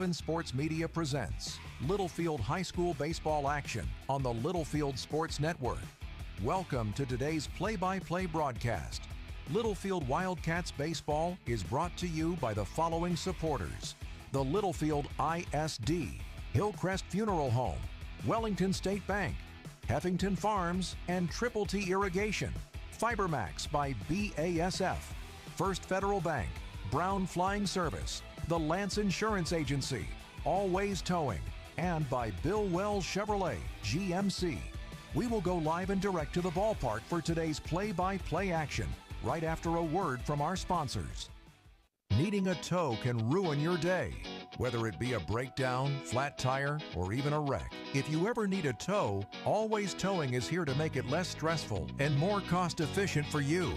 Sports Media presents Littlefield High School baseball action on the Littlefield Sports Network. Welcome to today's play-by-play broadcast. Littlefield Wildcats baseball is brought to you by the following supporters: the Littlefield ISD, Hillcrest Funeral Home, Wellington State Bank, Heffington Farms, and Triple T Irrigation, Fibermax by BASF, First Federal Bank, Brown Flying Service, the Lance Insurance Agency, Always Towing, and by Bill Wells Chevrolet, GMC. We will go live and direct to the ballpark for today's play-by-play action, right after a word from our sponsors. Needing a tow can ruin your day, whether it be a breakdown, flat tire, or even a wreck. If you ever need a tow, Always Towing is here to make it less stressful and more cost-efficient for you.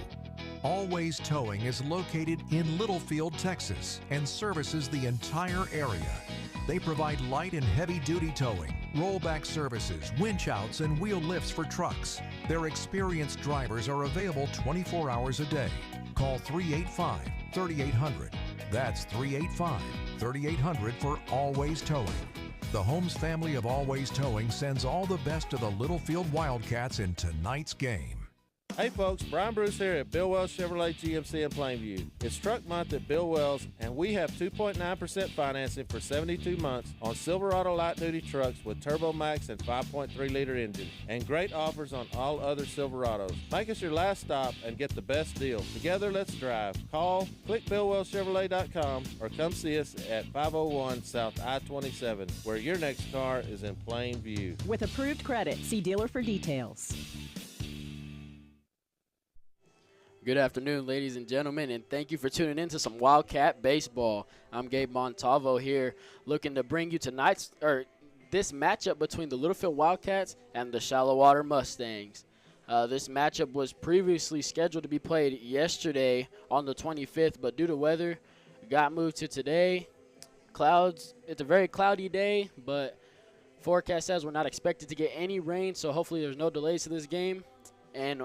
Always Towing is located in Littlefield, Texas, and services the entire area. They provide light and heavy-duty towing, rollback services, winch outs, and wheel lifts for trucks. Their experienced drivers are available 24 hours a day. Call 385-3800. That's 385-3800 for Always Towing. The Holmes family of Always Towing sends all the best to the Littlefield Wildcats in tonight's game. Hey folks, Brian Bruce here at Bill Wells Chevrolet GMC in Plainview. It's truck month at Bill Wells, and we have 2.9% financing for 72 months on Silverado light duty trucks with Turbo Max and 5.3-liter engine, and great offers on all other Silverados. Make us your last stop and get the best deal. Together, let's drive. Call, click BillWellsChevrolet.com, or come see us at 501 South I-27, where your next car is in plain view. With approved credit, see dealer for details. Good afternoon, ladies and gentlemen, and thank you for tuning in to some Wildcat baseball. I'm Gabe Montalvo here, looking to bring you this matchup between the Littlefield Wildcats and the Shallowater Mustangs. This matchup was previously scheduled to be played yesterday on the 25th, but due to weather, got moved to today. Clouds. It's a very cloudy day, but forecast says we're not expected to get any rain, so hopefully there's no delays to this game, and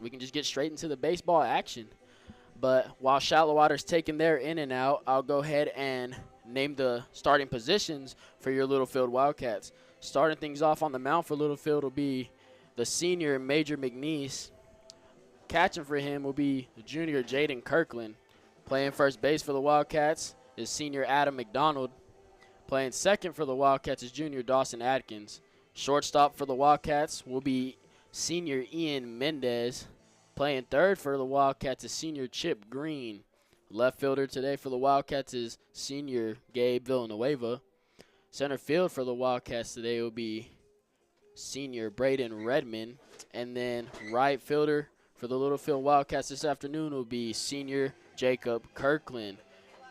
we can just get straight into the baseball action. But while Shallowater's taking their in and out, I'll go ahead and name the starting positions for your Littlefield Wildcats. Starting things off on the mound for Littlefield will be the senior Major McNeese. Catching for him will be the junior Jaden Kirkland. Playing first base for the Wildcats is senior Adam McDonald. Playing second for the Wildcats is junior Dawson Atkins. Shortstop for the Wildcats will be senior Ian Mendez. Playing third for the Wildcats is senior Chip Green. Left fielder today for the Wildcats is senior Gabe Villanueva. Center field for the Wildcats today will be senior Braden Redmond. And then right fielder for the Littlefield Wildcats this afternoon will be senior Jacob Kirkland.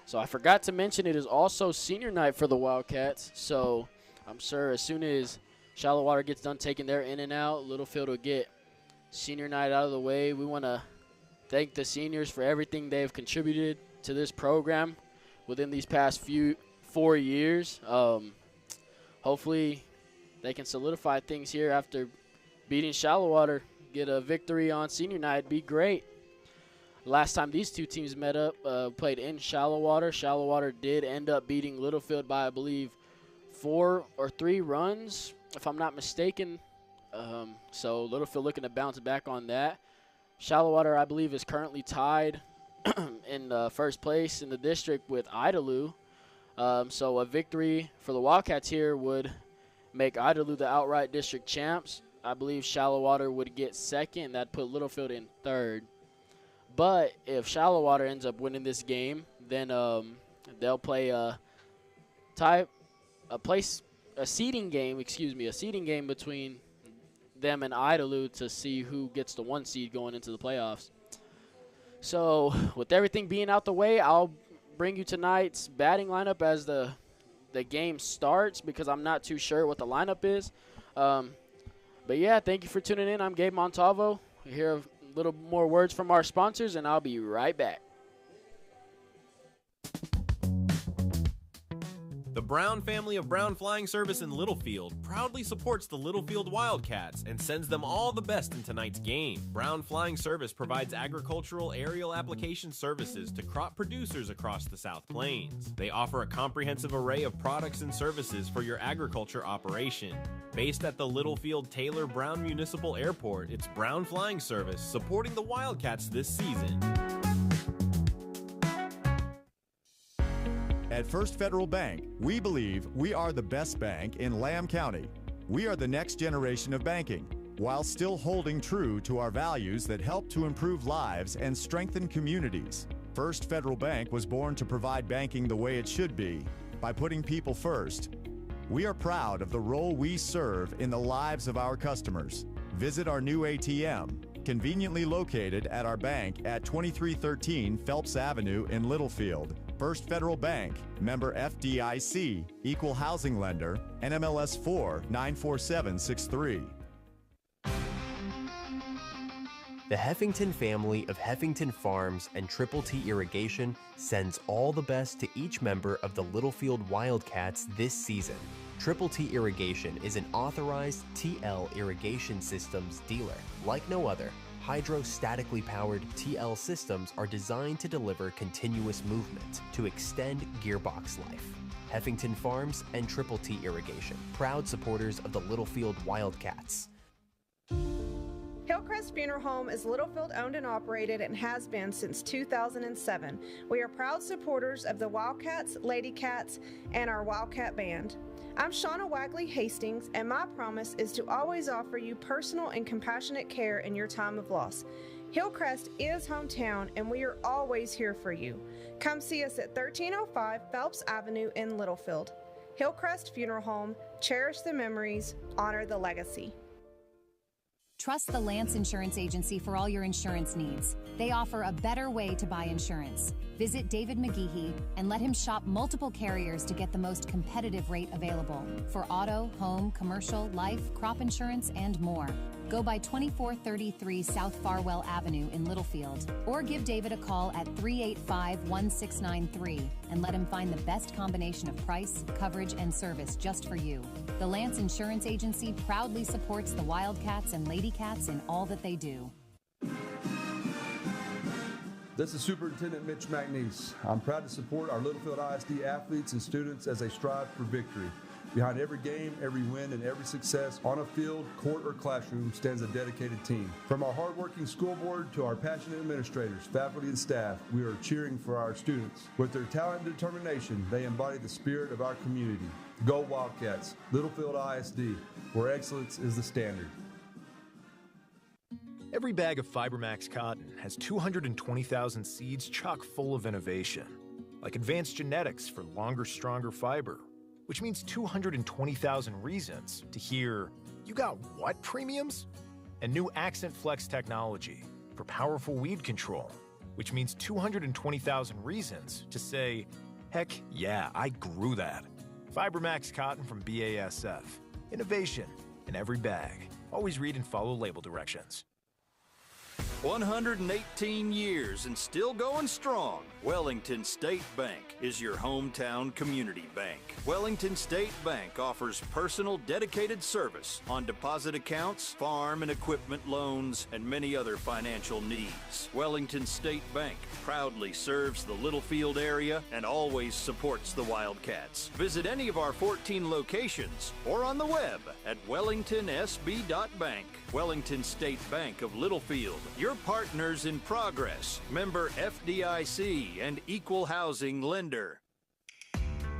So I forgot to mention it is also senior night for the Wildcats. So I'm sure as soon as Shallowater gets done taking their in and out, Littlefield will get senior night out of the way. We want to thank the seniors for everything they've contributed to this program within these past 4 years. Hopefully they can solidify things here after beating Shallowater. Get a victory on senior night, be great. Last time these two teams met up, played in Shallowater. Shallowater did end up beating Littlefield by, I believe, 4 or 3 runs, if I'm not mistaken. So Littlefield looking to bounce back on that. Shallowater, I believe, is currently tied in first place in the district with Idalou. So a victory for the Wildcats here would make Idalou the outright district champs. I believe Shallowater would get second. That'd put Littlefield in third. But if Shallowater ends up winning this game, then they'll play a seeding game between them and Idalou to see who gets the 1 seed going into the playoffs. So with everything being out the way, I'll bring you tonight's batting lineup as the game starts, because I'm not too sure what the lineup is. But yeah, thank you for tuning in. I'm Gabe Montalvo. We hear a little more words from our sponsors, and I'll be right back. The Brown family of Brown Flying Service in Littlefield proudly supports the Littlefield Wildcats and sends them all the best in tonight's game. Brown Flying Service provides agricultural aerial application services to crop producers across the South Plains. They offer a comprehensive array of products and services for your agriculture operation. Based at the Littlefield Taylor Brown Municipal Airport, it's Brown Flying Service supporting the Wildcats this season. At First Federal Bank, we believe we are the best bank in Lamb County. We are the next generation of banking, while still holding true to our values that help to improve lives and strengthen communities. First Federal Bank was born to provide banking the way it should be, by putting people first. We are proud of the role we serve in the lives of our customers. Visit our new ATM, conveniently located at our bank at 2313 Phelps Avenue in Littlefield. First Federal Bank, member FDIC, equal housing lender, NMLS 4-94763. The Heffington family of Heffington Farms and Triple T Irrigation sends all the best to each member of the Littlefield Wildcats this season. Triple T Irrigation is an authorized TL irrigation systems dealer. Like no other, hydrostatically powered TL systems are designed to deliver continuous movement to extend gearbox life. Heffington Farms and Triple T Irrigation, proud supporters of the Littlefield Wildcats. Hillcrest Funeral Home is Littlefield owned and operated and has been since 2007. We are proud supporters of the Wildcats, Lady Cats, and our Wildcat Band. I'm Shauna Wagley Hastings, and my promise is to always offer you personal and compassionate care in your time of loss. Hillcrest is hometown, and we are always here for you. Come see us at 1305 Phelps Avenue in Littlefield. Hillcrest Funeral Home, cherish the memories, honor the legacy. Trust the Lance Insurance Agency for all your insurance needs. They offer a better way to buy insurance. Visit David McGeehee and let him shop multiple carriers to get the most competitive rate available for auto, home, commercial, life, crop insurance, and more. Go by 2433 South Farwell Avenue in Littlefield, or give David a call at 385-1693 and let him find the best combination of price, coverage, and service just for you. The Lance Insurance Agency proudly supports the Wildcats and Lady Cats in all that they do. This is Superintendent Mitch McNeese. I'm proud to support our Littlefield ISD athletes and students as they strive for victory. Behind every game, every win, and every success on a field, court, or classroom stands a dedicated team. From our hardworking school board to our passionate administrators, faculty, and staff, we are cheering for our students. With their talent and determination, they embody the spirit of our community. Go Wildcats, Littlefield ISD, where excellence is the standard. Every bag of FiberMax cotton has 220,000 seeds chock full of innovation, like advanced genetics for longer, stronger fiber, which means 220,000 reasons to hear, "You got what premiums?" And new Accent Flex technology for powerful weed control, which means 220,000 reasons to say, "Heck yeah, I grew that." FiberMax cotton from BASF. Innovation in every bag. Always read and follow label directions. 118 years and still going strong. Wellington State Bank is your hometown community bank. Wellington State Bank offers personal dedicated service on deposit accounts, farm and equipment loans, and many other financial needs. Wellington State Bank proudly serves the Littlefield area and always supports the Wildcats. Visit any of our 14 locations or on the web at wellingtonsb.bank. Wellington State Bank of Littlefield, your partners in progress, member FDIC and equal housing lender.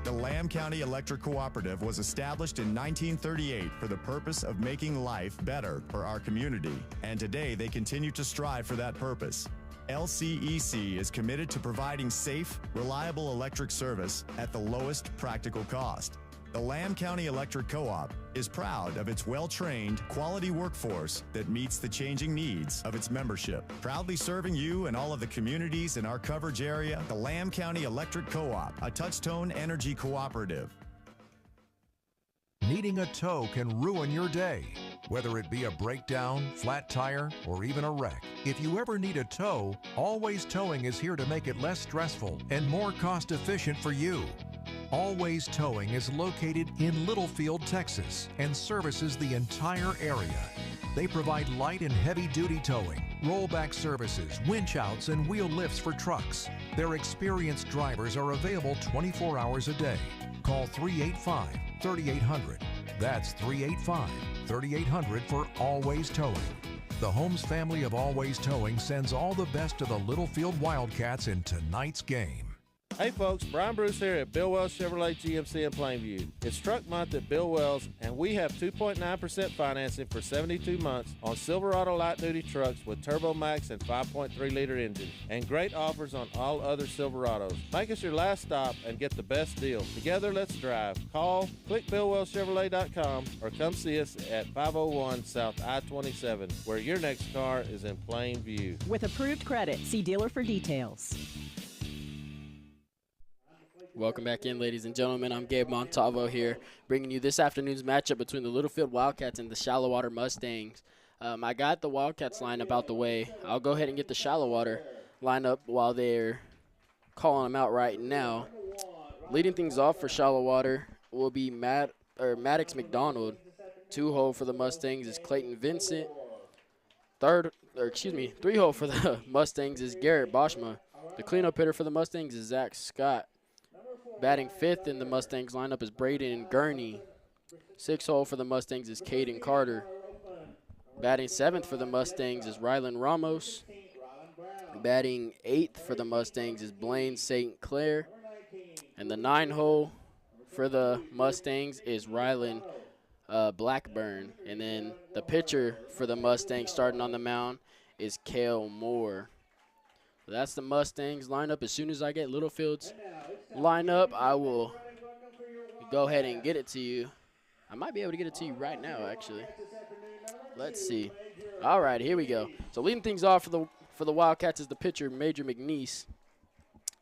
The Lamb County Electric Cooperative was established in 1938 for the purpose of making life better for our community, and today they continue to strive for that purpose. LCEC is committed to providing safe, reliable electric service at the lowest practical cost. The Lamb County Electric Co-op is proud of its well-trained, quality workforce that meets the changing needs of its membership. Proudly serving you and all of the communities in our coverage area, the Lamb County Electric Co-op, a Touchtone Energy cooperative. Needing a tow can ruin your day, whether it be a breakdown, flat tire, or even a wreck. If you ever need a tow, Always Towing is here to make it less stressful and more cost-efficient for you. Always Towing is located in Littlefield, Texas, and services the entire area. They provide light and heavy-duty towing, rollback services, winch outs, and wheel lifts for trucks. Their experienced drivers are available 24 hours a day. Call 385-3800. That's 385-3800 for Always Towing. The Holmes family of Always Towing sends all the best to the Littlefield Wildcats in tonight's game. Hey folks, Brian Bruce here at Bill Wells Chevrolet GMC in Plainview. It's truck month at Bill Wells, and we have 2.9% financing for 72 months on Silverado light-duty trucks with Turbo Max and 5.3-liter engines, and great offers on all other Silverados. Make us your last stop and get the best deal. Together, let's drive. Call, click BillWellsChevrolet.com, or come see us at 501 South I-27, where your next car is in plain view. With approved credit, see dealer for details. Welcome back in, ladies and gentlemen. I'm Gabe Montalvo here, bringing you this afternoon's matchup between the Littlefield Wildcats and the Shallowater Mustangs. I got the Wildcats lineup out the way. I'll go ahead and get the Shallowater lineup while they're calling them out right now. Leading things off for Shallowater will be Maddox McDonald. 2-hole for the Mustangs is Clayton Vincent. 3-hole for the Mustangs is Garrett Boschma. The cleanup hitter for the Mustangs is Zach Scott. Batting 5th in the Mustangs lineup is Braden Gurney. 6-hole for the Mustangs is Caden Carter. Batting 7th for the Mustangs is Rylan Ramos. Batting 8th for the Mustangs is Blaine St. Clair. And the 9-hole for the Mustangs is Rylan Blackburn. And then the pitcher for the Mustangs starting on the mound is Cale Moore. That's the Mustangs lineup. As soon as I get Littlefield's lineup, I will go ahead and get it to you. I might be able to get it to you right now, actually. Let's see. All right, here we go. So leading things off for the Wildcats is the pitcher, Major McNeese.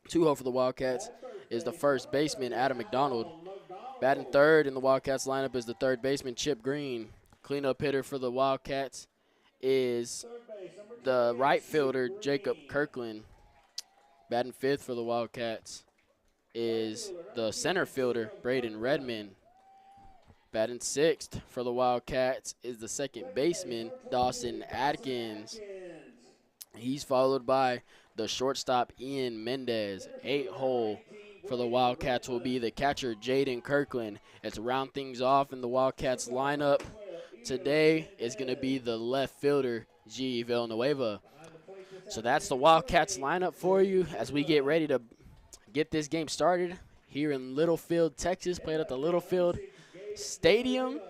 2-hole for the Wildcats is the first baseman, Adam McDonald. Batting 3rd in the Wildcats lineup is the 3rd baseman, Chip Green. Cleanup hitter for the Wildcats is the right fielder, Jacob Kirkland. Batting 5th for the Wildcats is the center fielder, Braden Redmond. Batting 6th for the Wildcats is the 2nd baseman, Dawson Atkins. He's followed by the shortstop, Ian Mendez. 8-hole for the Wildcats will be the catcher, Jaden Kirkland. As to round things off in the Wildcats lineup today is going to be the left fielder, G. Villanueva. So that's the Wildcats lineup for you as we get ready to get this game started here in Littlefield, Texas, played at the Littlefield Stadium.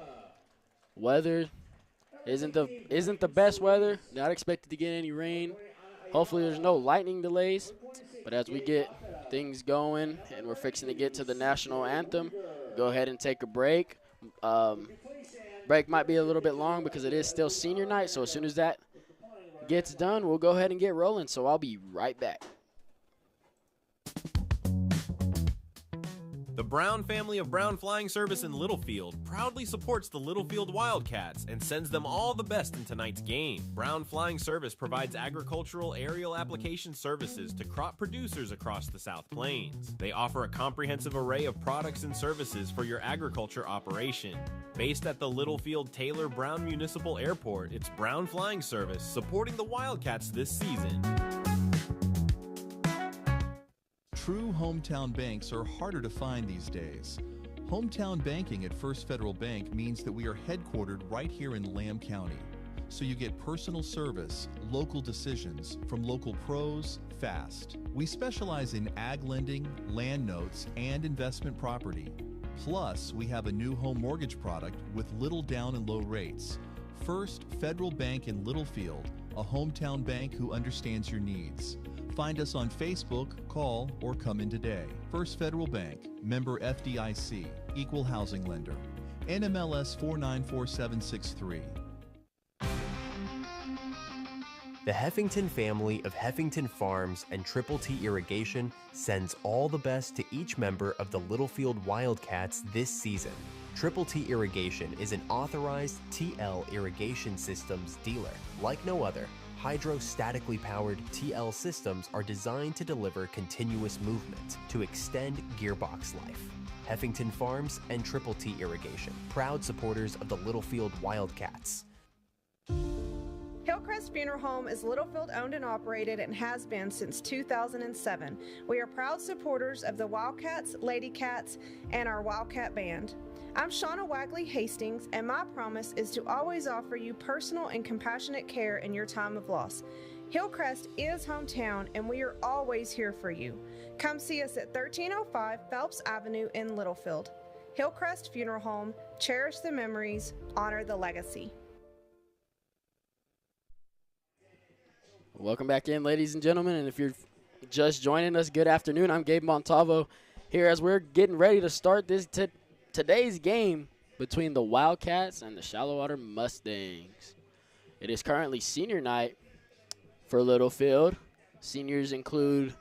Weather isn't the best weather. Not expected to get any rain. Hopefully there's no lightning delays. But as we get things going and we're fixing to get to the national anthem, go ahead and take a break. Break might be a little bit long because it is still senior night. So as soon as that gets done, we'll go ahead and get rolling. So I'll be right back. The Brown family of Brown Flying Service in Littlefield proudly supports the Littlefield Wildcats and sends them all the best in tonight's game. Brown Flying Service provides agricultural aerial application services to crop producers across the South Plains. They offer a comprehensive array of products and services for your agriculture operation. Based at the Littlefield Taylor Brown Municipal Airport, it's Brown Flying Service supporting the Wildcats this season. True hometown banks are harder to find these days. Hometown banking at First Federal Bank means that we are headquartered right here in Lamb County. So you get personal service, local decisions from local pros, fast. We specialize in ag lending, land notes, and investment property. Plus, we have a new home mortgage product with little down and low rates. First Federal Bank in Littlefield, a hometown bank who understands your needs. Find us on Facebook, call, or come in today. First Federal Bank, member FDIC, equal housing lender. NMLS 494763. The Heffington family of Heffington Farms and Triple T Irrigation sends all the best to each member of the Littlefield Wildcats this season. Triple T Irrigation is an authorized TL irrigation systems dealer. Like no other, hydrostatically powered TL systems are designed to deliver continuous movement to extend gearbox life. Heffington Farms, and Triple T Irrigation, proud supporters of the Littlefield Wildcats. Hillcrest Funeral Home is Littlefield owned and operated and has been since 2007. We are proud supporters of the Wildcats, Lady Cats, and our Wildcat Band. I'm Shauna Wagley Hastings, and my promise is to always offer you personal and compassionate care in your time of loss. Hillcrest is hometown, and we are always here for you. Come see us at 1305 Phelps Avenue in Littlefield. Hillcrest Funeral Home, cherish the memories, honor the legacy. Welcome back in, ladies and gentlemen, and if you're just joining us, good afternoon. I'm Gabe Montalvo here as we're getting ready to start this today's game between the Wildcats and the Shallowater Mustangs. It is currently senior night for Littlefield. Seniors include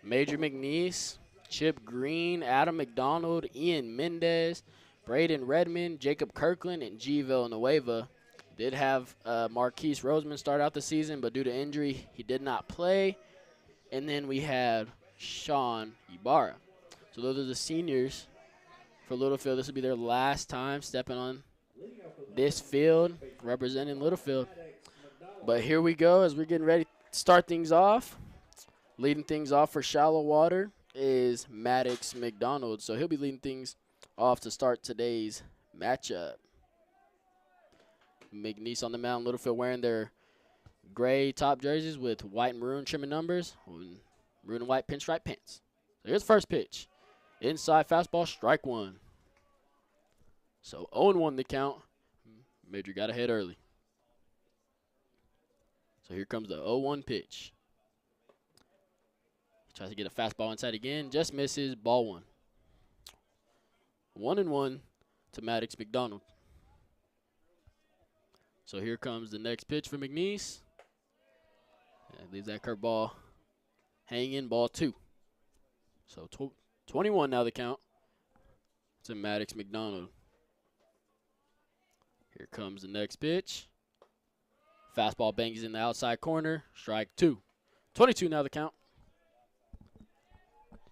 Major McNeese, Chip Green, Adam McDonald, Ian Mendez, Braden Redmond, Jacob Kirkland, and G. Villanueva. Did have Marquise Roseman start out the season, but due to injury, he did not play. And then we had Sean Ibarra. So those are the seniors for Littlefield. This will be their last time stepping on this field representing Littlefield. But here we go as we're getting ready to start things off. Leading things off for Shallowater is Maddox McDonald. So he'll be leading things off to start today's matchup. McNeese on the mound, Littlefield wearing their gray top jerseys with white and maroon trim and numbers, and maroon and white pinstripe pants. So here's the first pitch. Inside fastball, strike one. So 0-1 the count. Major got ahead early. So here comes the 0-1 pitch. Tries to get a fastball inside again, just misses, ball one. 1-1 to Maddox McDonald. So here comes the next pitch for McNeese. And leaves that curveball hanging, ball two. So 21 now the count to Maddox McDonald. Here comes the next pitch. Fastball bangs in the outside corner, strike two. 22 now the count.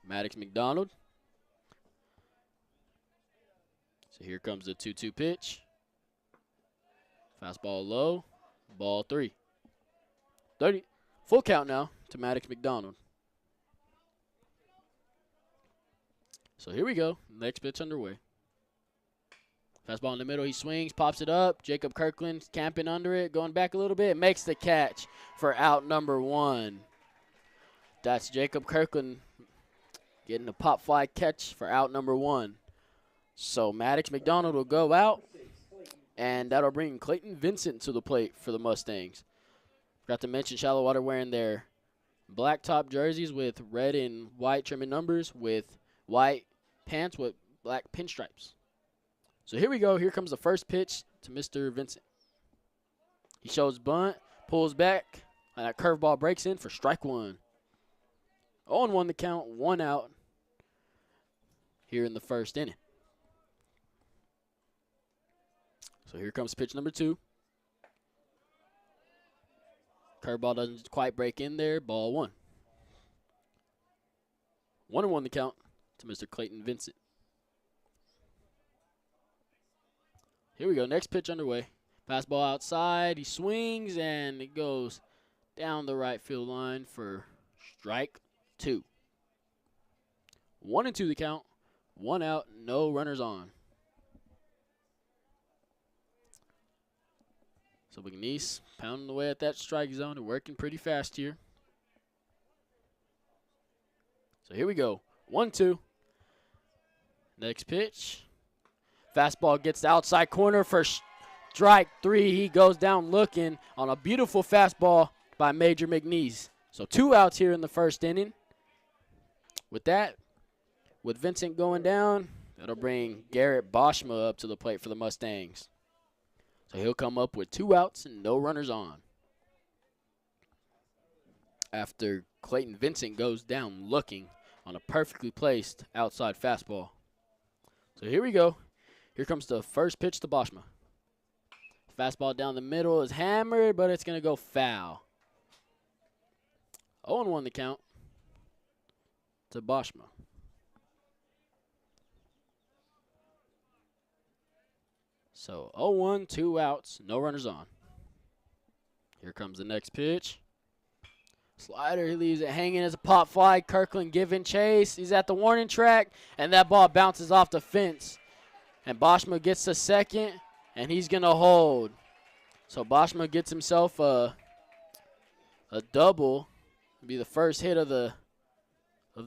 Maddox McDonald. So here comes the 2-2 pitch. Fastball low, ball three. 30, full count now to Maddox McDonald. So here we go, next pitch underway. Fastball in the middle, he swings, pops it up. Jacob Kirkland camping under it, going back a little bit, makes the catch for out number one. That's Jacob Kirkland getting a pop fly catch for out number one. So Maddox McDonald will go out. And that'll bring Clayton Vincent to the plate for the Mustangs. Forgot to mention Shallowater wearing their black top jerseys with red and white trim and numbers with white pants with black pinstripes. So here we go. Here comes the first pitch to Mr. Vincent. He shows bunt, pulls back, and that curveball breaks in for strike one. 0-1 the count, one out here in the first inning. So here comes pitch number two. Curveball doesn't quite break in there. Ball one. 1-1 the count to Mr. Clayton Vincent. Here we go. Next pitch underway. Fastball outside. He swings, and it goes down the right field line for strike two. 1-2 the count. One out. No runners on. So McNeese pounding away at that strike zone and working pretty fast here. So here we go. 1-2. Next pitch. Fastball gets the outside corner for strike three. He goes down looking on a beautiful fastball by Major McNeese. So 2 outs here in the first inning. With that, with Vincent going down, that'll bring Garrett Boschma up to the plate for the Mustangs. So he'll come up with 2 outs and no runners on. After Clayton Vincent goes down looking on a perfectly placed outside fastball. So here we go. Here comes the first pitch to Boschma. Fastball down the middle is hammered, but it's going to go foul. 0-1 the count to Boschma. So 0-1, 2 outs, no runners on. Here comes the next pitch. Slider, he leaves it hanging as a pop fly. Kirkland giving chase. He's at the warning track, and that ball bounces off the fence. And Boschma gets to second, and he's going to hold. So Boschma gets himself a double. It'll be the first hit of the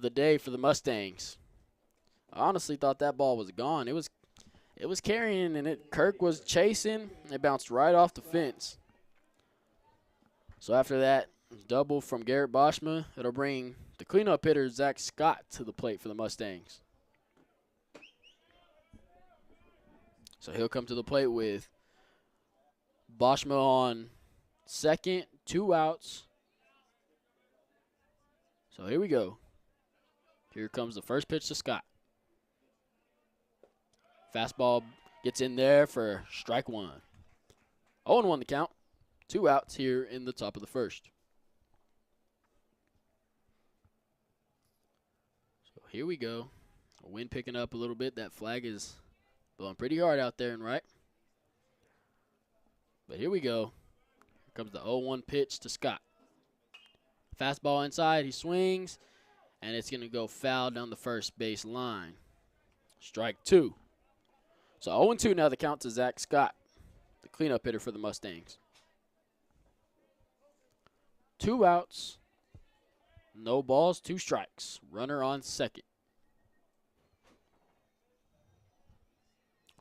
day for the Mustangs. I honestly thought that ball was gone. It was carrying, and Kirk was chasing. It bounced right off the fence. So after that double from Garrett Boschma, it'll bring the cleanup hitter, Zach Scott, to the plate for the Mustangs. So he'll come to the plate with Boschma on second, 2 outs. So here we go. Here comes the first pitch to Scott. Fastball gets in there for strike 1. 0-1 the count. 2 outs here in the top of the first. So here we go. Wind picking up a little bit. That flag is blowing pretty hard out there and right. But here we go. Here comes the 0-1 pitch to Scott. Fastball inside. He swings, and it's going to go foul down the first base line. Strike 2. So 0-2 now the count to Zach Scott, the cleanup hitter for the Mustangs. 2 outs, no balls, 2 strikes. Runner on second.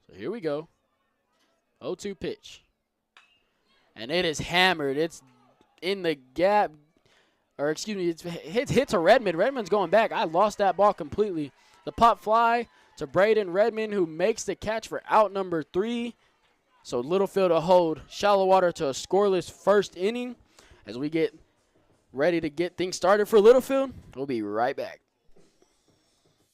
So here we go. 0-2 pitch. And it is hammered. It's in the gap. Or excuse me, it hits a Redmond. Redmond's going back. I lost that ball completely. The pop fly to Braden Redmond, who makes the catch for out number 3. So Littlefield will hold Shallowater to a scoreless first inning. As we get ready to get things started for Littlefield, we'll be right back.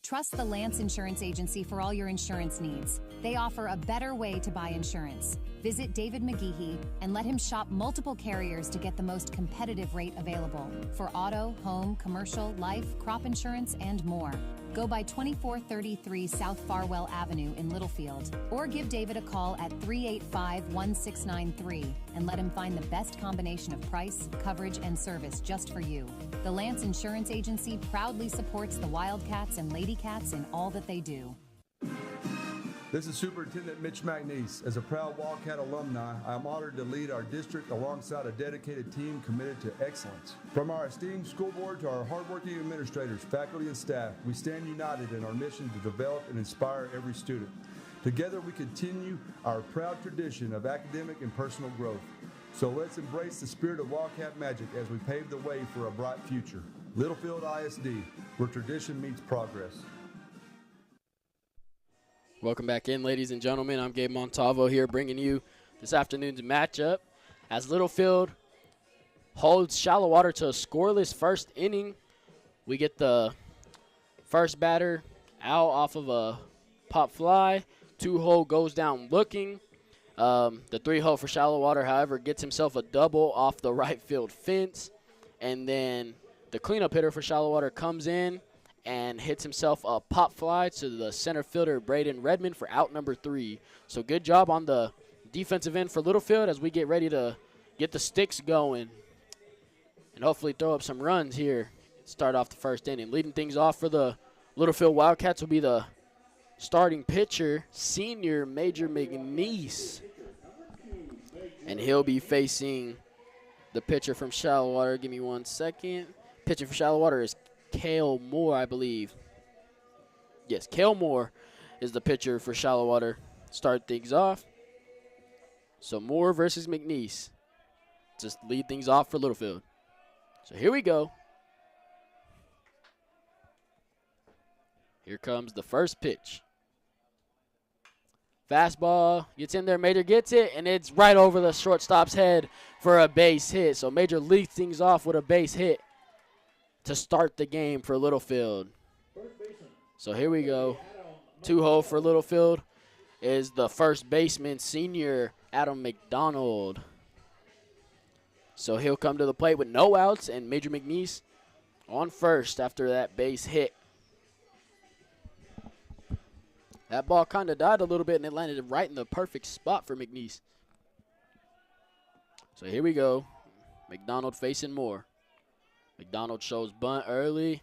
Trust the Lance Insurance Agency for all your insurance needs. They offer a better way to buy insurance. Visit David McGeehee and let him shop multiple carriers to get the most competitive rate available for auto, home, commercial, life, crop insurance, and more. Go by 2433 South Farwell Avenue in Littlefield, or give David a call at 385-1693 and let him find the best combination of price, coverage, and service just for you. The Lance Insurance Agency proudly supports the Wildcats and Lady Cats in all that they do. This is Superintendent Mitch McNeese. As a proud Wildcat alumni, I am honored to lead our district alongside a dedicated team committed to excellence. From our esteemed school board to our hardworking administrators, faculty, and staff, we stand united in our mission to develop and inspire every student. Together, we continue our proud tradition of academic and personal growth. So let's embrace the spirit of Wildcat magic as we pave the way for a bright future. Littlefield ISD, where tradition meets progress. Welcome back in, ladies and gentlemen. I'm Gabe Montalvo here bringing you this afternoon's matchup as Littlefield holds Shallowater to a scoreless first inning. We get the first batter out off of a pop fly. 2-hole goes down looking. The 3-hole for Shallowater, however, gets himself a double off the right field fence. And then the cleanup hitter for Shallowater comes in and hits himself a pop fly to the center fielder, Braden Redmond, for out number 3. So good job on the defensive end for Littlefield as we get ready to get the sticks going and hopefully throw up some runs here. Start off the first inning. Leading things off for the Littlefield Wildcats will be the starting pitcher, senior Major McNeese. And he'll be facing the pitcher from Shallowater. Give me 1 second. Pitcher for Shallowater is Cale Moore, I believe. Yes, Cale Moore is the pitcher for Shallowater. Start things off. So Moore versus McNeese. Just lead things off for Littlefield. So here we go. Here comes the first pitch. Fastball gets in there. Major gets it, and it's right over the shortstop's head for a base hit. So Major leads things off with a base hit to start the game for Littlefield. So here we go. 2-hole for Littlefield is the first baseman, senior Adam McDonald. So he'll come to the plate with no outs, and Major McNeese on first after that base hit. That ball kind of died a little bit, and it landed right in the perfect spot for McNeese. So here we go. McDonald facing Moore. McDonald shows bunt early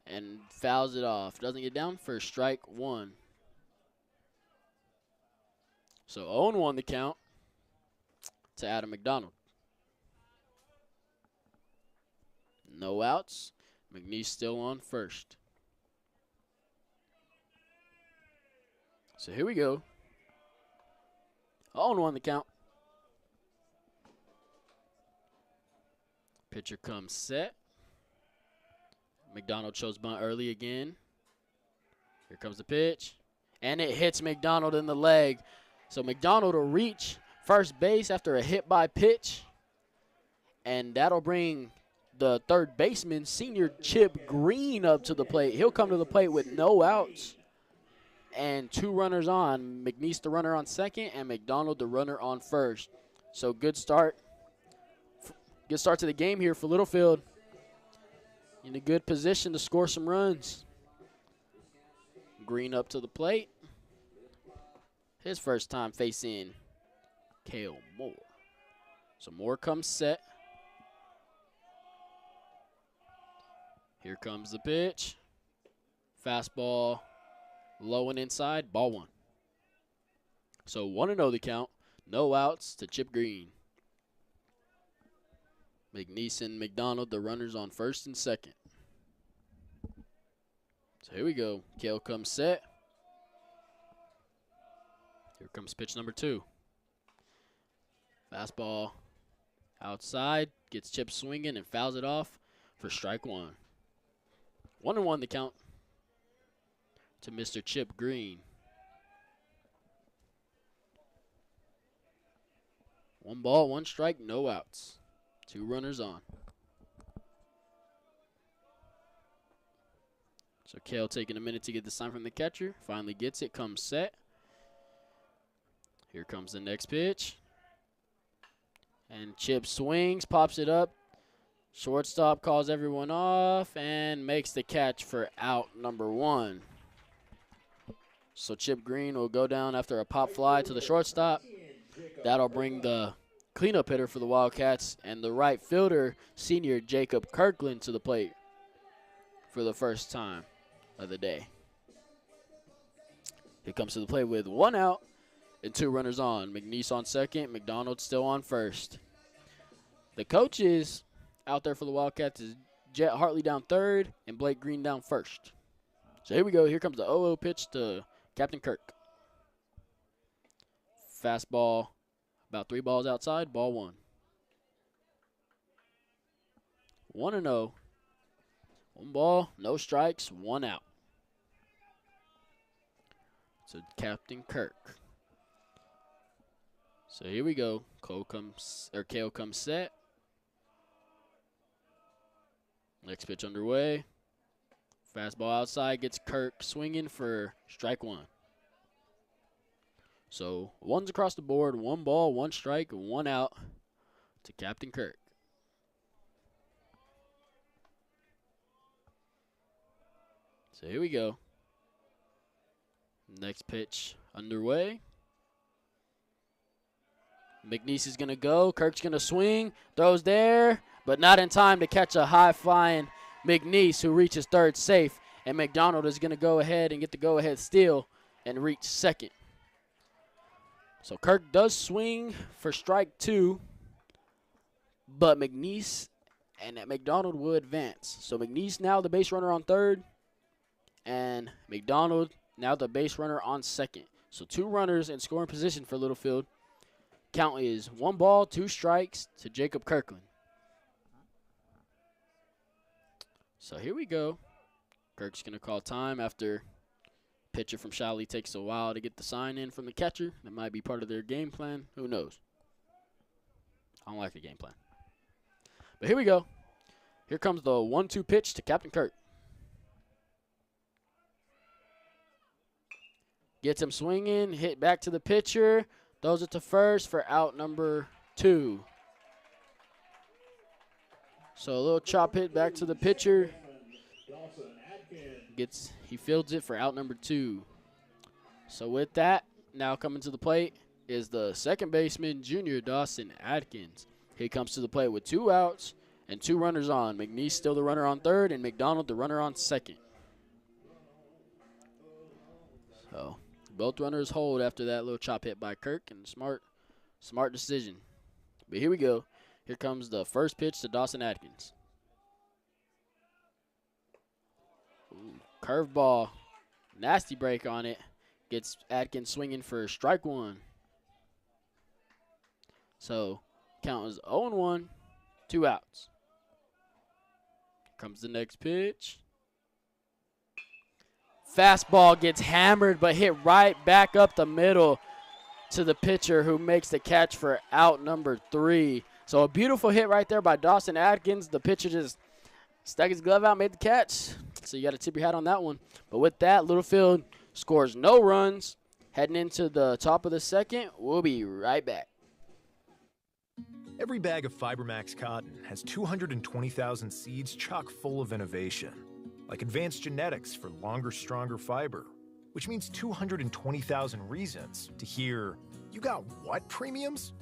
and fouls it off. Doesn't get down for strike one. So 0-1 the count to Adam McDonald. No outs. McNeese still on first. So here we go. 0-1 the count. Pitcher comes set. McDonald shows bunt early again. Here comes the pitch. And it hits McDonald in the leg. So McDonald will reach first base after a hit by pitch. And that'll bring the third baseman, senior Chip Green, up to the plate. He'll come to the plate with no outs and 2 runners on. McNeese the runner on second and McDonald the runner on first. So good start. Good start to the game here for Littlefield. In a good position to score some runs. Green up to the plate. His first time facing Kale Moore. So Moore comes set. Here comes the pitch. Fastball low and inside, ball 1. So 1-0 the count. No outs to Chip Green. McNeese and McDonald, the runners on first and second. So here we go. Kale comes set. Here comes pitch number 2. Fastball outside, gets Chip swinging and fouls it off for strike 1. 1-1 the count to Mr. Chip Green. 1 ball, 1 strike, no outs. 2 runners on. So Kale taking a minute to get the sign from the catcher. Finally gets it, comes set. Here comes the next pitch. And Chip swings, pops it up. Shortstop calls everyone off and makes the catch for out number 1. So Chip Green will go down after a pop fly to the shortstop. That'll bring the cleanup hitter for the Wildcats and the right fielder, senior Jacob Kirkland, to the plate for the first time of the day. He comes to the plate with 1 out and 2 runners on. McNeese on second, McDonald still on first. The coaches out there for the Wildcats is Jet Hartley down third and Blake Green down first. So here we go. Here comes the 0-0 pitch to Captain Kirk. Fastball about 3 balls outside, ball 1. 1-0. 1 ball, no strikes, 1 out. So Captain Kirk. So here we go. Kale comes set. Next pitch underway. Fastball outside gets Kirk swinging for strike 1. So 1's across the board, 1 ball, 1 strike, 1 out to Captain Kirk. So here we go. Next pitch underway. McNeese is going to go. Kirk's going to swing. Throws there, but not in time to catch a high-flying McNeese, who reaches third safe. And McDonald is going to go ahead and get the go-ahead steal and reach second. So Kirk does swing for strike 2, but McNeese and McDonald will advance. So McNeese now the base runner on third, and McDonald now the base runner on second. So 2 runners in scoring position for Littlefield. Count is 1 ball, 2 strikes to Jacob Kirkland. So here we go. Kirk's going to call time after pitcher from Shallowater takes a while to get the sign in from the catcher. That might be part of their game plan. Who knows? I don't like the game plan. But here we go. Here comes the 1-2 pitch to Captain Kirk. Gets him swinging, hit back to the pitcher. Throws it to first for out number 2. So a little chop hit back to the pitcher. He fields it for out number 2. So with that, now coming to the plate is the second baseman, junior Dawson Atkins. He comes to the plate with 2 outs and 2 runners on. McNeese still the runner on third, and McDonald the runner on second. So both runners hold after that little chop hit by Kirk, and smart decision. But here we go. Here comes the first pitch to Dawson Atkins. Curveball, nasty break on it. Gets Atkins swinging for strike 1. So count is 0-1, 2 outs. Comes the next pitch. Fastball gets hammered but hit right back up the middle to the pitcher, who makes the catch for out number 3. So a beautiful hit right there by Dawson Atkins. The pitcher just stuck his glove out, made the catch. So you got to tip your hat on that one. But with that, Littlefield scores no runs. Heading into the top of the second, we'll be right back. Every bag of FiberMax cotton has 220,000 seeds chock full of innovation, like advanced genetics for longer, stronger fiber, which means 220,000 reasons to hear, "You got what premiums?"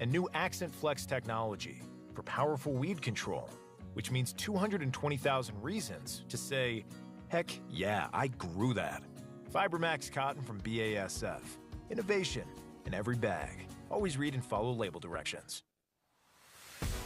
And new Accent Flex technology for powerful weed control, which means 220,000 reasons to say, "Heck yeah, I grew that." FiberMax cotton from BASF. Innovation in every bag. Always read and follow label directions.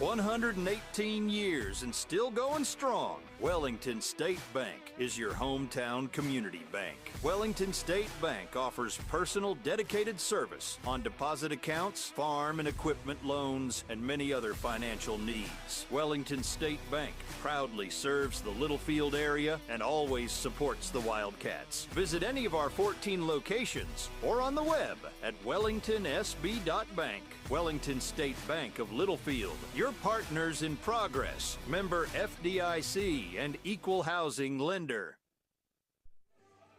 118 years and still going strong. Wellington State Bank is your hometown community bank. Wellington State Bank offers personal dedicated service on deposit accounts, farm and equipment loans, and many other financial needs. Wellington State Bank proudly serves the Littlefield area and always supports the Wildcats. Visit any of our 14 locations or on the web at wellingtonsb.bank. Wellington State Bank of Littlefield, your partners in progress, member FDIC and equal housing lender.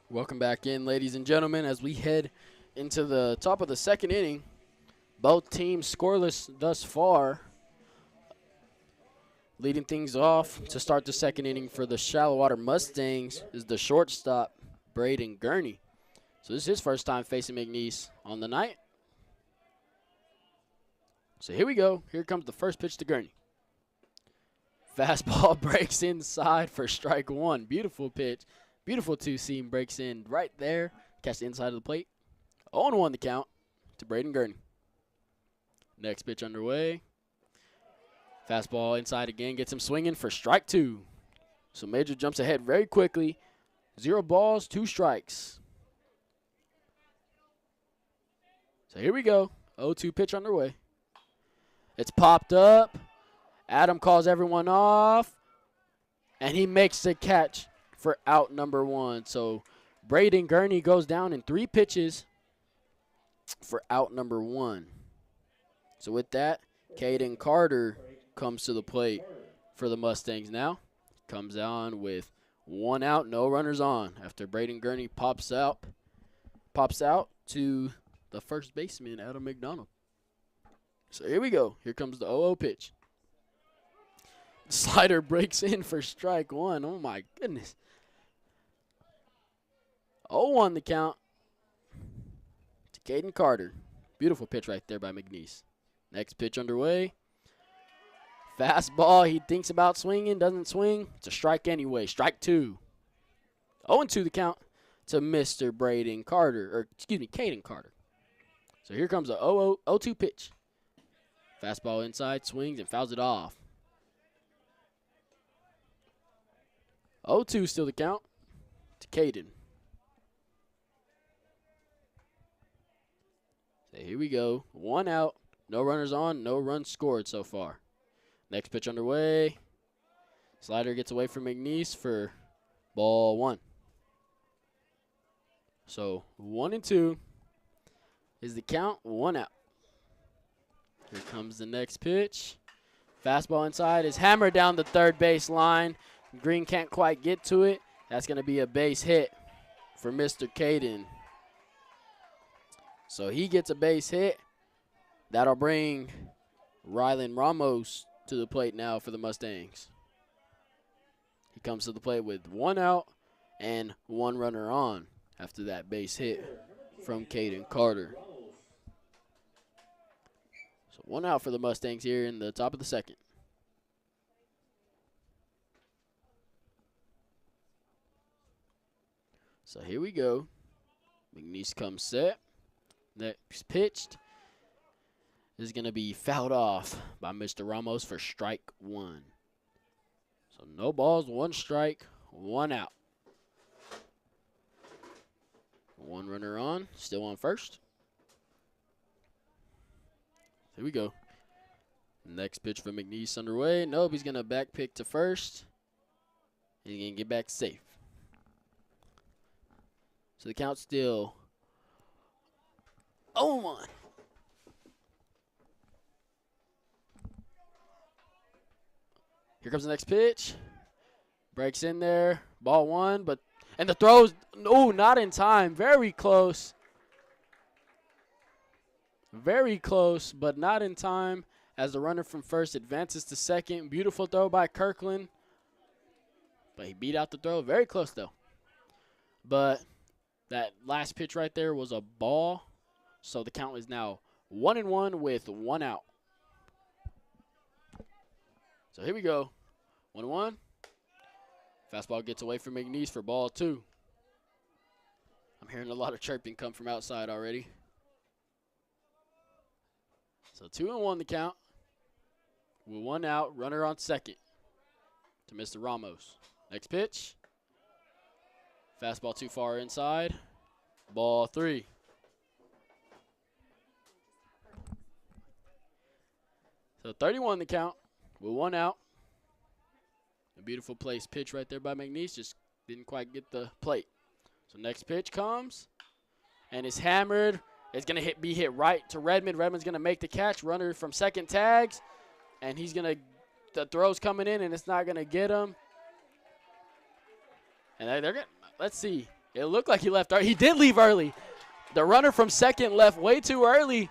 Welcome back in, ladies and gentlemen, as we head into the top of the second inning. Both teams scoreless thus far. Leading things off to start the second inning for the Shallowater Mustangs is the shortstop, Braden Gurney. So this is his first time facing McNeese on the night. So here we go. Here comes the first pitch to Gurney. Fastball breaks inside for strike 1. Beautiful pitch. Beautiful two-seam, breaks in right there. Catch the inside of the plate. 0-1 the count to Braden Gurney. Next pitch underway. Fastball inside again. Gets him swinging for strike 2. So Major jumps ahead very quickly. 0 balls, 2 strikes. So here we go. 0-2 pitch underway. It's popped up. Adam calls everyone off. And he makes the catch for out number 1. So Braden Gurney goes down in 3 pitches for out number 1. So with that, Caden Carter comes to the plate for the Mustangs now. Comes on with 1 out, no runners on, after Braden Gurney pops out to the first baseman, Adam McDonald. So here we go. Here comes the 0-0 pitch. Slider breaks in for strike 1. Oh, my goodness. 0-1 the count to Caden Carter. Beautiful pitch right there by McNeese. Next pitch underway. Fastball. He thinks about swinging, doesn't swing. It's a strike anyway. Strike 2. 0-2 the count to Mr. Braden Carter, or excuse me, Caden Carter. So here comes a 0-2 pitch. Fastball inside, swings, and fouls it off. 0-2 still the count to Caden. So here we go. 1 out, no runners on, no runs scored so far. Next pitch underway. Slider gets away from McNeese for ball 1. So 1-2 is the count, 1 out. Here comes the next pitch. Fastball inside is hammered down the third base line. Green can't quite get to it. That's going to be a base hit for Mr. Caden. So he gets a base hit. That'll bring Rylan Ramos to the plate now for the Mustangs. He comes to the plate with 1 out and 1 runner on after that base hit from Caden Carter. So 1 out for the Mustangs here in the top of the second. So here we go. McNeese comes set. Next pitched is going to be fouled off by Mr. Ramos for strike 1. So no balls, 1 strike, 1 out. 1 runner on, still on first. Here we go. Next pitch for McNeese underway. Nope, he's going to back pick to first. He's going to get back safe. So the count's still 0-1. Here comes the next pitch. Breaks in there. Ball 1, and the throws, no, not in time. Very close. Very close, but not in time as the runner from first advances to second. Beautiful throw by Kirkland. But he beat out the throw. Very close, though. But that last pitch right there was a ball. So the count is now 1-1 with 1 out. So here we go. 1-1. Fastball gets away from McNeese for ball 2. I'm hearing a lot of chirping come from outside already. So 2-1 the count. With 1 out, runner on second to Mr. Ramos. Next pitch. Fastball too far inside. Ball 3. So 31 the count with 1 out. A beautiful place pitch right there by McNeese. Just didn't quite get the plate. So next pitch comes. And it's hammered. It's going to be hit right to Redmond. Redmond's going to make the catch. Runner from second tags. And he's going to, the throw's coming in and it's not going to get him. And they're going to, let's see. It looked like he left early. He did leave early. The runner from second left way too early.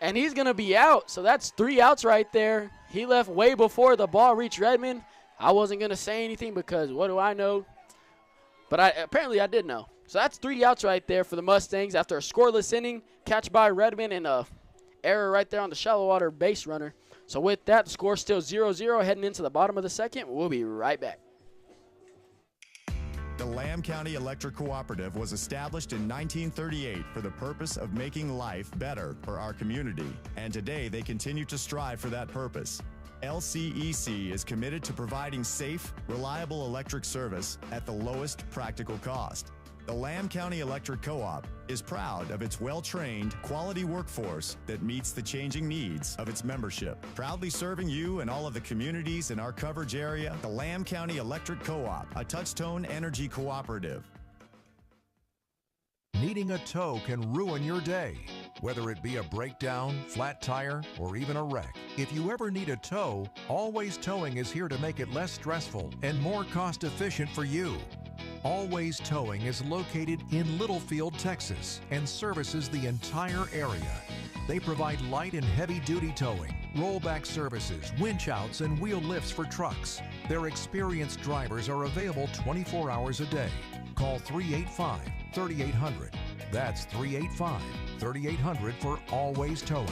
And he's going to be out. So that's 3 outs right there. He left way before the ball reached Redmond. I wasn't going to say anything because what do I know? But apparently I did know. So that's 3 outs right there for the Mustangs after a scoreless inning. Catch by Redmond and a error right there on the Shallowater base runner. So with that, the score still 0-0 heading into the bottom of the second. We'll be right back. The Lamb County Electric Cooperative was established in 1938 for the purpose of making life better for our community. And today they continue to strive for that purpose. LCEC is committed to providing safe, reliable electric service at the lowest practical cost. The Lamb County Electric Co-op is proud of its well-trained, quality workforce that meets the changing needs of its membership. Proudly serving you and all of the communities in our coverage area, the Lamb County Electric Co-op, a touch-tone energy cooperative. Needing a tow can ruin your day, whether it be a breakdown, flat tire, or even a wreck. If you ever need a tow, Always Towing is here to make it less stressful and more cost-efficient for you. Always Towing is located in Littlefield, Texas, and services the entire area. They provide light and heavy-duty towing, rollback services, winch outs, and wheel lifts for trucks. Their experienced drivers are available 24 hours a day. Call 385-3800. That's 385-3800 for Always Towing.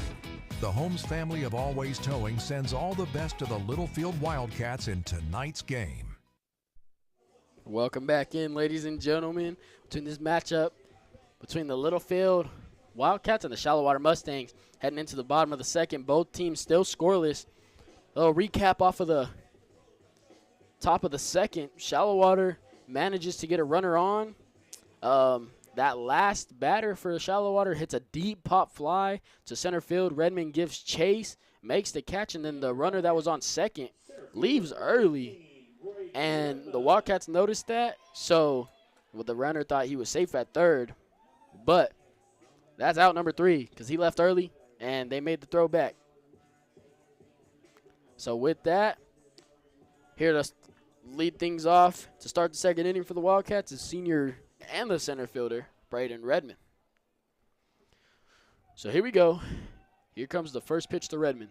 The Holmes family of Always Towing sends all the best to the Littlefield Wildcats in tonight's game. Welcome back in, ladies and gentlemen, between this matchup between the Littlefield Wildcats and the Shallowater Mustangs heading into the bottom of the second. Both teams still scoreless. A little recap off of the top of the second. Shallowater manages to get a runner on. That last batter for Shallowater hits a deep pop fly to center field. Redmond gives chase, makes the catch, and then the runner that was on second leaves early. And the Wildcats noticed that, so the runner thought he was safe at third. But that's out number 3 because he left early, and they made the throw back. So with that, here to lead things off to start the second inning for the Wildcats is senior and the center fielder, Braden Redmond. So here we go. Here comes the first pitch to Redmond.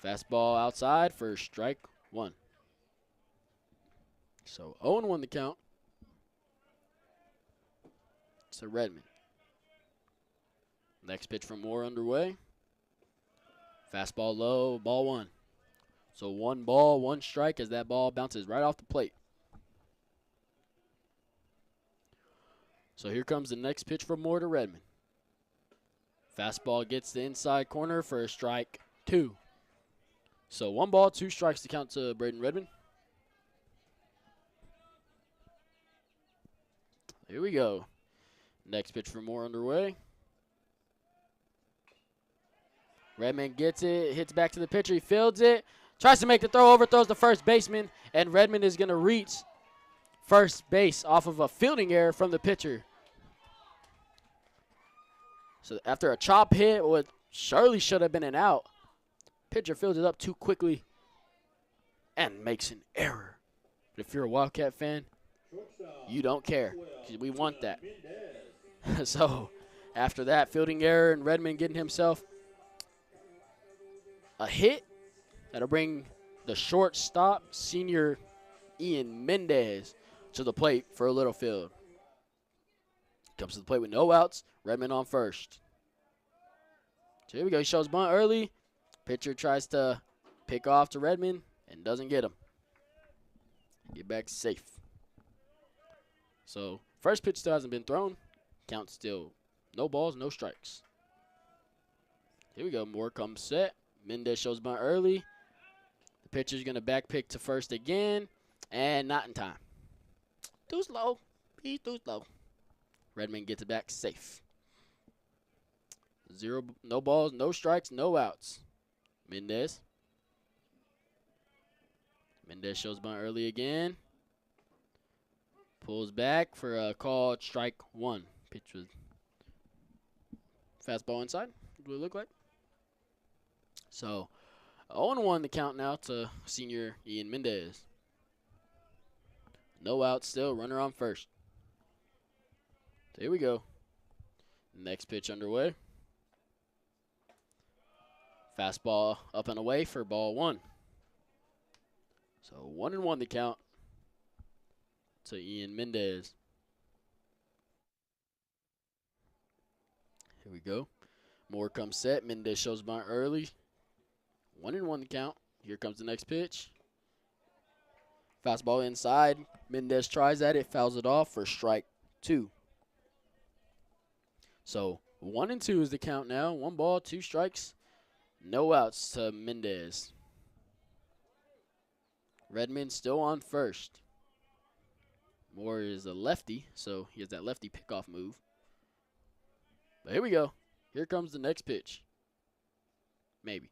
Fastball outside for strike 1. So 0-1 the count. to Redmond. Next pitch from Moore underway. Fastball low, ball 1. So 1 ball, 1 strike as that ball bounces right off the plate. So here comes the next pitch from Moore to Redmond. Fastball gets the inside corner for a strike 2. So 1 ball, 2 strikes to count to Braden Redmond. Here we go. Next pitch from Moore underway. Redmond gets it, hits back to the pitcher, he fields it, tries to make the throw, overthrows the first baseman, and Redmond is going to reach first base off of a fielding error from the pitcher. So after a chop hit, what surely should have been an out, pitcher fields it up too quickly and makes an error. But if you're a Wildcat fan, you don't care, because we want that. So after that fielding error and Redmond getting himself a hit, that'll bring the shortstop, senior Ian Mendez, to the plate for Littlefield. Comes to the plate with no outs. Redmond on first. So here we go. He shows bunt early. Pitcher tries to pick off to Redmond and doesn't get him. Get back safe. So first pitch still hasn't been thrown. Count still no balls, no strikes. Here we go. Moore comes set. Mendez shows bunt early. The pitcher's going to back pick to first again, and not in time. Too slow. He's too slow. Redmond gets it back safe. No balls, no strikes, no outs. Mendez. Mendez shows bunt early again. Pulls back for a called strike 1. Pitch was fastball inside. What it look like? So, 0-1 the count now to senior Ian Mendez. No out still, runner on first. So here we go. Next pitch underway. Fastball up and away for ball 1. So 1-1 the count to Ian Mendez. Here we go. Moore comes set. Mendez shows bunt early. 1-1 the count. Here comes the next pitch. Fastball inside. Mendez tries at it, fouls it off for strike 2. So 1-2 is the count now. 1 ball, 2 strikes, no outs to Mendez. Redmond still on first. Moore is a lefty, so he has that lefty pickoff move. But here we go. Here comes the next pitch. Maybe.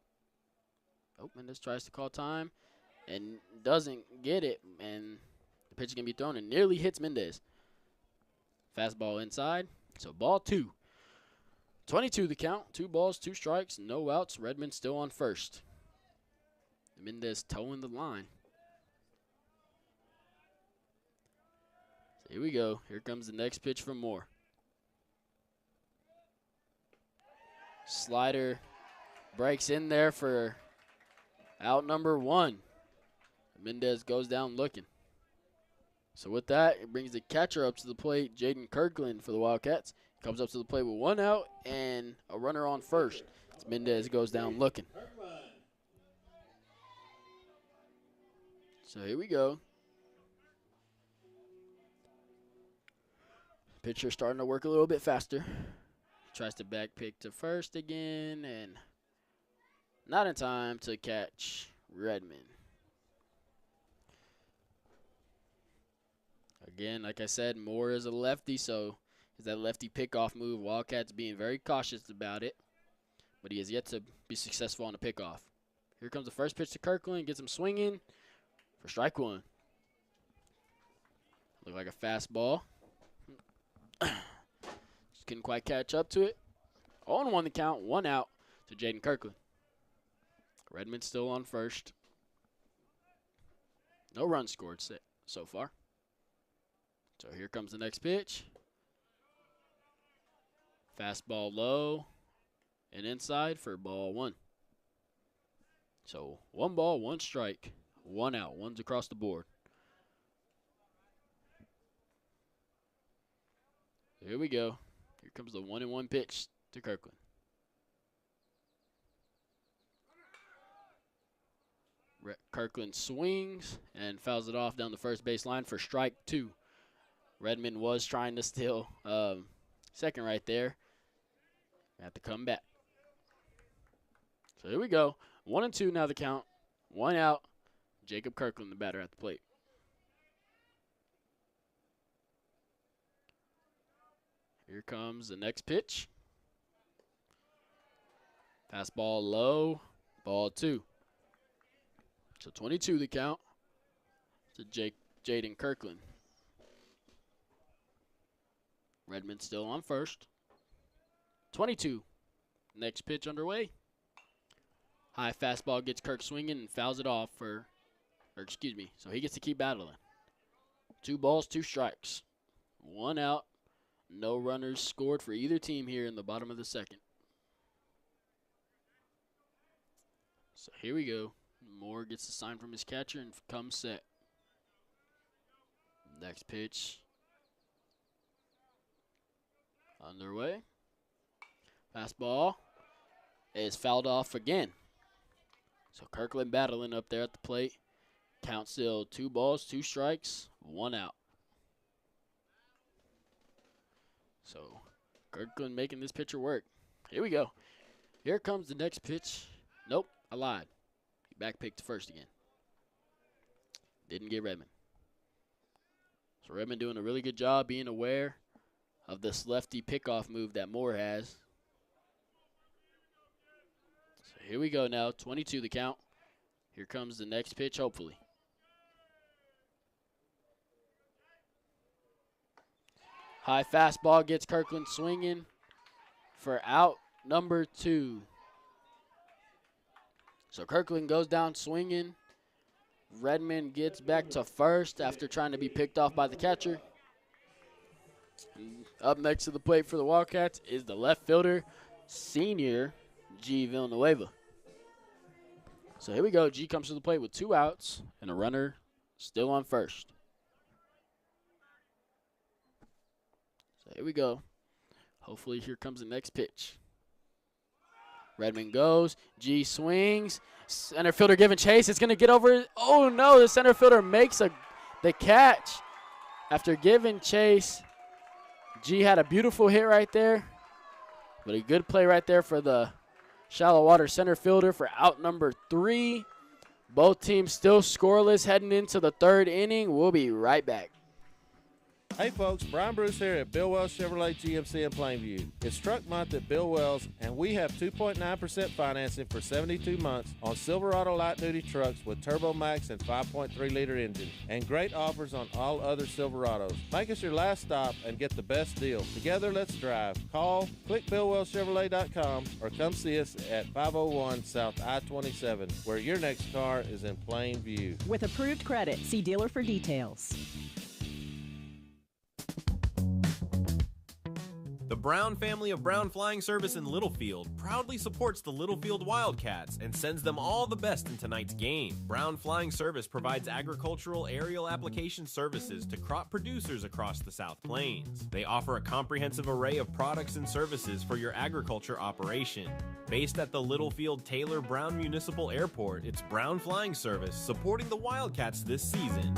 Oh, Mendez tries to call time and doesn't get it, and the pitch is going to be thrown and nearly hits Mendez. Fastball inside, so ball 2. 22 the count, 2 balls, 2 strikes, no outs. Redmond still on first. Mendez towing the line. So here we go. Here comes the next pitch from Moore. Slider breaks in there for out number 1. Mendez goes down looking. So with that, it brings the catcher up to the plate, Jaden Kirkland for the Wildcats. Comes up to the plate with 1 out and a runner on first. As Mendez goes down looking. So here we go. Pitcher starting to work a little bit faster. Tries to back pick to first again, and not in time to catch Redmond. Again, like I said, Moore is a lefty, so is that lefty pickoff move. Wildcats being very cautious about it, but he has yet to be successful on the pickoff. Here comes the first pitch to Kirkland, gets him swinging for strike 1. Look like a fastball. Just couldn't quite catch up to it. 0-1 the count, 1 out to Jaden Kirkland. Redmond still on first. No runs scored so far. So here comes the next pitch. Fastball low and inside for ball 1. So 1 ball, 1 strike, 1 out. 1's across the board. Here we go. Here comes the 1-1 pitch to Kirkland. Kirkland swings and fouls it off down the first base line for strike 2. Redmond was trying to steal second right there. Have to come back. So here we go. 1-2 now the count. 1 out. Jacob Kirkland, the batter at the plate. Here comes the next pitch. Fastball low. Ball 2. So 22 the count to Jaden Kirkland. Redmond still on first. 22. Next pitch underway. High fastball gets Kirk swinging and fouls it off so he gets to keep battling. 2 balls, 2 strikes. 1 out. No runners scored for either team here in the bottom of the second. So here we go. Moore gets a sign from his catcher and comes set. Next pitch. Underway. Fastball is fouled off again. So Kirkland battling up there at the plate. Count still 2 balls, 2 strikes, 1 out. So Kirkland making this pitcher work. Here we go. Here comes the next pitch. Nope, I lied. He back picked to first again. Didn't get Redmond. So Redmond doing a really good job being aware of this lefty pickoff move that Moore has. So here we go now, 22 the count. Here comes the next pitch, hopefully. High fastball gets Kirkland swinging for out number 2. So Kirkland goes down swinging. Redmond gets back to first after trying to be picked off by the catcher. And up next to the plate for the Wildcats is the left fielder, senior G. Villanueva. So here we go. G comes to the plate with 2 outs and a runner still on first. So here we go. Hopefully here comes the next pitch. Redmond goes. G swings. Center fielder giving chase. It's going to get over. Oh, no. The center fielder makes the catch. After giving chase, G had a beautiful hit right there. But a good play right there for the Shallowater center fielder for out number 3. Both teams still scoreless heading into the 3rd inning. We'll be right back. Hey folks, Brian Bruce here at Bill Wells Chevrolet GMC in Plainview. It's truck month at Bill Wells, and we have 2.9% financing for 72 months on Silverado light duty trucks with Turbo Max and 5.3-liter engine, and great offers on all other Silverados. Make us your last stop and get the best deal. Together, let's drive. Call, click BillWellsChevrolet.com, or come see us at 501 South I-27, where your next car is in plain view. With approved credit, see dealer for details. The Brown family of Brown Flying Service in Littlefield proudly supports the Littlefield Wildcats and sends them all the best in tonight's game. Brown Flying Service provides agricultural aerial application services to crop producers across the South Plains. They offer a comprehensive array of products and services for your agriculture operation. Based at the Littlefield Taylor Brown Municipal Airport, it's Brown Flying Service supporting the Wildcats this season.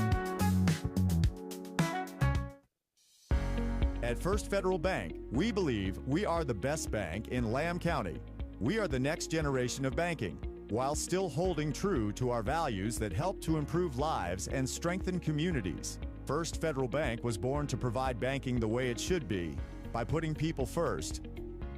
At First Federal Bank, we believe we are the best bank in Lamb County. We are the next generation of banking, while still holding true to our values that help to improve lives and strengthen communities. First Federal Bank was born to provide banking the way it should be, by putting people first.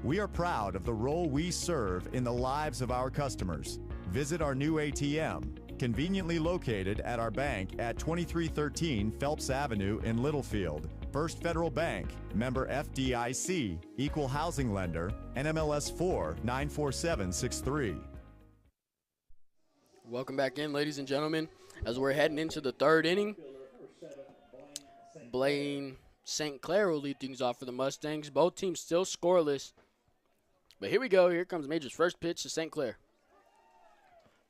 We are proud of the role we serve in the lives of our customers. Visit our new ATM, conveniently located at our bank at 2313 Phelps Avenue in Littlefield. First Federal Bank, member FDIC, equal housing lender, NMLS 4-94763. Welcome back in, ladies and gentlemen, as we're heading into the 3rd inning. Blaine St. Clair will lead things off for the Mustangs. Both teams still scoreless. But here we go. Here comes Major's first pitch to St. Clair.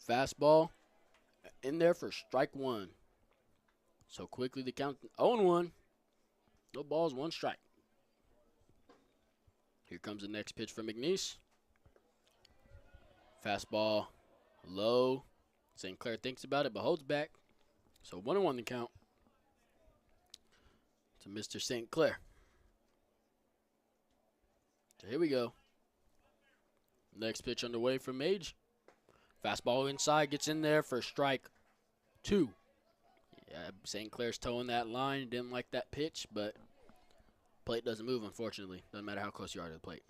Fastball in there for strike 1. So quickly the count 0-1. No balls, 1 strike. Here comes the next pitch from McNeese. Fastball low. St. Clair thinks about it but holds back. So 1-1 the count to Mr. St. Clair. So here we go. Next pitch underway from Mage. Fastball inside, gets in there for strike 2. Yeah, St. Clair's towing that line. Didn't like that pitch, but plate doesn't move, unfortunately. Doesn't matter how close you are to the plate.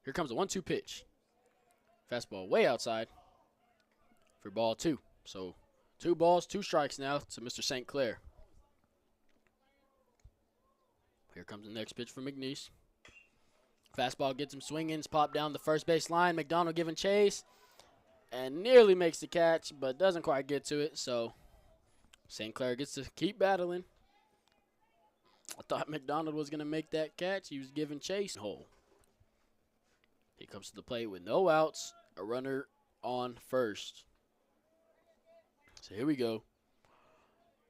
Here comes a 1-2 pitch. Fastball way outside for ball 2. So 2 balls, 2 strikes now to Mr. St. Clair. Here comes the next pitch from McNeese. Fastball gets him swinging. It's popped down the first base line. McDonald giving chase and nearly makes the catch, but doesn't quite get to it. So St. Clair gets to keep battling. I thought McDonald was going to make that catch. He was giving chase. Hole. He comes to the plate with no outs, a runner on first. So here we go.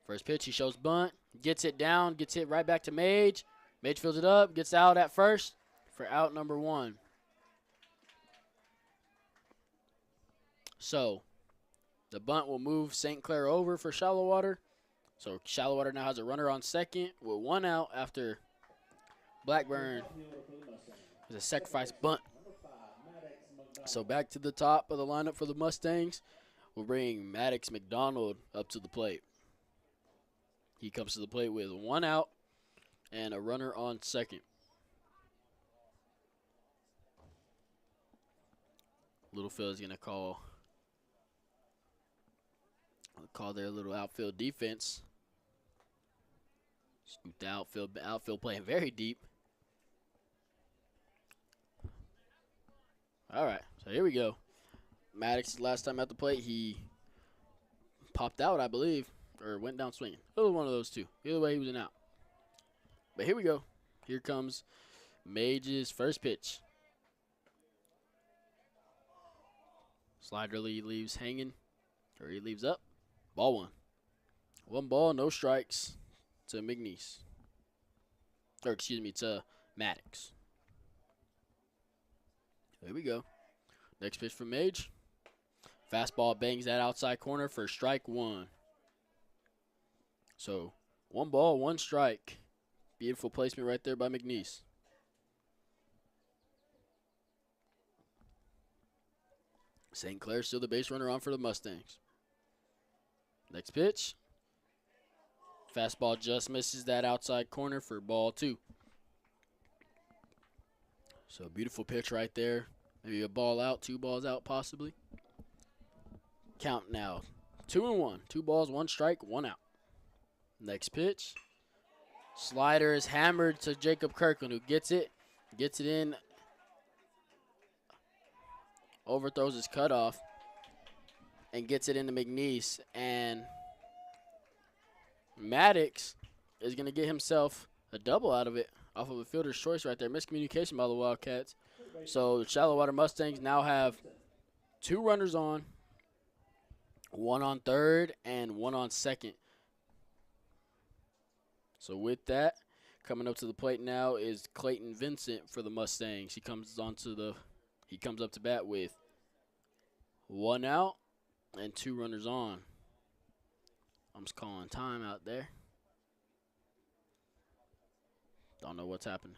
First pitch, he shows bunt, gets it down, gets hit right back to Mage. Mage fills it up, gets out at first for out number 1. So the bunt will move St. Clair over for Shallowater. So Shallowater now has a runner on second with 1 out after Blackburn is a sacrifice bunt. So back to the top of the lineup for the Mustangs. We'll bring Maddox McDonald up to the plate. He comes to the plate with 1 out and a runner on second. Littlefield is going to call their little outfield defense. Scoot the outfield playing very deep. All right, so here we go. Maddox, last time at the plate, he popped out, I believe, or went down swinging. It was one of those two. Either way, he was an out. But here we go. Here comes Mage's first pitch. Slider leaves hanging, or he leaves up. Ball 1. 1 ball, no strikes to McNeese. Or excuse me, to Maddox. Here we go. Next pitch from Mage. Fastball bangs that outside corner for strike 1. So 1 ball, 1 strike. Beautiful placement right there by McNeese. St. Clair still the base runner on for the Mustangs. Next pitch. Fastball just misses that outside corner for ball 2. So beautiful pitch right there. Maybe a ball out, 2 balls out possibly. Count now. 2-1. 2 balls, 1 strike, 1 out. Next pitch. Slider is hammered to Jacob Kirkland, who gets it in. Overthrows his cutoff and gets it into McNeese. And Maddox is going to get himself a double out of it off of a fielder's choice right there. Miscommunication by the Wildcats. So the Shallowater Mustangs now have 2 runners on, 1 on third and 1 on second. So with that, coming up to the plate now is Clayton Vincent for the Mustangs. He comes up to bat with 1 out and 2 runners on. I'm just calling time out there. Don't know what's happening.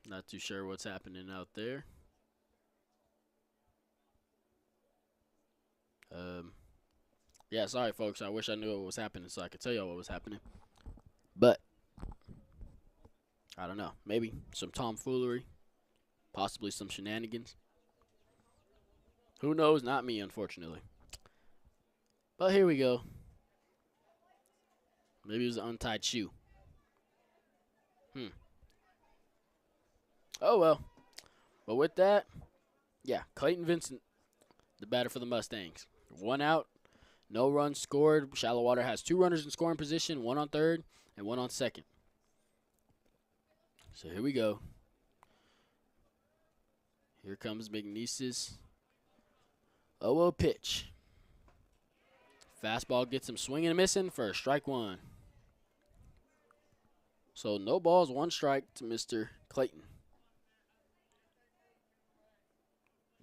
Not too sure what's happening out there. Yeah, sorry, folks. I wish I knew what was happening so I could tell y'all what was happening. But I don't know. Maybe some tomfoolery. Possibly some shenanigans. Who knows? Not me, unfortunately. But here we go. Maybe it was an untied shoe. Oh, well. But with that, yeah, Clayton Vincent, the batter for the Mustangs. 1 out, no runs scored. Shallowater has 2 runners in scoring position, 1 on third and 1 on second. So here we go. Here comes McNeese's 0-0 pitch. Fastball gets him swinging and missing for strike one. So no balls, one strike to Mr. Clayton.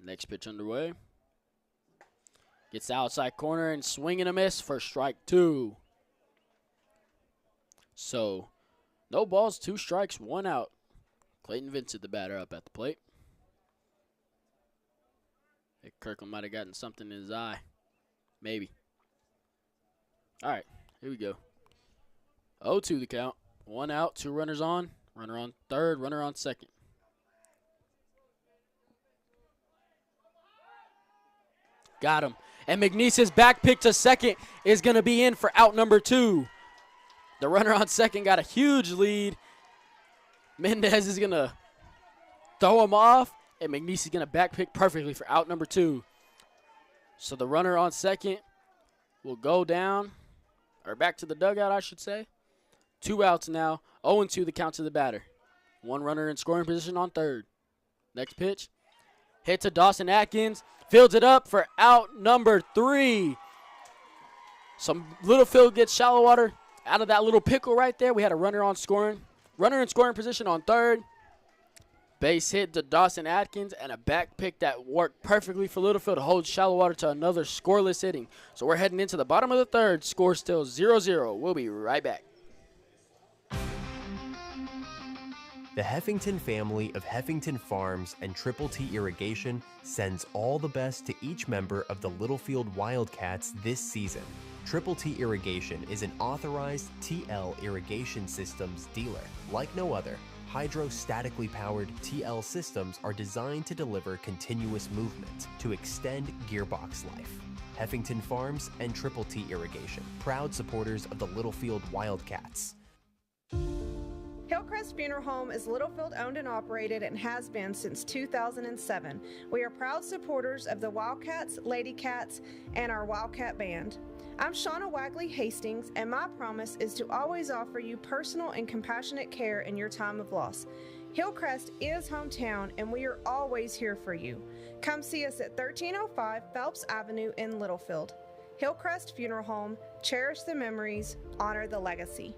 Next pitch underway. Gets the outside corner and swing and a miss for strike two. So no balls, two strikes, one out. Clayton Vincent, the batter, up at the plate. Hey, Kirkland might have gotten something in his eye. Maybe. All right, here we go. 0-2 the count. One out, two runners on. Runner on third, runner on second. Got him. And McNeese's back pick to second is going to be in for out number two. The runner on second got a huge lead. Mendez is going to throw him off, and McNeese is going to back pick perfectly for out number two. So the runner on second will go down, or back to the dugout, I should say. 2 outs now. 0-2 the count to the batter. One runner in scoring position on third. Next pitch. Hit to Dawson Atkins. Fields it up for out number 3. So Littlefield gets Shallowater out of that little pickle right there. We had a runner in scoring position on third. Base hit to Dawson Atkins and a back pick that worked perfectly for Littlefield to hold Shallowater to another scoreless inning. So we're heading into the bottom of the third. Score still 0-0. We'll be right back. The Heffington family of Heffington Farms and Triple T Irrigation sends all the best to each member of the Littlefield Wildcats this season. Triple T Irrigation is an authorized TL irrigation systems dealer. Like no other, hydrostatically powered TL systems are designed to deliver continuous movement to extend gearbox life. Heffington Farms and Triple T Irrigation, proud supporters of the Littlefield Wildcats. Hillcrest Funeral Home is Littlefield owned and operated and has been since 2007. We are proud supporters of the Wildcats, Lady Cats, and our Wildcat Band. I'm Shauna Wagley Hastings, and my promise is to always offer you personal and compassionate care in your time of loss. Hillcrest is hometown, and we are always here for you. Come see us at 1305 Phelps Avenue in Littlefield. Hillcrest Funeral Home, cherish the memories, honor the legacy.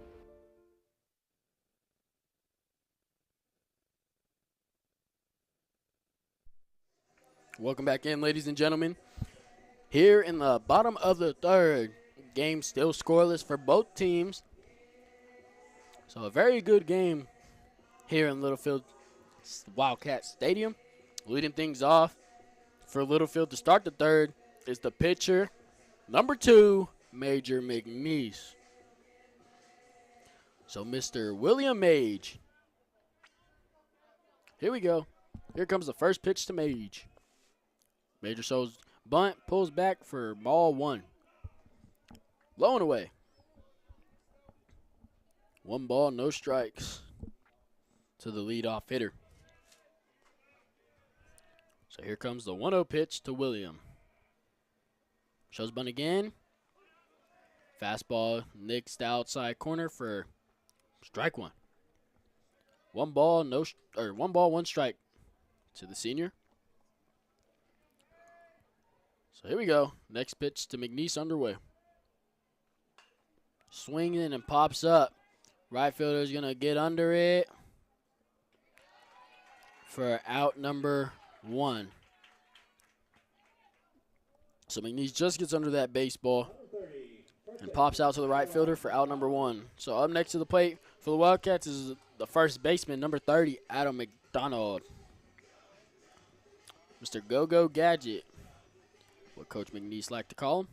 Welcome back in, ladies and gentlemen. Here in the bottom of the third, game still scoreless for both teams. So a very good game here in Littlefield Wildcat Stadium. Leading things off for Littlefield to start the third is the pitcher, number 2, Major McNeese. So Mr. William Mage. Here we go. Here comes the first pitch to Mage. Major shows bunt, pulls back for ball 1. Low and away. 1 ball, no strikes to the leadoff hitter. So here comes the 1-0 pitch to William. Shows bunt again. Fastball nicks the outside corner for strike 1. 1 ball, 1 strike to the senior. So here we go. Next pitch to McNeese underway. Swinging and pops up. Right fielder's going to get under it for out number 1. So McNeese just gets under that baseball and pops out to the right fielder for out number 1. So up next to the plate for the Wildcats is the first baseman, number 30, Adam McDonald. Mr. Go-Go Gadget, what Coach McNeese liked to call him.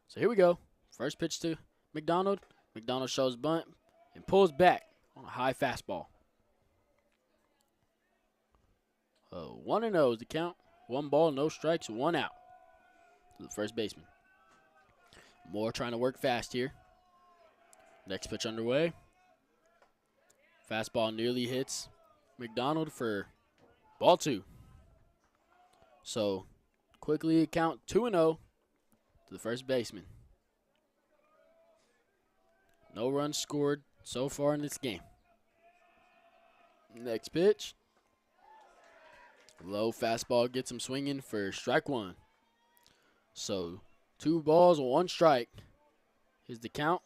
So here we go. First pitch to McDonald. McDonald shows bunt and pulls back on a high fastball. 1-0 is the count. 1 ball, no strikes, 1 out to the first baseman. Moore trying to work fast here. Next pitch underway. Fastball nearly hits McDonald for ball 2. So quickly count 2-0 to the first baseman. No runs scored so far in this game. Next pitch. Low fastball gets him swinging for strike 1. So 2 balls, 1 strike. Here's the count.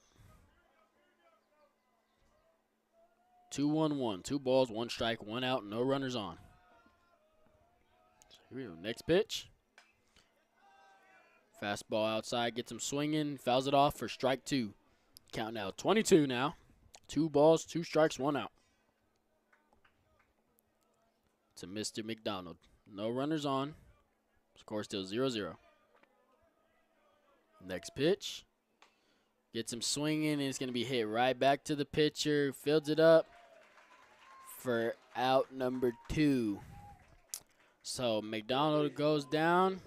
2-1-1. 2 balls, 1 strike, 1 out, no runners on. So here we go. Next pitch. Fastball outside, gets him swinging, fouls it off for strike 2. Count now 22 now. 2 balls, 2 strikes, 1 out. To Mr. McDonald. No runners on. Score still 0-0. Next pitch. Gets him swinging, and it's going to be hit right back to the pitcher. Fields it up for out number 2. So McDonald goes down,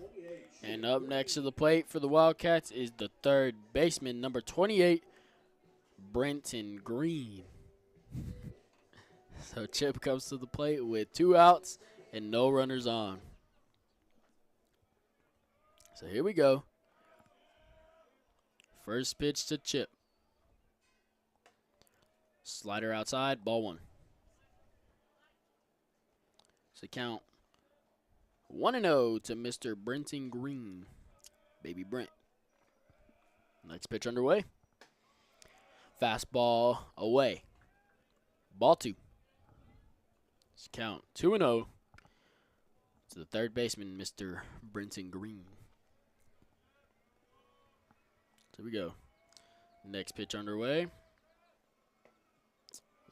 and up next to the plate for the Wildcats is the third baseman, number 28, Brenton Green. So Chip comes to the plate with 2 outs and no runners on. So here we go. First pitch to Chip. Slider outside, ball 1. So count 1-0 to Mr. Brenton Green. Baby Brent. Next pitch underway. Fastball away. Ball 2. Let's count 2-0 to the third baseman, Mr. Brenton Green. So here we go. Next pitch underway.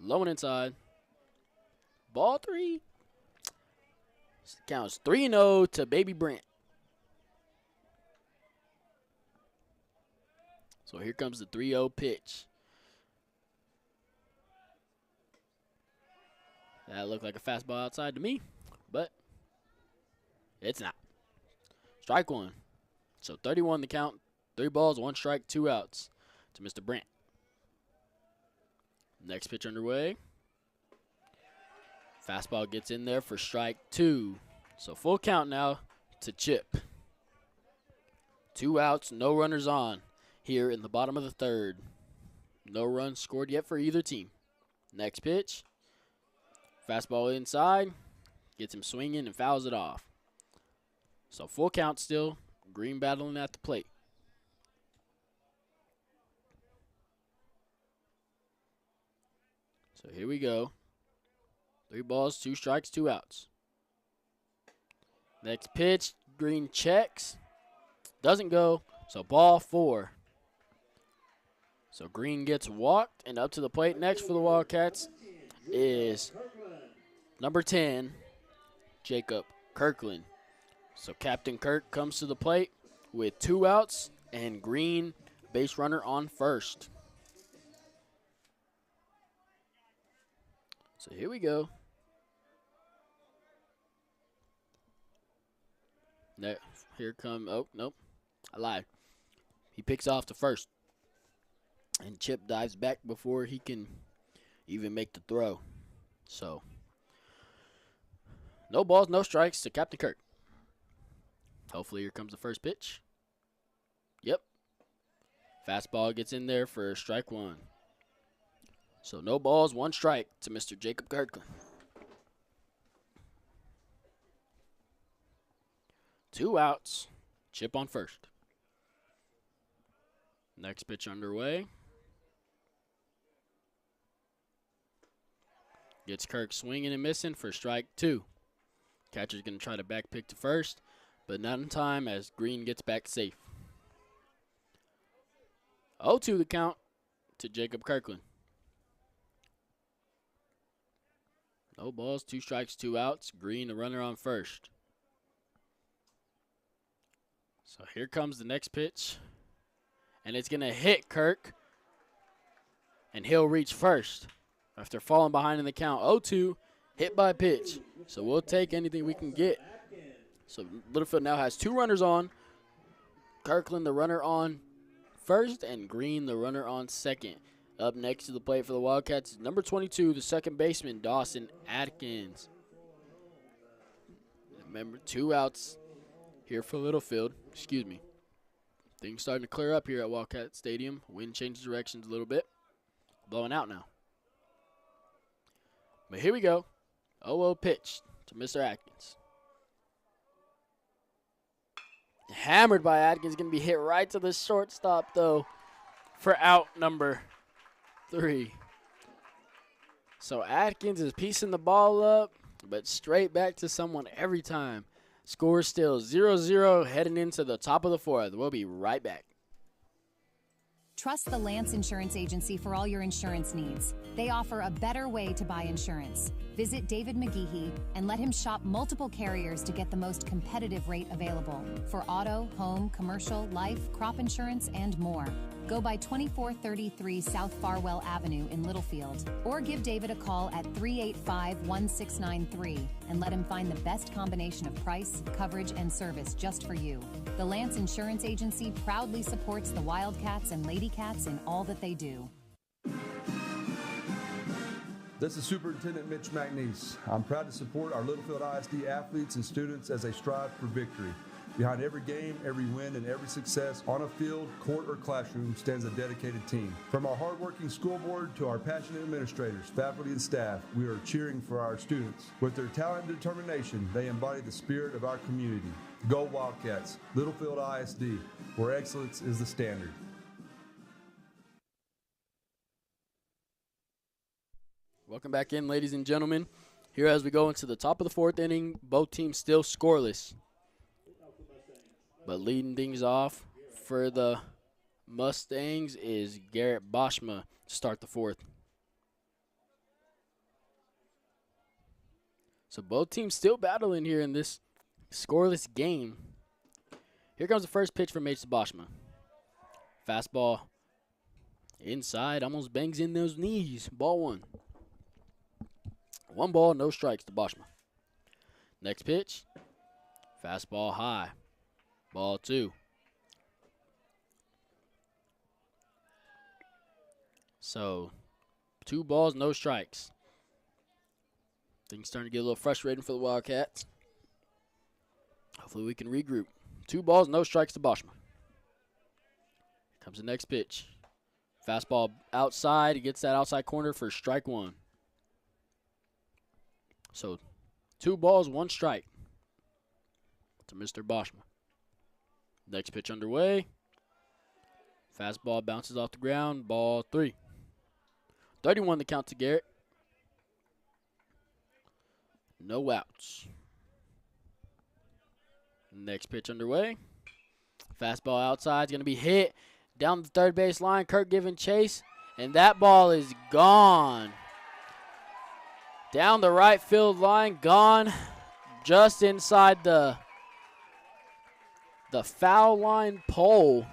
Low and inside. Ball 3. Counts 3-0 to Baby Brent. So here comes the 3-0 pitch. That looked like a fastball outside to me, but it's not. Strike 1. So 31 the count. 3 balls, 1 strike, 2 outs to Mr. Brent. Next pitch underway. Fastball gets in there for strike 2. So full count now to Chip. 2 outs, no runners on here in the bottom of the third. No runs scored yet for either team. Next pitch. Fastball inside. Gets him swinging and fouls it off. So full count still. Green battling at the plate. So here we go. 3 balls, 2 strikes, 2 outs. Next pitch, Green checks. Doesn't go, so ball 4. So Green gets walked, and up to the plate next for the Wildcats is number 10, Jacob Kirkland. So Captain Kirk comes to the plate with 2 outs and Green base runner on first. So here we go. Here come, oh, nope, I lied. He picks off to first. And Chip dives back before he can even make the throw. So, no balls, no strikes to Captain Kirk. Hopefully here comes the first pitch. Yep. Fastball gets in there for strike 1. So no balls, 1 strike to Mr. Jacob Kirkland. 2 outs. Chip on first. Next pitch underway. Gets Kirk swinging and missing for strike 2. Catcher's going to try to back pick to first, but not in time as Green gets back safe. 0-2 the count to Jacob Kirkland. No balls, 2 strikes, 2 outs. Green, the runner on first. So here comes the next pitch. And it's going to hit Kirk. And he'll reach first after falling behind in the count. 0-2, hit by pitch. So we'll take anything we can get. So Littlefield now has 2 runners on. Kirkland, the runner on first, and Green, the runner on second. Up next to the plate for the Wildcats is number 22, the second baseman, Dawson Atkins. Remember, 2 outs here for Littlefield. Excuse me. Things starting to clear up here at Wildcat Stadium. Wind changes directions a little bit. Blowing out now. But here we go. 0-0 pitch to Mr. Atkins. Hammered by Atkins, going to be hit right to the shortstop, though, for out number 3. So Atkins is piecing the ball up, but straight back to someone every time. Score still 0-0 heading into the top of the 4th. We'll be right back. Trust the Lance Insurance Agency for all your insurance needs. They offer a better way to buy insurance. Visit David McGeehee and let him shop multiple carriers to get the most competitive rate available for auto, home, commercial, life, crop insurance, and more. Go by 2433 South Farwell Avenue in Littlefield, or give David a call at 385-1693 and let him find the best combination of price, coverage, and service just for you. The Lance Insurance Agency proudly supports the Wildcats and Lady Cats in all that they do. This is Superintendent Mitch McNeese. I'm proud to support our Littlefield ISD athletes and students as they strive for victory. Behind every game, every win, and every success on a field, court, or classroom stands a dedicated team. From our hardworking school board to our passionate administrators, faculty, and staff, we are cheering for our students. With their talent and determination, they embody the spirit of our community. Go Wildcats, Littlefield ISD, where excellence is the standard. Welcome back in, ladies and gentlemen. Here as we go into the top of the 4th inning, both teams still scoreless. But leading things off for the Mustangs is Garrett Boschma to start the 4th. So both teams still battling here in this scoreless game. Here comes the first pitch from Mason Boschma. Fastball inside, almost bangs in those knees. Ball 1. 1 ball, no strikes to Boschma. Next pitch, fastball high. Ball 2. So, 2 balls, no strikes. Things starting to get a little frustrating for the Wildcats. Hopefully we can regroup. 2 balls, no strikes to Boschma. Here comes the next pitch. Fastball outside. He gets that outside corner for strike 1. So, 2 balls, 1 strike to Mr. Boschma. Next pitch underway. Fastball bounces off the ground. Ball 3. 31 the count to Garrett. No outs. Next pitch underway. Fastball outside is going to be hit down the third base line. Kirk giving chase, and that ball is gone. Down the right field line, gone just inside the foul line pole.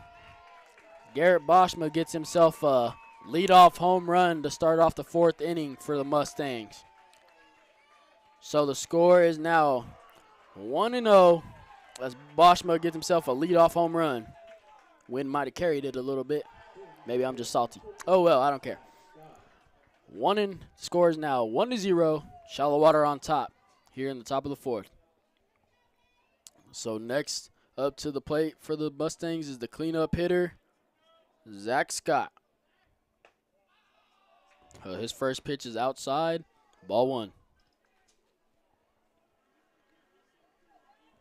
Garrett Boschma gets himself a leadoff home run to start off the 4th inning for the Mustangs. So the score is now 1-0 as Boschma gets himself a leadoff home run. Wind might have carried it a little bit. Maybe I'm just salty. Oh, well, I don't care. Score is now 1-0. Shallowater on top here in the top of the 4th. So next up to the plate for the Mustangs is the cleanup hitter, Zach Scott. His first pitch is outside, ball 1.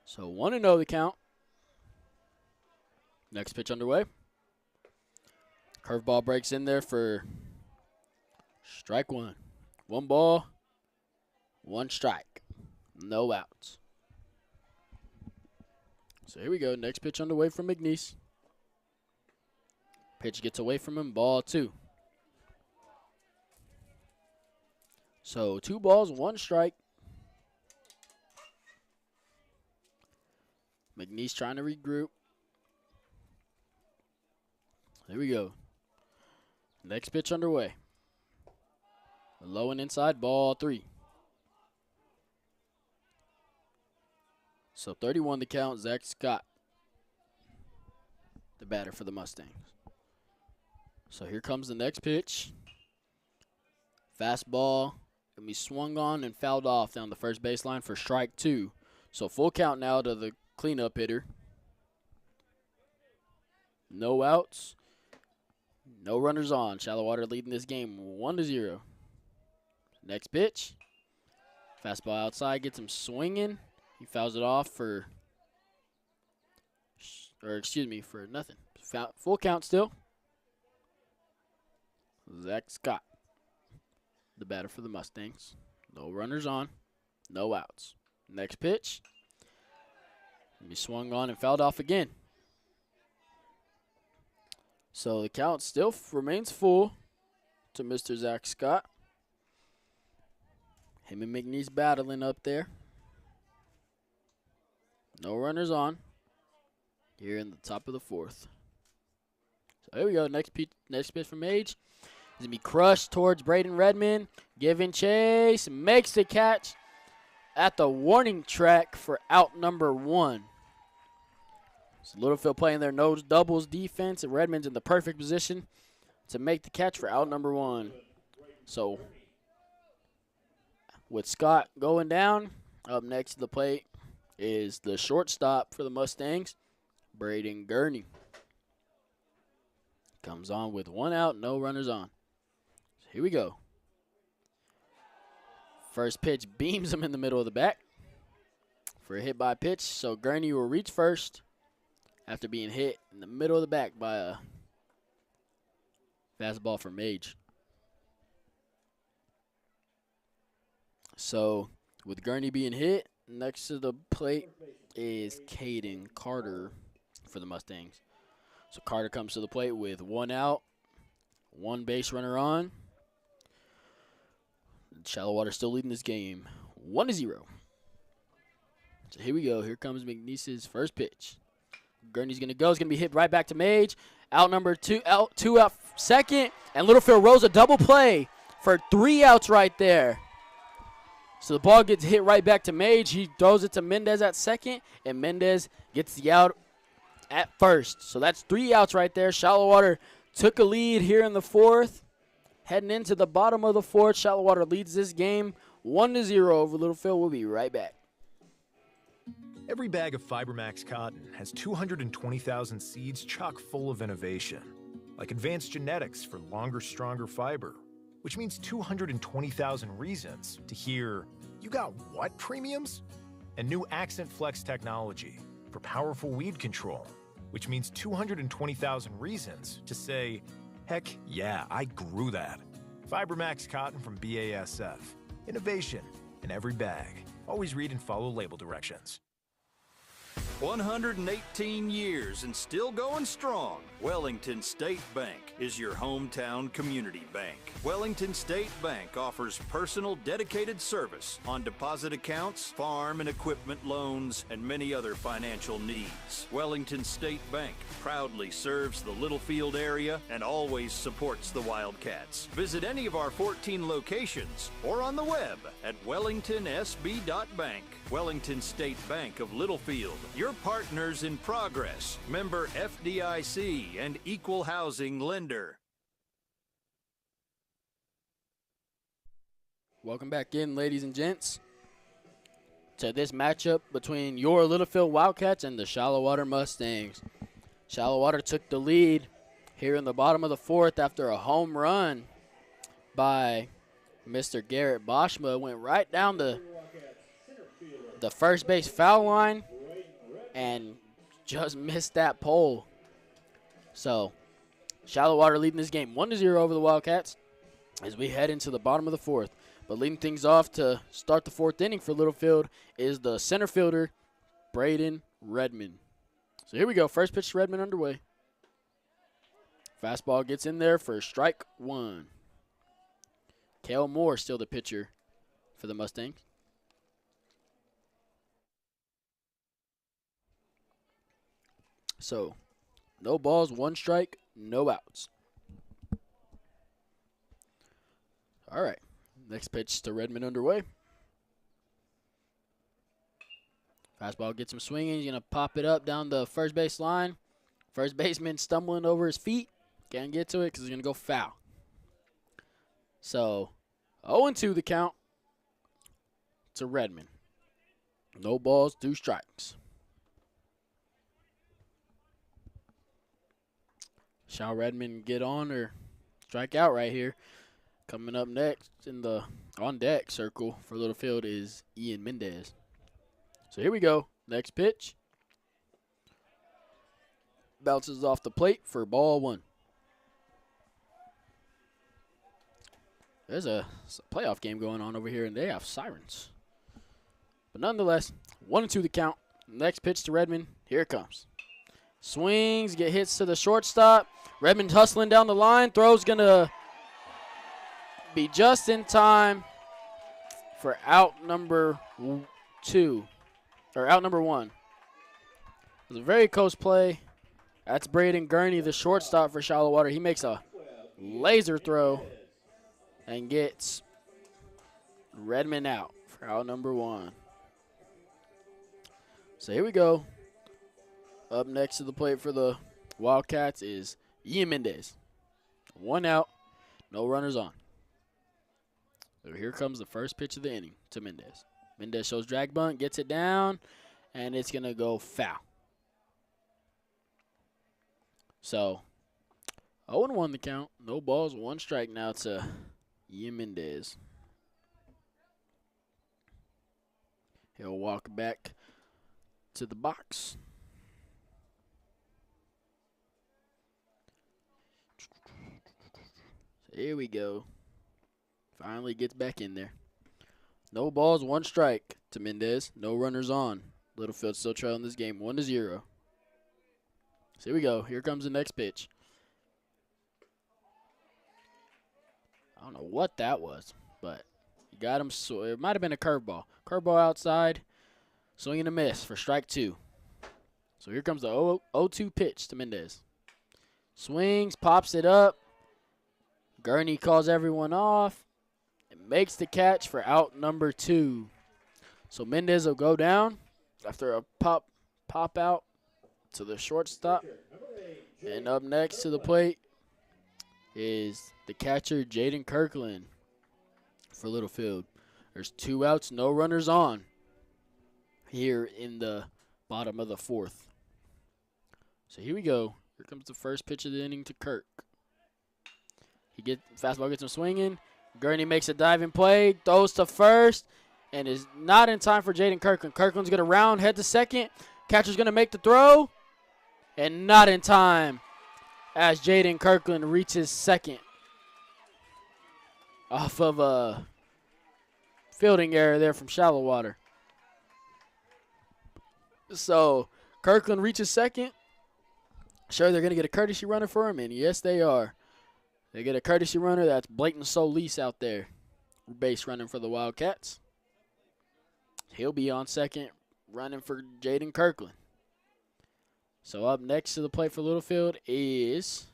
So 1-0 the count. Next pitch underway. Curveball breaks in there for strike 1. 1 ball, 1 strike. No outs. So here we go. Next pitch underway from McNeese. Pitch gets away from him. Ball 2. So 2 balls, 1 strike. McNeese trying to regroup. Here we go. Next pitch underway. Low and inside, ball 3. So 31 the count, Zach Scott, the batter for the Mustangs. So here comes the next pitch. Fastball going to be swung on and fouled off down the first baseline for strike 2. So full count now to the cleanup hitter. No outs. No runners on. Shallowater leading this game 1-0. Next pitch. Fastball outside, gets him swinging. He fouls it off for or excuse me, for nothing. Full count still. Zach Scott, the batter for the Mustangs. No runners on, no outs. Next pitch. He swung on and fouled off again. So the count still remains full to Mr. Zach Scott. Him and McNeese battling up there. No runners on here in the top of the fourth. So here we go. Next pitch from Age. He's going to be crushed towards Braden Redmond. Giving chase. Makes the catch at the warning track for out number 1. So Littlefield playing their nose doubles defense, and Redmond's in the perfect position to make the catch for out number 1. So with Scott going down, up next to the plate is the shortstop for the Mustangs, Braden Gurney. Comes on with 1 out, no runners on. So here we go. First pitch beams him in the middle of the back for a hit by pitch. So Gurney will reach first after being hit in the middle of the back by a fastball from Mage. So with Gurney being hit, next to the plate is Caden Carter for the Mustangs. So Carter comes to the plate with 1 out, 1 base runner on. Shallowater still leading this game 1-0. So here we go. Here comes McNeese's first pitch. Gurney's going to go. It's going to be hit right back to Mage. Out number 2, two out second. And Littlefield rolls a double play for 3 outs right there. So the ball gets hit right back to Mage. He throws it to Mendez at second, and Mendez gets the out at first. So that's 3 outs right there. Shallowater took a lead here in the 4th. Heading into the bottom of the 4th, Shallowater leads this game 1-0 over Littlefield. We'll be right back. Every bag of FiberMax cotton has 220,000 seeds chock full of innovation, like advanced genetics for longer, stronger fiber, which means 220,000 reasons to hear, "You got what premiums?" And new Accent Flex technology for powerful weed control, which means 220,000 reasons to say, "Heck yeah, I grew that." FiberMax cotton from BASF. Innovation in every bag. Always read and follow label directions. 118 years and still going strong. Wellington State Bank is your hometown community bank. Wellington State Bank offers personal dedicated service on deposit accounts, farm and equipment loans, and many other financial needs. Wellington State Bank proudly serves the Littlefield area and always supports the Wildcats. Visit any of our 14 locations or on the web at wellingtonsb.bank. Wellington State Bank of Littlefield, your partners in progress, member FDIC and equal housing lender. Welcome back in, ladies and gents, to this matchup between your Littlefield Wildcats and the Shallowater Mustangs. Shallowater took the lead here in the bottom of the 4th after a home run by Mr. Garrett Boschma. Went right down the first base foul line and just missed that pole. So Shallowater leading this game 1-0 over the Wildcats as we head into the bottom of the 4th. But leading things off to start the 4th inning for Littlefield is the center fielder, Braden Redmond. So here we go. First pitch to Redmond underway. Fastball gets in there for strike 1. Kale Moore still the pitcher for the Mustangs. So, no balls, 1 strike, no outs. All right, next pitch to Redmond underway. Fastball gets him swinging. He's going to pop it up down the first base line. First baseman stumbling over his feet. Can't get to it because he's going to go foul. So, 0-2 the count to Redmond. No balls, 2 strikes. Shall Redmond get on or strike out right here? Coming up next in the on deck circle for Littlefield is Ian Mendez. So here we go. Next pitch. Bounces off the plate for ball 1. There's a playoff game going on over here, and they have sirens. But nonetheless, 1-2 the count. Next pitch to Redmond. Here it comes. Swings, get hits to the shortstop. Redmond hustling down the line. Throw's going to be just in time for out number 2, or out number 1. It was a very close play. That's Braden Gurney, the shortstop for Shallowater. He makes a laser throw and gets Redmond out for out number 1. So here we go. Up next to the plate for the Wildcats is Ian Mendez. 1 out, no runners on. So here comes the first pitch of the inning to Mendez. Mendez shows drag bunt, gets it down, and it's going to go foul. So 0-1 the count. No balls, 1 strike now to Ian Mendez. He'll walk back to the box. So here we go. Finally gets back in there. No balls, 1 strike to Mendez. No runners on. Littlefield still trailing this game 1-0. So here we go. Here comes the next pitch. I don't know what that was, but he got him. So it might have been a curveball. Curveball outside. Swing and a miss for strike 2. So here comes the 0-2 pitch to Mendez. Swings, pops it up. Gurney calls everyone off. And makes the catch for out number 2. So Mendez will go down after a pop out to the shortstop. And up next to the plate is the catcher, Jaden Kirkland, for Littlefield. There's 2 outs, no runners on here in the bottom of the 4th. So here we go. Here comes the first pitch of the inning to Kirk. Fastball gets him swinging. Gurney makes a diving play, throws to first, and is not in time for Jaden Kirkland. Kirkland's going to round, head to second. Catcher's going to make the throw, and not in time as Jaden Kirkland reaches second off of a fielding error there from Shallowater. So Kirkland reaches second. Sure, they're going to get a courtesy runner for him, and yes, they are. They get a courtesy runner. That's Blayton Solis out there, base running for the Wildcats. He'll be on second, running for Jaden Kirkland. So up next to the plate for Littlefield is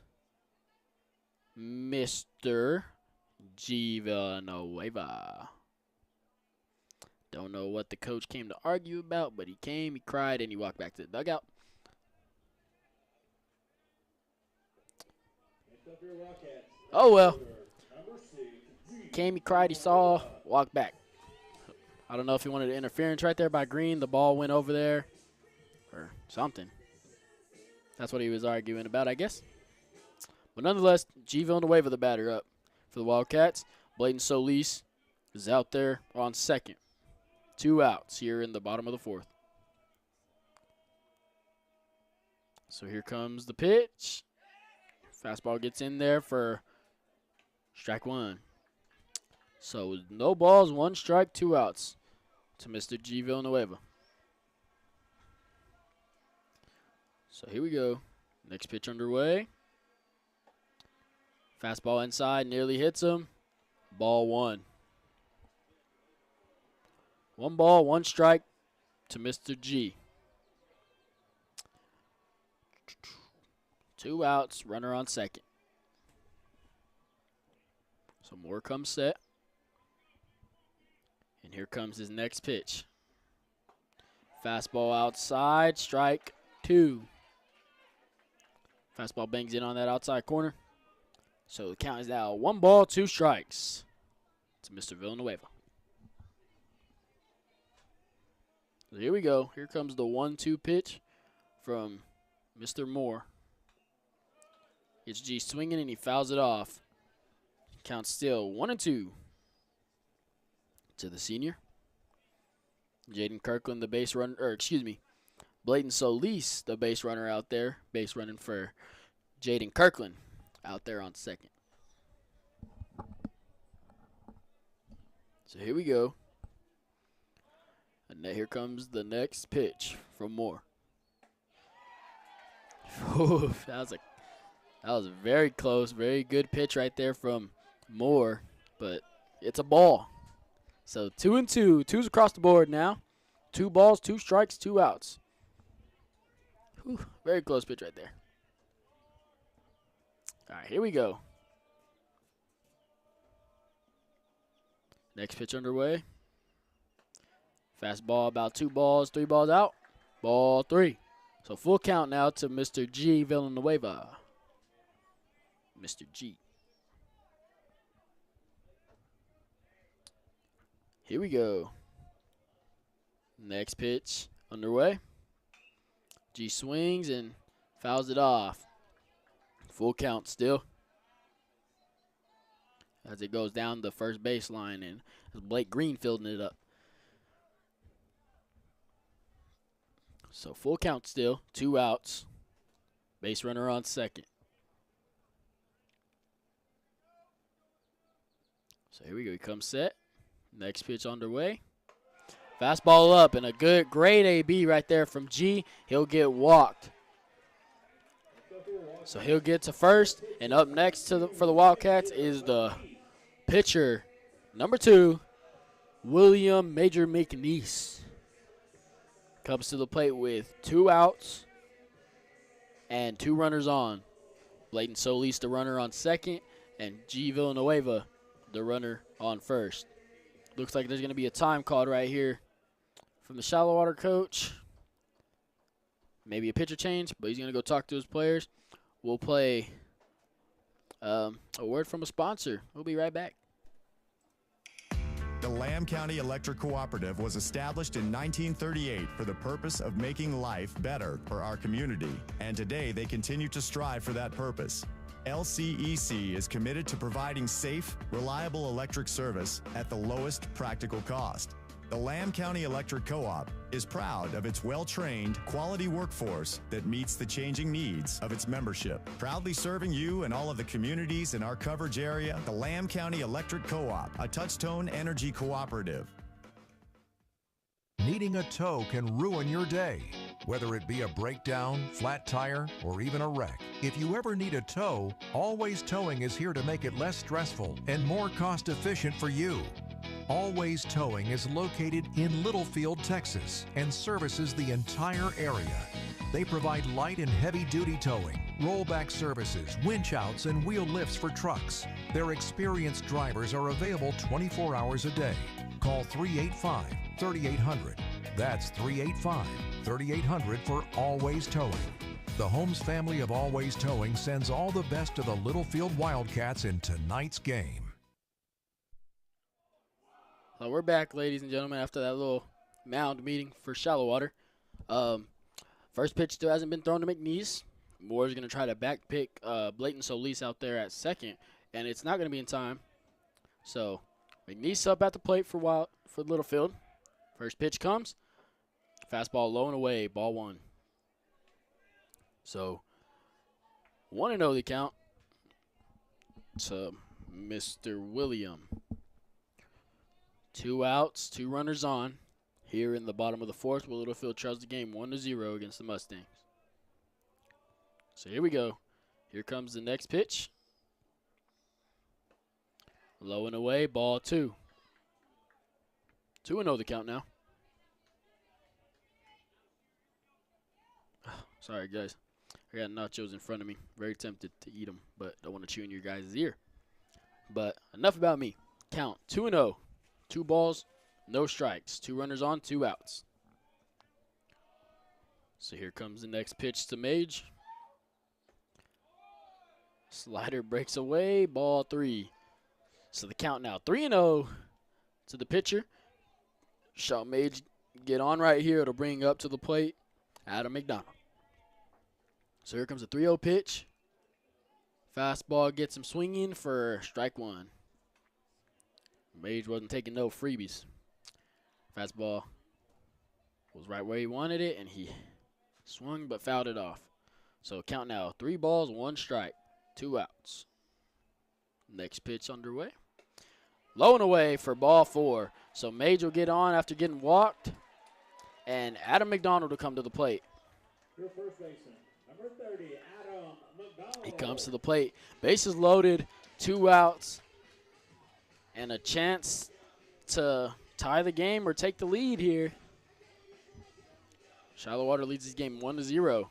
Mr. G. Villanueva. Don't know what the coach came to argue about, but he came, he cried, and he walked back to the dugout. Oh, well. Came, he cried, he saw, walked back. I don't know if he wanted interference right there by Green. The ball went over there or something. That's what he was arguing about, I guess. But nonetheless, G. Villanueva, the batter, up for the Wildcats. Blayton Solis is out there on second. 2 outs here in the bottom of the 4th. So here comes the pitch. Fastball gets in there for strike 1. So no balls, 1 strike, 2 outs to Mr. G. Villanueva. So here we go. Next pitch underway. Fastball inside, nearly hits him. Ball 1. 1 ball, 1 strike to Mr. G. 2 outs, runner on second. So more comes set. And here comes his next pitch. Fastball outside, strike 2. Fastball bangs in on that outside corner. So the count is now 1 ball, 2 strikes to Mr. Villanueva. So here we go. Here comes the 1-2 pitch from Mr. Moore. It's G swinging and he fouls it off. Count still 1-2 to the senior. Jaden Kirkland, the base runner, or excuse me, Bladen Solis, the base runner out there, base running for Jaden Kirkland out there on second. So here we go. And here comes the next pitch from Moore. Oof, that was a very close, very good pitch right there from Moore, but it's a ball. So 2-2, twos across the board now. 2 balls, 2 strikes, 2 outs. Whew, very close pitch right there. All right, here we go. Next pitch underway. Fastball, about 2 balls, 3 balls out. Ball 3. So full count now to Mr. G. Villanueva. Mr. G. Here we go. Next pitch underway. G swings and fouls it off. Full count still. As it goes down the first baseline, and Blake Green fielding it up. So full count still, 2 outs. Base runner on second. So here we go. He comes set. Next pitch underway. Fastball up and a good grade AB right there from G. He'll get walked. So he'll get to first. And up next for the Wildcats is the pitcher, number 2, William Major McNeese. Comes to the plate with 2 outs and 2 runners on. Bladen Solis, the runner on second, and G. Villanueva, the runner on first. Looks like there's going to be a time called right here from the Shallowater coach. Maybe a pitcher change, but he's going to go talk to his players. We'll play a word from a sponsor. We'll be right back. The Lamb County Electric Cooperative was established in 1938 for the purpose of making life better for our community, and today they continue to strive for that purpose. LCEC is committed to providing safe, reliable electric service at the lowest practical cost. The Lamb County Electric Co-op is proud of its well-trained, quality workforce that meets the changing needs of its membership. Proudly serving you and all of the communities in our coverage area, the Lamb County Electric Co-op, a touch-tone energy cooperative. Needing a tow can ruin your day, whether it be a breakdown, flat tire, or even a wreck. If you ever need a tow, Always Towing is here to make it less stressful and more cost-efficient for you. Always Towing is located in Littlefield, Texas, and services the entire area. They provide light and heavy-duty towing, rollback services, winch outs, and wheel lifts for trucks. Their experienced drivers are available 24 hours a day. Call 385-3800. That's 385-3800 for Always Towing. The Holmes family of Always Towing sends all the best to the Littlefield Wildcats in tonight's game. So we're back, ladies and gentlemen, after that little mound meeting for Shallowater. First pitch still hasn't been thrown to McNeese. Moore's going to try to back pick Bladen Solis out there at second, and it's not going to be in time. So McNeese up at the plate for Littlefield. First pitch comes. Fastball low and away, ball 1. So 1-0 the count to Mr. William. 2 outs, 2 runners on. Here in the bottom of the 4th, where Littlefield trails the game 1-0 against the Mustangs. So here we go. Here comes the next pitch. Low and away, ball 2. 2-0 the count now. Sorry, guys. I got nachos in front of me. Very tempted to eat them, but don't want to chew in your guys' ear. But enough about me. Count 2-0. 2 balls, no strikes. 2 runners on, 2 outs. So here comes the next pitch to Mage. Slider breaks away, ball 3. So the count now 3-0 to the pitcher. Shall Mage get on right here? It'll bring up to the plate Adam McDonald. So here comes a 3-0 pitch. Fastball gets him swinging for strike 1. Mage wasn't taking no freebies. Fastball was right where he wanted it, and he Swung but fouled it off. So count now, 3 balls, 1 strike, 2 outs. Next pitch underway. Low and away for ball 4. So Mage will get on after getting walked. And Adam McDonald will come to the plate. Your first baseman, number 30, Adam McDonald. He comes to the plate. Bases loaded, 2 outs. And a chance to tie the game or take the lead here. Shallowater leads this game 1-0.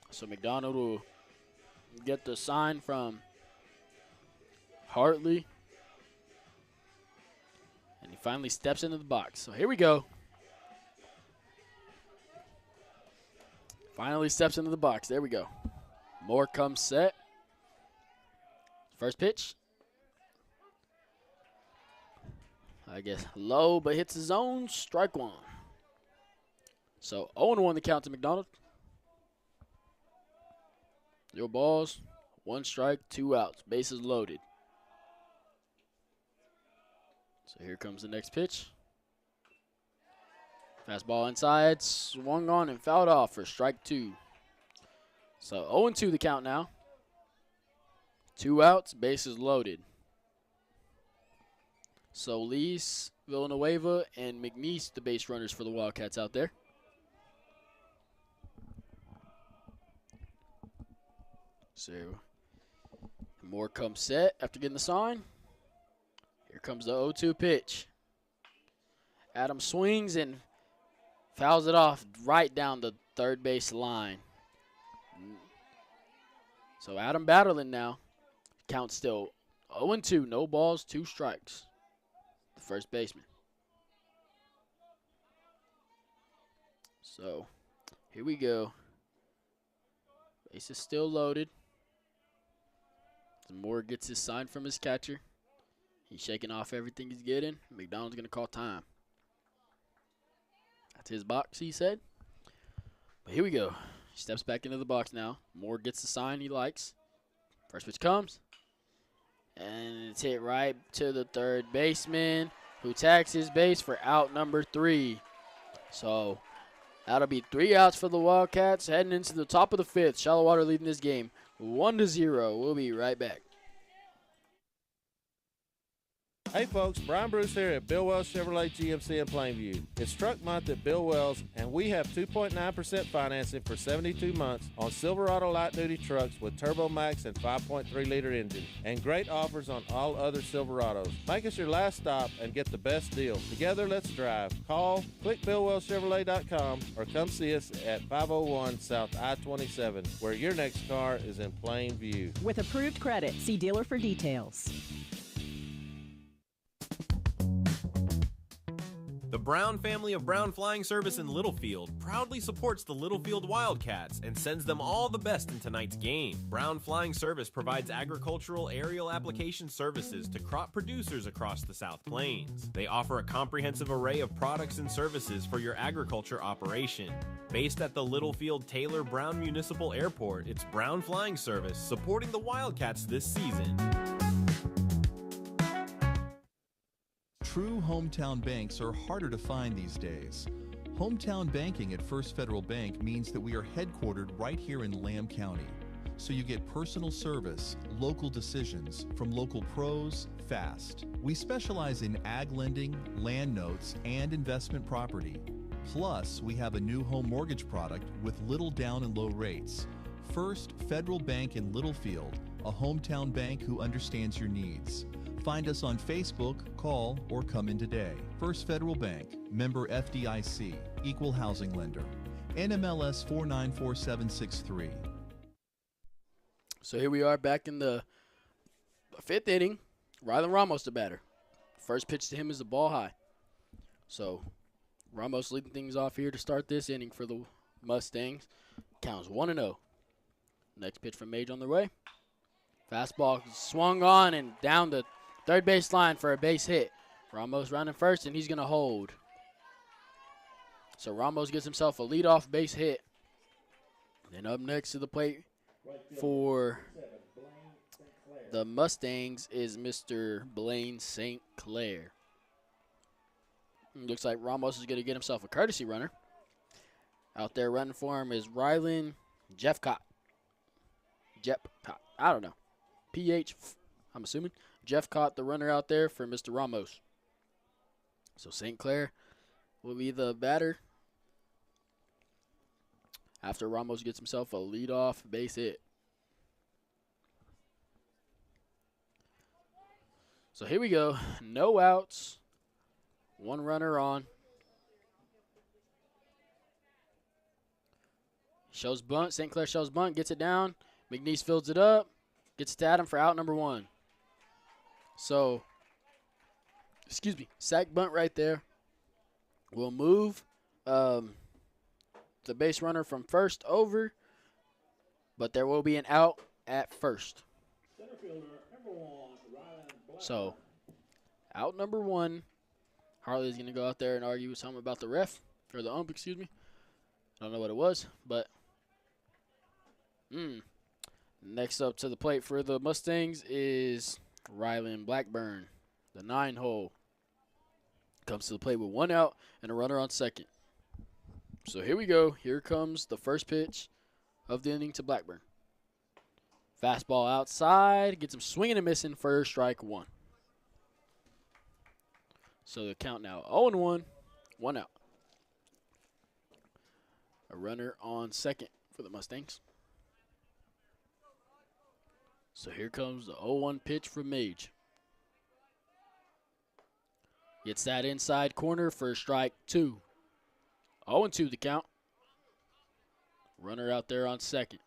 So McDonald will get the sign from Hartley. And he finally steps into the box. So here we go. Finally steps into the box. There we go. Moore comes set. First pitch. I guess low, but hits his zone. Strike 1. So 0-1 the count to McDonald. 0 balls, 1 strike, 2 outs. Bases loaded. So here comes the next pitch. Fastball inside, swung on and fouled off for strike 2. So 0-2 the count now. 2 outs, bases loaded. Solis, Villanueva, and McNeese, the base runners for the Wildcats out there. So Moore comes set after getting the sign. Here comes the 0-2 pitch. Adam swings and fouls it off right down the third base line. So Adam battling now. Count still 0-2, no balls, 2 strikes. The first baseman. So here we go. Base is still loaded. Moore gets his sign from his catcher. He's shaking off everything he's getting. McDonald's going to call time. That's his box, he said. But here we go. He steps back into the box now. Moore gets the sign he likes. First pitch comes. And it's hit right to the third baseman, who tags his base for out number 3. So that'll be 3 outs for the Wildcats heading into the top of the 5th. Shallowater leading this game 1-0. We'll be right back. Hey folks, Brian Bruce here at Bill Wells Chevrolet GMC in Plainview. It's truck month at Bill Wells, and we have 2.9% financing for 72 months on Silverado light duty trucks with Turbo Max and 5.3-liter engine, and great offers on all other Silverados. Make us your last stop and get the best deal. Together, let's drive. Call, click BillWellsChevrolet.com, or come see us at 501 South I-27, where your next car is in plain view. With approved credit, see dealer for details. The Brown family of Brown Flying Service in Littlefield proudly supports the Littlefield Wildcats and sends them all the best in tonight's game. Brown Flying Service provides agricultural aerial application services to crop producers across the South Plains. They offer a comprehensive array of products and services for your agriculture operation. Based at the Littlefield Taylor Brown Municipal Airport, it's Brown Flying Service supporting the Wildcats this season. True hometown banks are harder to find these days. Hometown banking at First Federal Bank means that we are headquartered right here in Lamb County. So you get personal service, local decisions from local pros, fast. We specialize in ag lending, land notes, and investment property. Plus, we have a new home mortgage product with little down and low rates. First Federal Bank in Littlefield, a hometown bank who understands your needs. Find us on Facebook, call, or come in today. First Federal Bank, member FDIC, equal housing lender. NMLS 494763. So here we are back in the 5th inning. Rylan Ramos the batter. First pitch to him is the ball high. So Ramos leading things off here to start this inning for the Mustangs. Counts 1-0. Next pitch from Mage on the way. Fastball swung on and down the third base line for a base hit. Ramos running first, and he's going to hold. So Ramos gets himself a leadoff base hit. Then up next to the plate for the Mustangs is Mr. Blaine St. Clair. Looks like Ramos is going to get himself a courtesy runner. Out there running for him is Rylan Jeffcott. I don't know. PH, I'm assuming. Jeffcott, the runner out there for Mr. Ramos. So St. Clair will be the batter after Ramos gets himself a leadoff base hit. So here we go. No outs. One runner on. Shows bunt. St. Clair shows bunt. Gets it down. McNeese fields it up. Gets it to Adam for out number 1. So, sack bunt right there. We'll move the base runner from first over, but there will be an out at first. So, out number 1. Harley's going to go out there and argue something about the ref, or the ump, excuse me. I don't know what it was, but next up to the plate for the Mustangs is Rylan Blackburn, the 9-hole. Comes to the plate with 1 out and a runner on second. So here we go. Here comes the first pitch of the inning to Blackburn. Fastball outside, gets him swinging and missing for strike 1. So the count now 0-1, 1 out. A runner on second for the Mustangs. So here comes the 0-1 pitch from Mage. Gets that inside corner for strike 2. 0-2 the count. Runner out there on second.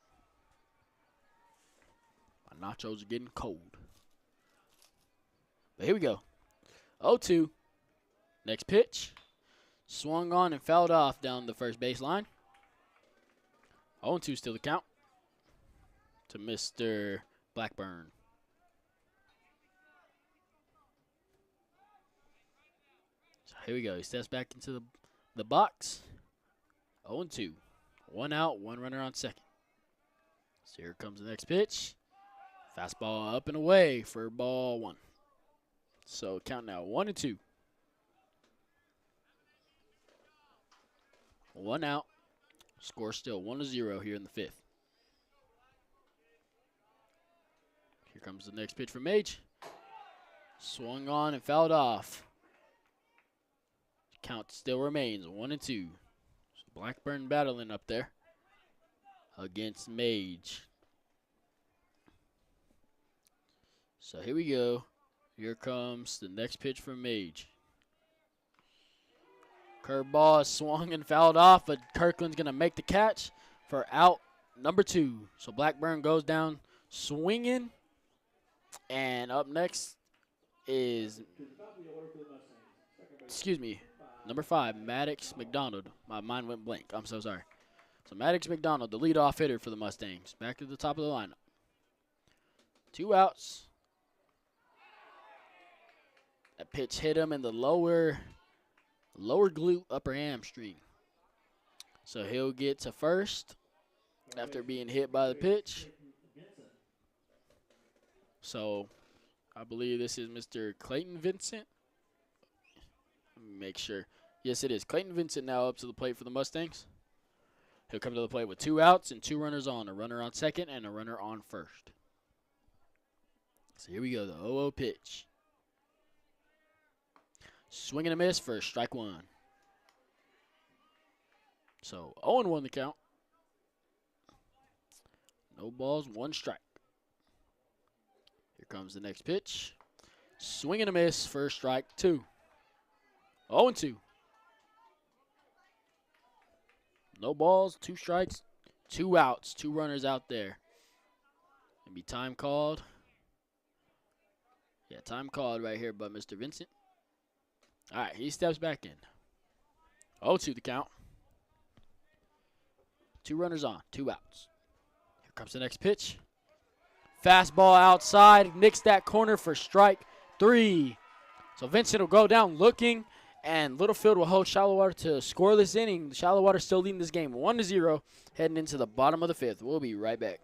My nachos are getting cold. But here we go. 0-2. Next pitch. Swung on and fouled off down the first baseline. 0-2 still the count to Mr. Blackburn. So here we go. He steps back into the box. 0-2. 1 out, 1 runner on second. So here comes the next pitch. Fastball up and away for ball 1. So count now 1-2. 1 out. Score still 1-0 here in the 5th. Here comes the next pitch from Mage. Swung on and fouled off. Count still remains 1-2. So Blackburn battling up there against Mage. So here we go. Here comes the next pitch from Mage. Curveball is swung and fouled off, but Kirkland's going to make the catch for out number 2. So Blackburn goes down swinging. And up next is, number 5, Maddox McDonald. My mind went blank. I'm so sorry. So Maddox McDonald, the leadoff hitter for the Mustangs. Back to the top of the lineup. 2 outs. That pitch hit him in the lower glute, upper hamstring. So he'll get to first after being hit by the pitch. So I believe this is Mr. Clayton Vincent. Let me make sure. Yes, it is. Clayton Vincent now up to the plate for the Mustangs. He'll come to the plate with 2 outs and 2 runners on. A runner on second and a runner on first. So here we go, the 0-0 pitch. Swing and a miss for strike 1. So 0-1 the count. No balls, 1 strike. Here comes the next pitch. Swing and a miss for strike 2. 0-2. No balls, 2 strikes, 2 outs, 2 runners out there. Maybe time called. Yeah, time called right here by Mr. Vincent. All right, he steps back in. 0-2 the count. 2 runners on, 2 outs. Here comes the next pitch. Fastball outside, nicks that corner for strike 3. So Vincent will go down looking, and Littlefield will hold Shallowater to a scoreless inning. Shallowater still leading this game 1-0, heading into the bottom of the 5th. We'll be right back.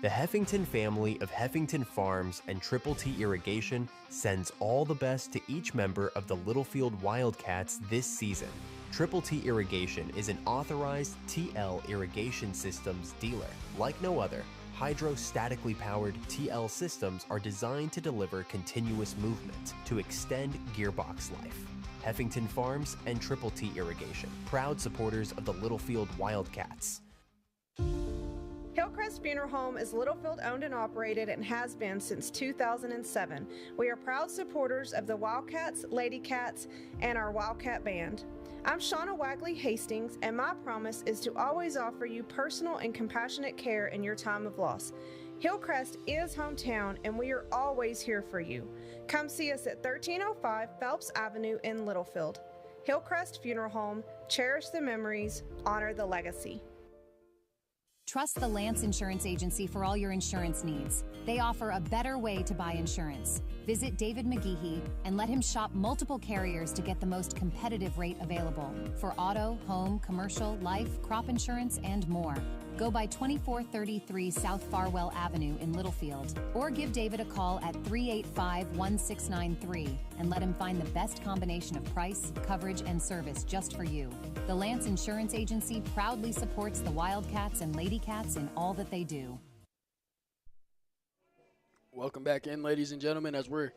The Heffington family of Heffington Farms and Triple T Irrigation sends all the best to each member of the Littlefield Wildcats this season. Triple T Irrigation is an authorized TL irrigation systems dealer. Like no other, hydrostatically powered TL systems are designed to deliver continuous movement to extend gearbox life. Heffington Farms and Triple T Irrigation, proud supporters of the Littlefield Wildcats. Hillcrest Funeral Home is Littlefield owned and operated and has been since 2007. We are proud supporters of the Wildcats, Lady Cats, and our Wildcat Band. I'm Shauna Wagley Hastings, and my promise is to always offer you personal and compassionate care in your time of loss. Hillcrest is hometown, and we are always here for you. Come see us at 1305 Phelps Avenue in Littlefield. Hillcrest Funeral Home, cherish the memories, honor the legacy. Trust the Lance Insurance Agency for all your insurance needs. They offer a better way to buy insurance. Visit David McGeehee and let him shop multiple carriers to get the most competitive rate available for auto, home, commercial, life, crop insurance, and more. Go by 2433 South Farwell Avenue in Littlefield, or give David a call at 385-1693 and let him find the best combination of price, coverage, and service just for you. The Lance Insurance Agency proudly supports the Wildcats and Lady Cats in all that they do. Welcome back in, ladies and gentlemen, as we're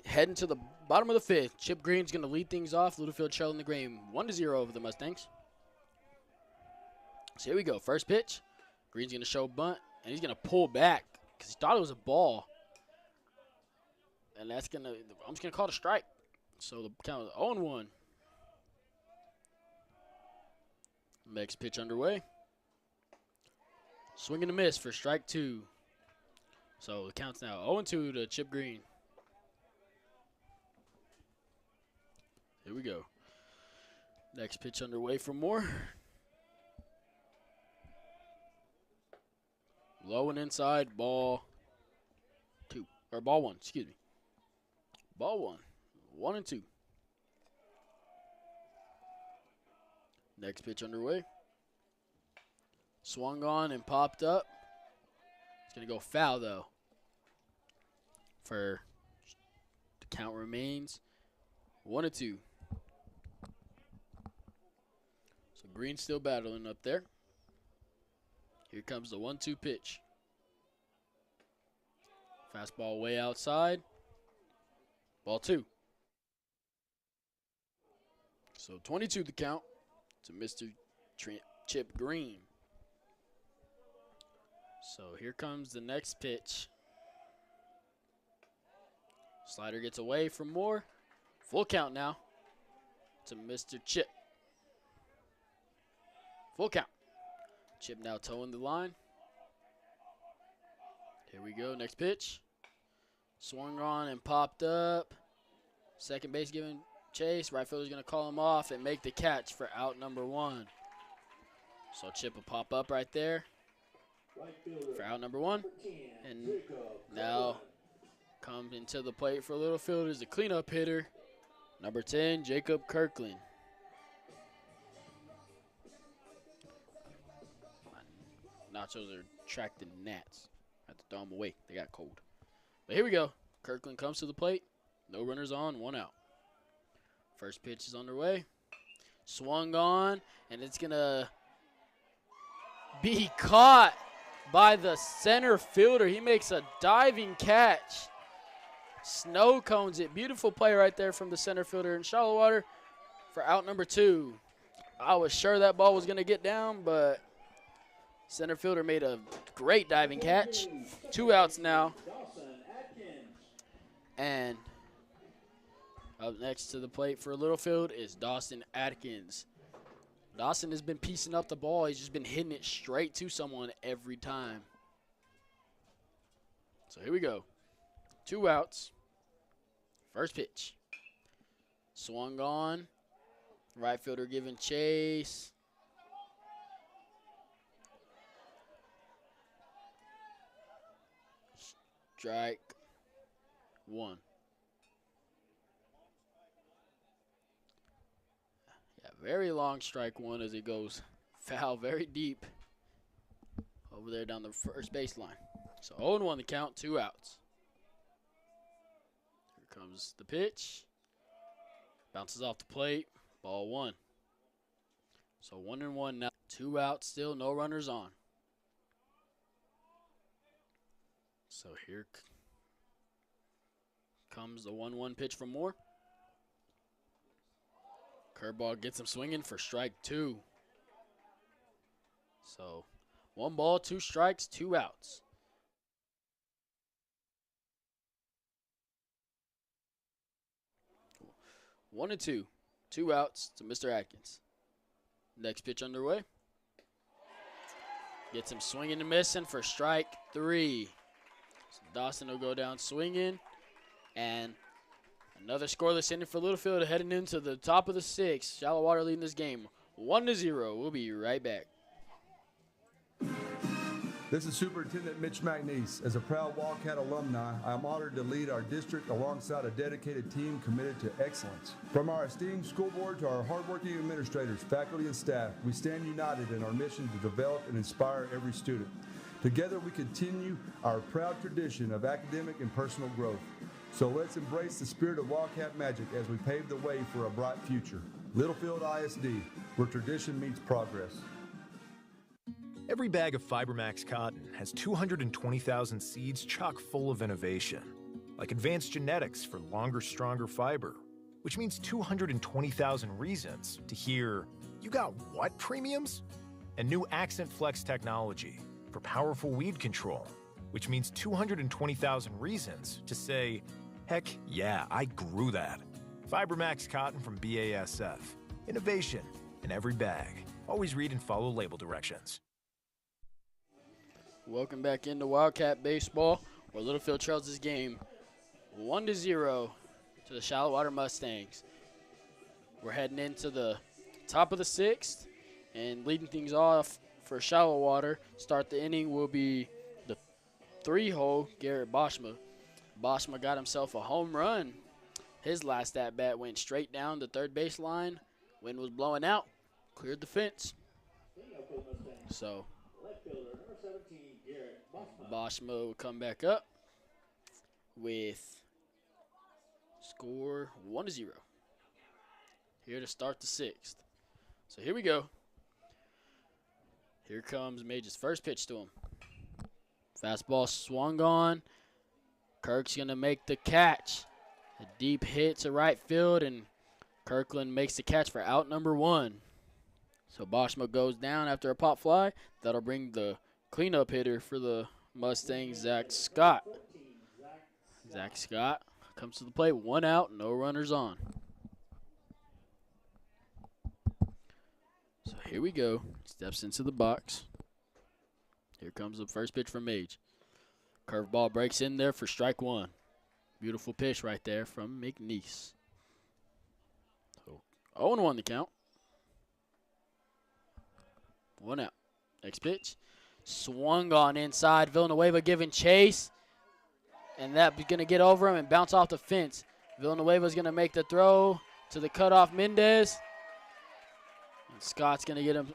heading to the bottom of the fifth. Chip Green's going to lead things off. Littlefield trailing the game 1-0 over the Mustangs. So here we go. First pitch. Green's going to show bunt, and he's going to pull back because he thought it was a ball. And that's going to – I'm just going to call it a strike. So the count is 0-1. Next pitch underway. Swing and a miss for strike two. So the count's now 0-2 to Chip Green. Here we go. Next pitch underway for more. Low and inside, ball two. Or ball one, excuse me. Ball one. 1-2. Next pitch underway. Swung on and popped up. It's going to go foul, though. For the count remains 1-2. So Green's still battling up there. Here comes the 1-2 pitch. Fastball way outside. Ball two. So 22 the count to Mr. Chip Green. So here comes the next pitch. Slider gets away from Moore. Full count now to Mr. Chip. Full count. Chip now towing the line. Here we go, next pitch. Swung on and popped up. Second base giving chase. Right fielder's going to call him off and make the catch for out number one. So Chip will pop up right there for out number one. And now comes into the plate for Littlefield is the cleanup hitter, number 10, Jacob Kirkland. Nachos are attracting gnats. I have to throw them away. They got cold. But here we go. Kirkland comes to the plate. No runners on, one out. First pitch is underway. Swung on, and it's going to be caught by the center fielder. He makes a diving catch. Snow cones it. Beautiful play right there from the center fielder in Shallowater for out number two. I was sure that ball was going to get down, but center fielder made a great diving catch. 2 outs now. And up next to the plate for Littlefield is Dawson Atkins. Dawson has been piecing up the ball. He's just been hitting it straight to someone every time. So here we go. 2 outs. First pitch. Swung on. Right fielder giving chase. Strike one. Yeah, very long strike one as it goes foul very deep. over there down the first baseline. So 0-1 the count, 2 outs. Here comes the pitch. Bounces off the plate, ball 1. So 1-1 now, 2 outs still, no runners on. So here comes the 1-1 pitch from Moore. Curveball gets him swinging for strike 2. So 1 ball, 2 strikes, 2 outs. One and 2. 2 outs to Mr. Atkins. Next pitch underway. Gets him swinging and missing for strike 3. So Dawson will go down swinging. And another scoreless inning for Littlefield heading into the top of the 6th. Shallowater leading this game 1-0. We'll be right back. This is Superintendent Mitch McNeese. As a proud Wildcat alumni, I am honored to lead our district alongside a dedicated team committed to excellence. From our esteemed school board to our hardworking administrators, faculty, and staff, we stand united in our mission to develop and inspire every student. Together, we continue our proud tradition of academic and personal growth. So let's embrace the spirit of Wildcat magic as we pave the way for a bright future. Littlefield ISD, where tradition meets progress. Every bag of FiberMax cotton has 220,000 seeds chock full of innovation, like advanced genetics for longer, stronger fiber, which means 220,000 reasons to hear, "You got what premiums?" And new Accent Flex technology for powerful weed control, which means 220,000 reasons to say, "Heck yeah, I grew that." FiberMax cotton from BASF. Innovation in every bag. Always read and follow label directions. Welcome back into Wildcat Baseball, where Littlefield trails this game 1-0 to the Shallowater Mustangs. We're heading into the top of the 6th, and leading things off for Shallowater, start the inning will be the 3-hole Garrett Boschma. Boschma got himself a home run. His last at-bat went straight down the third baseline. Wind was blowing out, cleared the fence. So Boschma will come back up with score 1-0. Here to start the 6th. So here we go. Here comes Mage's first pitch to him. Fastball swung on. Kirk's going to make the catch. A deep hit to right field, and Kirkland makes the catch for out number 1. So Boschma goes down after a pop fly. That'll bring the cleanup hitter for the Mustangs, Zach Scott. Zach Scott comes to the plate, 1 out, no runners on. So here we go. Steps into the box. Here comes the first pitch from Mage. Curveball breaks in there for strike 1. Beautiful pitch right there from McNeese. So 0-1 the count. 1 out. Next pitch. Swung on inside. Villanueva giving chase. And that's going to get over him and bounce off the fence. Villanueva's going to make the throw to the cutoff Mendez. And Scott's going to get him.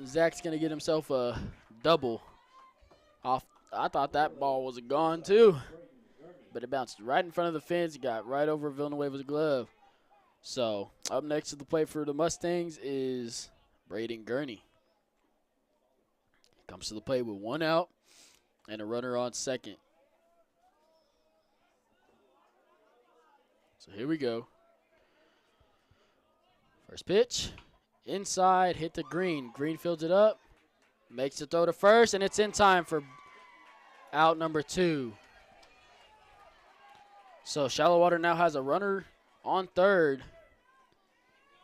Zach's going to get himself a double off. I thought that ball was gone too. But it bounced right in front of the fence. Got right over Villanueva's glove. So up next to the plate for the Mustangs is Braden Gurney. Comes to the plate with 1 out and a runner on second. So here we go. First pitch. Inside, hit the green. Green fields it up. Makes the throw to first, and it's in time for out number 2. So Shallowater now has a runner on third.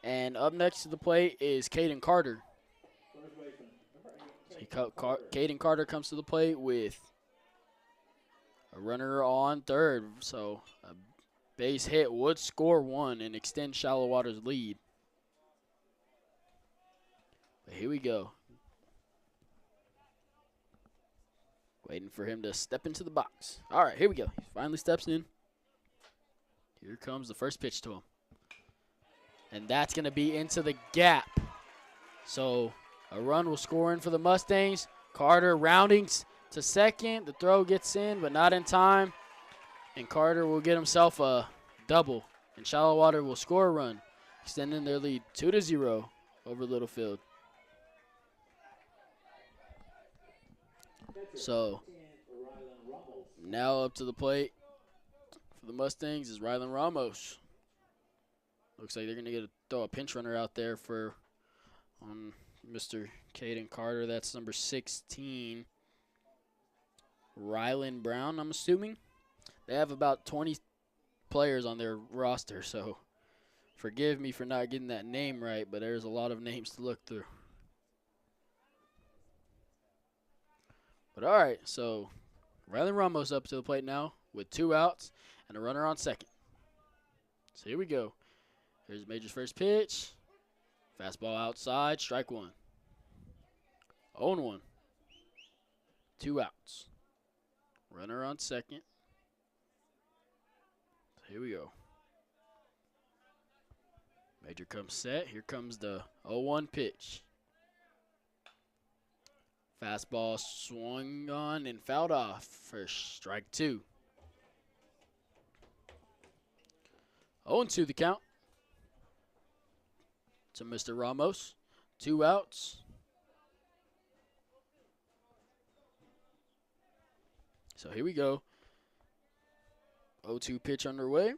And up next to the plate is Caden Carter. Caden Carter comes to the plate with a runner on third. So a base hit would score 1 and extend Shallowater's lead. But here we go. Waiting for him to step into the box. All right, here we go. He finally steps in. Here comes the first pitch to him. And that's going to be into the gap. So a run will score in for the Mustangs. Carter rounding to second. The throw gets in, but not in time. And Carter will get himself a double. And Shallowater will score a run, extending their lead 2-0 over Littlefield. So now up to the plate for the Mustangs is Rylan Ramos. Looks like they're going to throw a pinch runner out there for Mr. Caden Carter. That's number 16, Rylan Brown, I'm assuming. They have about 20 players on their roster, so forgive me for not getting that name right, but there's a lot of names to look through. But all right, so Rylan Ramos up to the plate now with 2 outs and a runner on second. So here we go. Here's Major's first pitch. Fastball outside, strike 1. 0-1. 2 outs. Runner on second. So here we go. Major comes set. Here comes the 0-1 pitch. Fastball swung on and fouled off for strike 2. 0-2 the count to Mr. Ramos. 2 outs. So here we go. 0-2 pitch underway.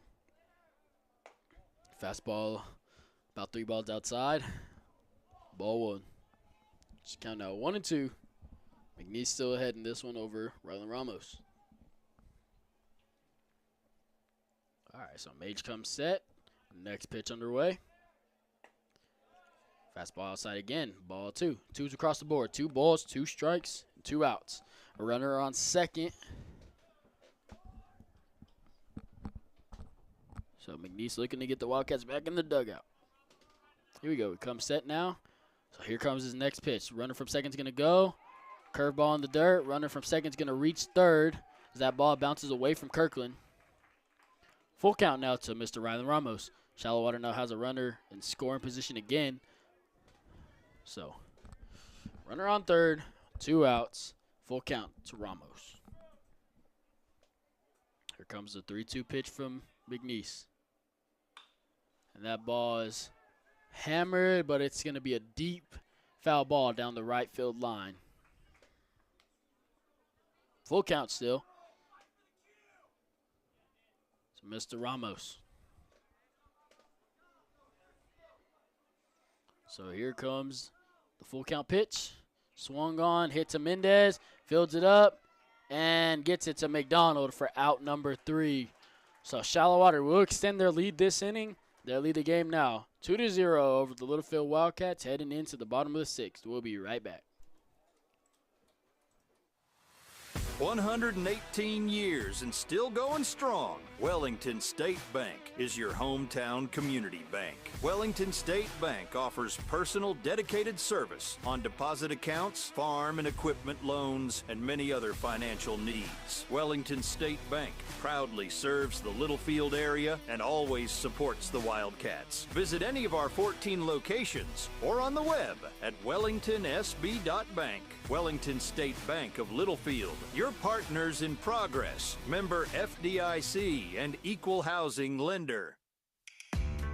Fastball about 3 balls outside. Ball 1. Just count out 1-2. McNeese still ahead in this one over Rylan Ramos. All right, so Mage comes set. Next pitch underway. Fastball outside again. Ball 2. 2s across the board. 2 balls, 2 strikes, 2 outs. A runner on second. So McNeese looking to get the Wildcats back in the dugout. Here we go. He comes set now. So here comes his next pitch. Runner from second's going to go. Curveball in the dirt. Runner from second's going to reach third as that ball bounces away from Kirkland. Full count now to Mr. Rylan Ramos. Shallowater now has a runner in scoring position again. So runner on third, 2 outs. Full count to Ramos. Here comes the 3-2 pitch from McNeese. And that ball is hammered, but it's going to be a deep foul ball down the right field line. Full count still. So Mr. Ramos. So here comes the full count pitch. Swung on, hit to Mendez, fields it up, and gets it to McDonald for out number 3. So Shallowater will extend their lead this inning. They'll lead the game now 2-0 over the Littlefield Wildcats heading into the bottom of the 6th. We'll be right back. 118 years and still going strong. Wellington State Bank is your hometown community bank. Wellington State Bank offers personal dedicated service on deposit accounts, farm and equipment loans, and many other financial needs. Wellington State Bank proudly serves the Littlefield area and always supports the Wildcats. Visit any of our 14 locations or on the web at wellingtonsb.bank. Wellington State Bank of Littlefield, your partners in progress, member FDIC and equal housing lender.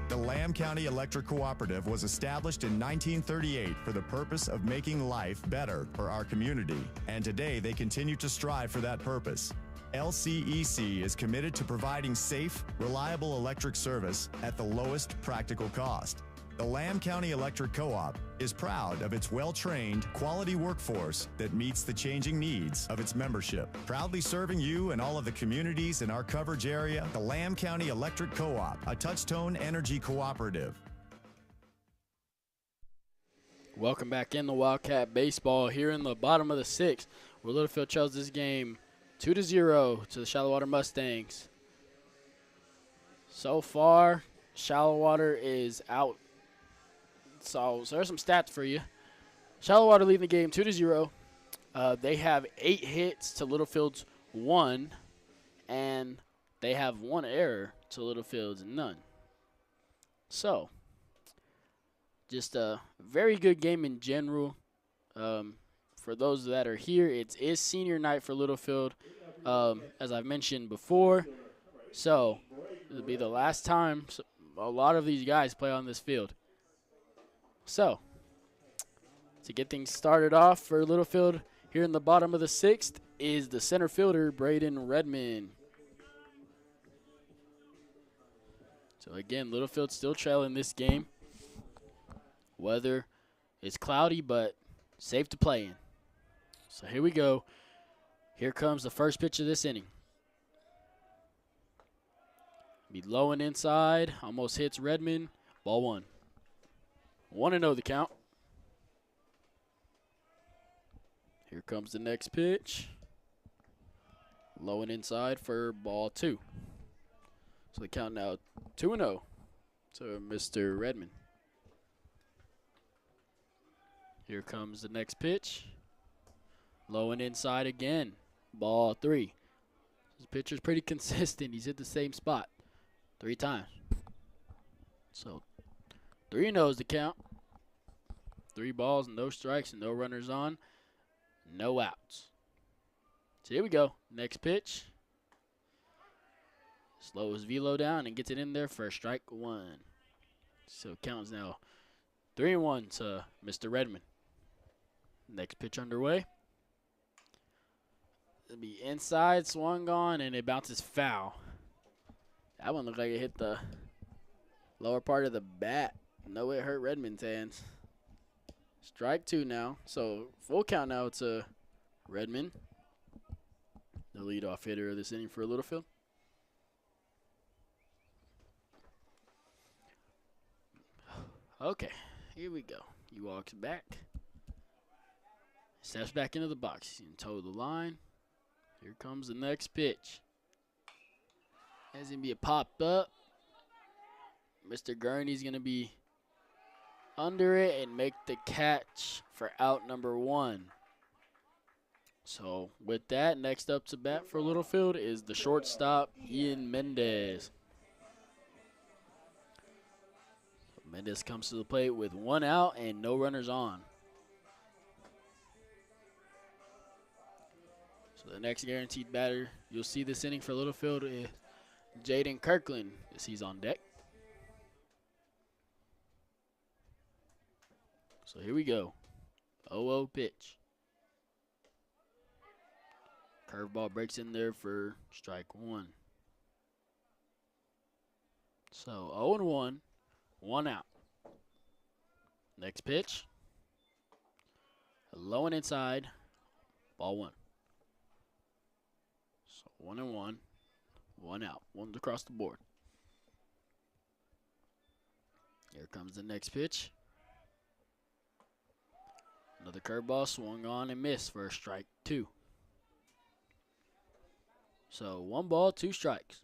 The Lamb County Electric Cooperative was established in 1938 for the purpose of making life better for our community, and today they continue to strive for that purpose. LCEC is committed to providing safe, reliable electric service at the lowest practical cost. The Lamb County Electric Co-op is proud of its well-trained, quality workforce that meets the changing needs of its membership. Proudly serving you and all of the communities in our coverage area, the Lamb County Electric Co-op, a Touchtone Energy cooperative. Welcome back into Wildcat Baseball here in the bottom of the 6th, where Littlefield trails this game 2-0 to the Shallowater Mustangs. So far, Shallowater is out. So there's some stats for you. Shallowater leading the game 2-0. They have 8 hits to Littlefield's 1, and they have 1 error to Littlefield's none. So, just a very good game in general for those that are here, it is senior night for Littlefield, as I've mentioned before. So it'll be the last time a lot of these guys play on this field. So to get things started off for Littlefield here in the bottom of the 6th is the center fielder, Braden Redmond. So again, Littlefield still trailing this game. Weather is cloudy, but safe to play in. So here we go. Here comes the first pitch of this inning. Be low and inside. Almost hits Redmond. Ball 1. 1-0 the count. Here comes the next pitch. Low and inside for ball 2. So the count now 2-0 to Mr. Redmond. Here comes the next pitch. Low and inside again. Ball 3. This pitcher's pretty consistent. He's hit the same spot 3 times. So 3-0 is the count. 3 balls, no strikes, and no runners on. No outs. So here we go. Next pitch. Slows velo down and gets it in there for strike 1. So counts now 3-1 to Mr. Redmond. Next pitch underway. It'll be inside, swung on, and it bounces foul. That one looked like it hit the lower part of the bat. No, it hurt Redmond's hands. Strike 2 now. So full count now to Redmond, the leadoff hitter of this inning for Littlefield. Okay, here we go. He walks back. Steps back into the box. He's going to toe the line. Here comes the next pitch. Has going to be a pop up. Mr. Gurney's going to be under it and make the catch for out number 1. So with that, next up to bat for Littlefield is the shortstop, Ian Mendez. Mendez comes to the plate with 1 out and no runners on. So the next guaranteed batter you'll see this inning for Littlefield is Jaden Kirkland, as he's on deck. So here we go. 0-0 pitch. Curveball breaks in there for strike 1. So 0-1, 1 out. Next pitch. Low and inside. Ball 1. So 1-1, 1 out. 1 across the board. Here comes the next pitch. Another curveball swung on and missed for a strike 2. So 1 ball, 2 strikes.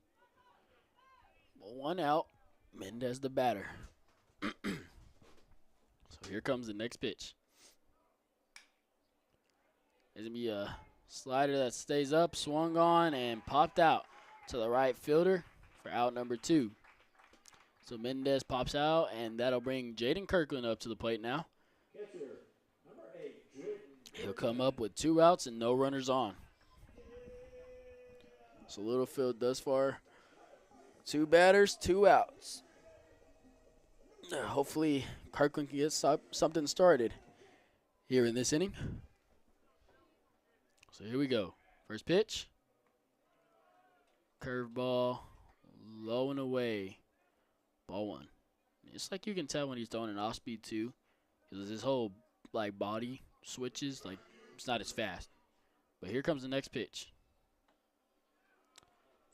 1 out. Mendez the batter. So here comes the next pitch. There's going to be a slider that stays up, swung on, and popped out to the right fielder for out number 2. So Mendez pops out, and that'll bring Jaden Kirkland up to the plate now. He'll come up with 2 outs and no runners on. So Littlefield thus far, 2 batters, 2 outs. Hopefully Kirkland can get something started here in this inning. So here we go. First pitch. Curveball, low and away. Ball 1. It's like you can tell when he's throwing an off-speed too, because his whole body switches, it's not as fast. But here comes the next pitch.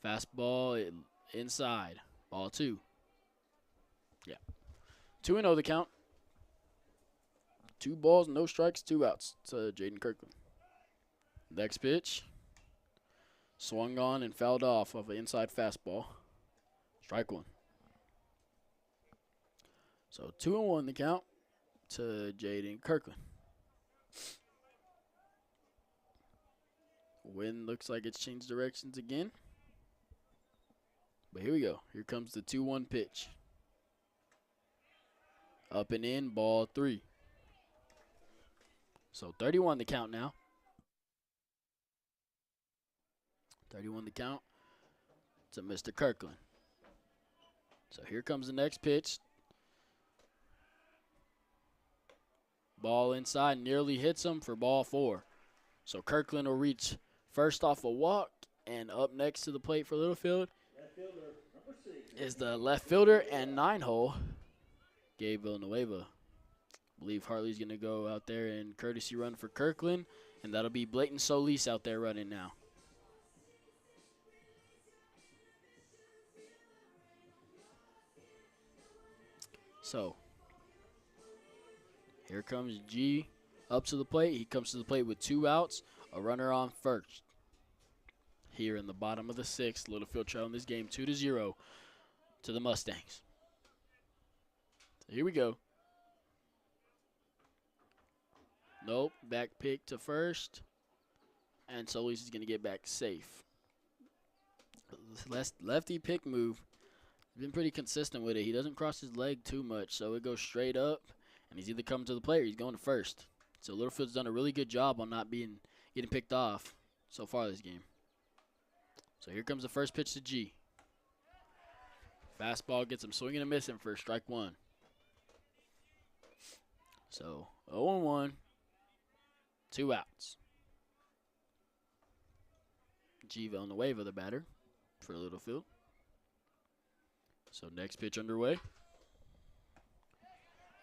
Fastball inside. Ball 2. Yeah. 2-0 the count. 2 balls, no strikes, 2 outs to Jaden Kirkland. Next pitch. Swung on and fouled off of an inside fastball. Strike 1. So 2-1 the count to Jaden Kirkland. Wind looks like it's changed directions again. But here we go. Here comes the 2-1 pitch. Up and in, ball 3. So 31 the count now. 31 the count to Mr. Kirkland. So here comes the next pitch. Ball inside, nearly hits him for ball 4. So Kirkland will reach first off a walk, and up next to the plate for Littlefield is the left fielder and 9-hole, Gabe Villanueva. I believe Hartley's going to go out there and courtesy run for Kirkland, and that'll be Blayton Solis out there running now. So here comes G up to the plate. He comes to the plate with 2 outs, a runner on first. Here in the bottom of the 6th, Littlefield trailing this game 2-0 to the Mustangs. So here we go. Nope, back pick to first, and Solis is going to get back safe. Lefty pick move. He's been pretty consistent with it. He doesn't cross his leg too much, so it goes straight up, and he's either coming to the plate or he's going to first. So Littlefield's done a really good job on not getting picked off so far this game. So here comes the first pitch to G. Fastball gets him swinging and missing for strike 1. So 0-1, 2 outs. G Villanueva, the batter for Littlefield. So next pitch underway.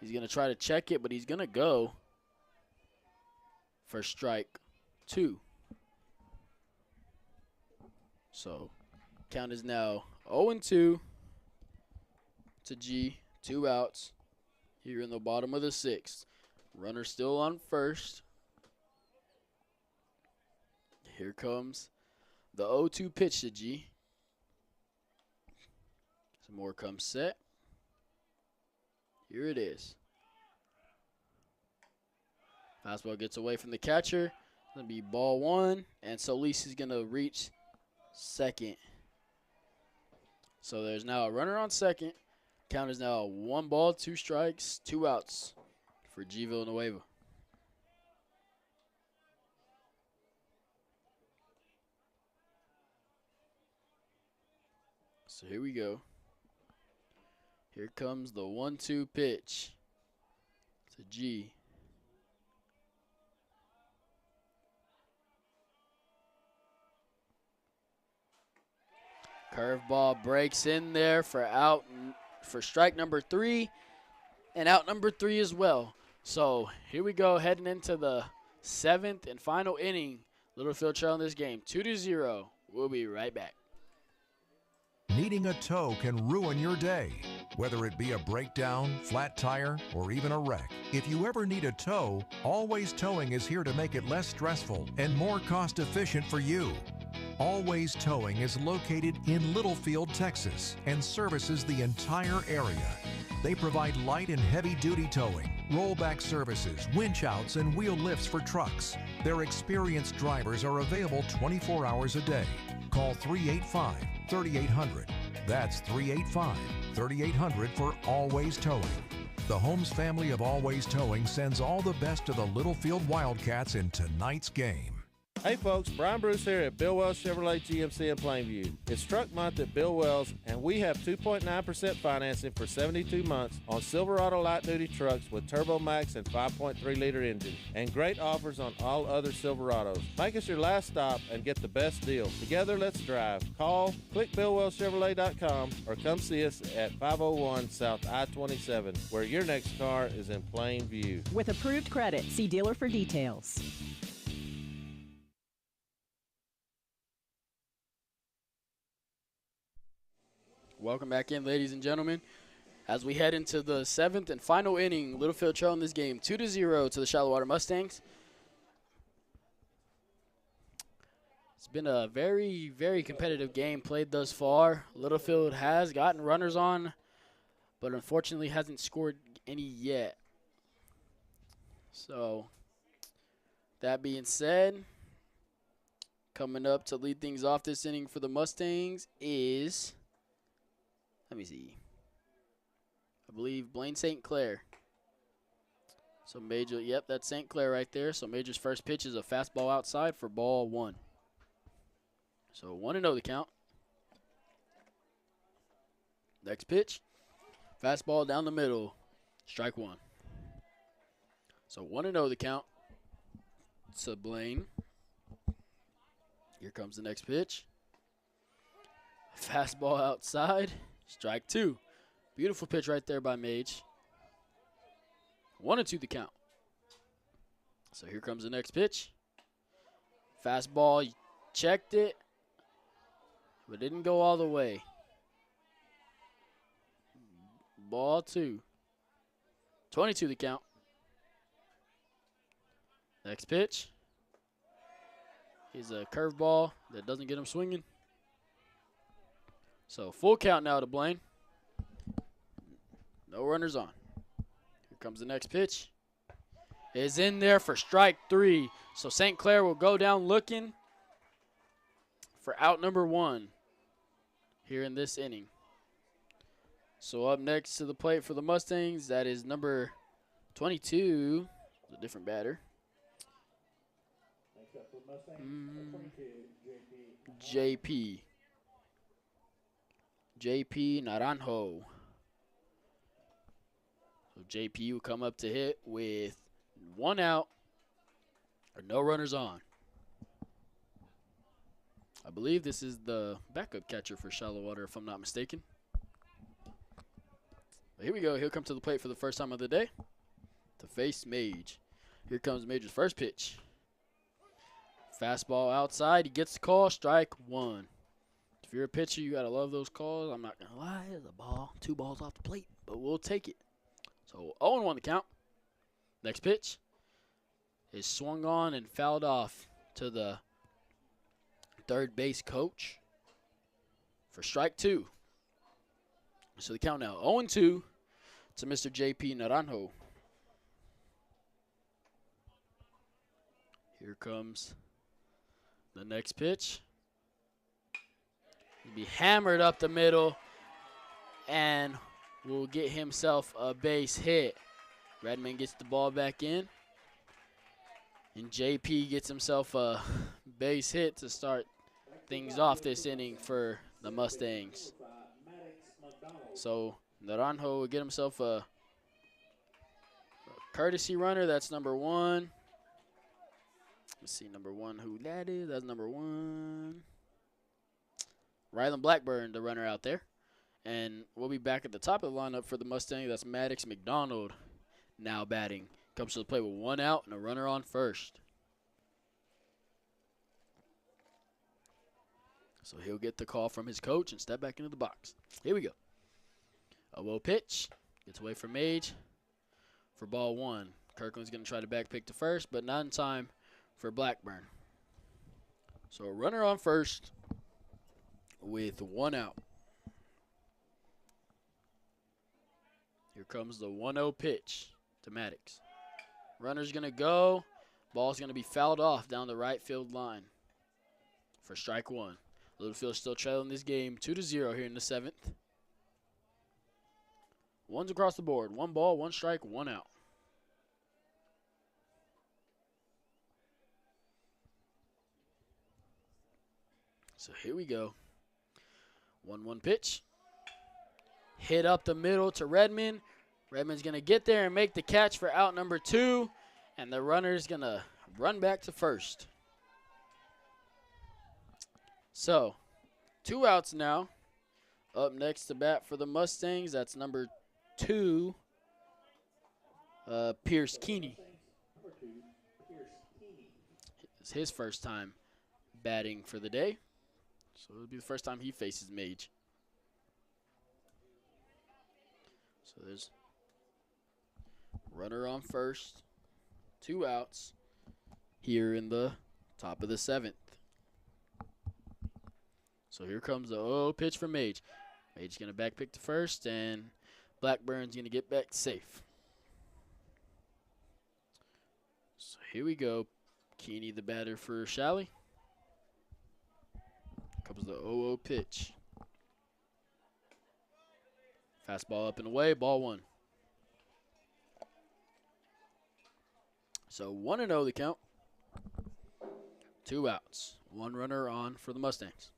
He's going to try to check it, but he's going to go for strike 2. So count is now 0-2 to G, 2 outs here in the bottom of the 6th. Runner still on first. Here comes the 0-2 pitch to G. Some more comes set. Here it is. Fastball gets away from the catcher. It's going to be ball 1, and Solis is going to reach second. So there's now a runner on second. Count is now 1 ball, 2 strikes, 2 outs for G Villanueva. So here we go. Here comes the 1-2 pitch to G. Curveball breaks in there for strike number 3 and out number 3 as well. So here we go, heading into the 7th and final inning. Littlefield trailing this game 2-0. We'll be right back. Needing a tow can ruin your day, whether it be a breakdown, flat tire, or even a wreck. If you ever need a tow, Always Towing is here to make it less stressful and more cost-efficient for you. Always Towing is located in Littlefield, Texas, and services the entire area. They provide light and heavy-duty towing, rollback services, winch outs, and wheel lifts for trucks. Their experienced drivers are available 24 hours a day. Call 385-3800. That's 385-3800 for Always Towing. The Holmes family of Always Towing sends all the best to the Littlefield Wildcats in tonight's game. Hey folks, Brian Bruce here at Bill Wells Chevrolet GMC in Plainview. It's truck month at Bill Wells, and we have 2.9% financing for 72 months on Silverado light-duty trucks with Turbo Max and 5.3-liter engines, and great offers on all other Silverados. Make us your last stop and get the best deal. Together, let's drive. Call, click BillWellsChevrolet.com, or come see us at 501 South I-27, where your next car is in plain view. With approved credit, see dealer for details. Welcome back in, ladies and gentlemen. As we head into the 7th and final inning, Littlefield trailing this game 2-0 to the Shallowater Mustangs. It's been a very, very competitive game played thus far. Littlefield has gotten runners on, but unfortunately hasn't scored any yet. So, that being said, coming up to lead things off this inning for the Mustangs is... let me see. I believe Blaine St. Clair. So Major, yep, that's St. Clair right there. So Major's first pitch is a fastball outside for ball 1. So 1-0 the count. Next pitch, fastball down the middle, strike 1. So 1-0 the count to Blaine. Here comes the next pitch. Fastball outside, strike 2. Beautiful pitch right there by Mage. 1-2 the count. So here comes the next pitch. Fastball, he checked it, but didn't go all the way. Ball 2. 22 the count. Next pitch is a curveball that doesn't get him swinging. So full count now to Blaine. No runners on. Here comes the next pitch. Is in there for strike 3. So St. Clair will go down looking for out number 1 here in this inning. So up next to the plate for the Mustangs, that is number 22, a different batter. JP Naranjo. So JP will come up to hit with 1 out or no runners on. I believe this is the backup catcher for Shallowater, if I'm not mistaken. But here we go. He'll come to the plate for the first time of the day to face Mage. Here comes Mage's first pitch. Fastball outside. He gets the call. Strike 1. If you're a pitcher, you got to love those calls. I'm not going to lie. There's a ball. 2 balls off the plate, but we'll take it. So 0-1 the count. Next pitch is swung on and fouled off to the third base coach for strike 2. So the count now 0-2 to Mr. JP Naranjo. Here comes the next pitch. He'll be hammered up the middle and will get himself a base hit. Redmond gets the ball back in. And JP gets himself a base hit to start things off this inning for the Mustangs. So Naranjo will get himself a courtesy runner. That's number 1. Let's see, number 1, who that is. That's number 1. Rylan Blackburn, the runner out there. And we'll be back at the top of the lineup for the Mustang. That's Maddox McDonald now batting. Comes to the plate with 1 out and a runner on first. So he'll get the call from his coach and step back into the box. Here we go. A low pitch. Gets away from Mage for ball 1. Kirkland's going to try to back pick to first, but not in time for Blackburn. So a runner on first with 1 out. Here comes the 1-0 pitch to Maddox. Runner's going to go. Ball's going to be fouled off down the right field line for strike 1. Littlefield still trailing this game 2-0 here in the 7th. One's across the board. 1 ball, 1 strike, 1 out. So here we go. 1-1 pitch. Hit up the middle to Redmond. Redmond's going to get there and make the catch for out number 2. And the runner's going to run back to first. So, 2 outs now. Up next to bat for the Mustangs, that's number 2, Pierce Keeney. It's his first time batting for the day. So it'll be the first time he faces Mage. So there's runner on first. 2 outs here in the top of the 7th. So here comes the 0 pitch from Mage. Mage's going to back pick to first, and Blackburn's going to get back safe. So here we go. Keeney, the batter for Shalley. Comes the 0-0 pitch. Fastball up and away, ball 1. So 1-0 the count. 2 outs. 1 runner on for the Mustangs.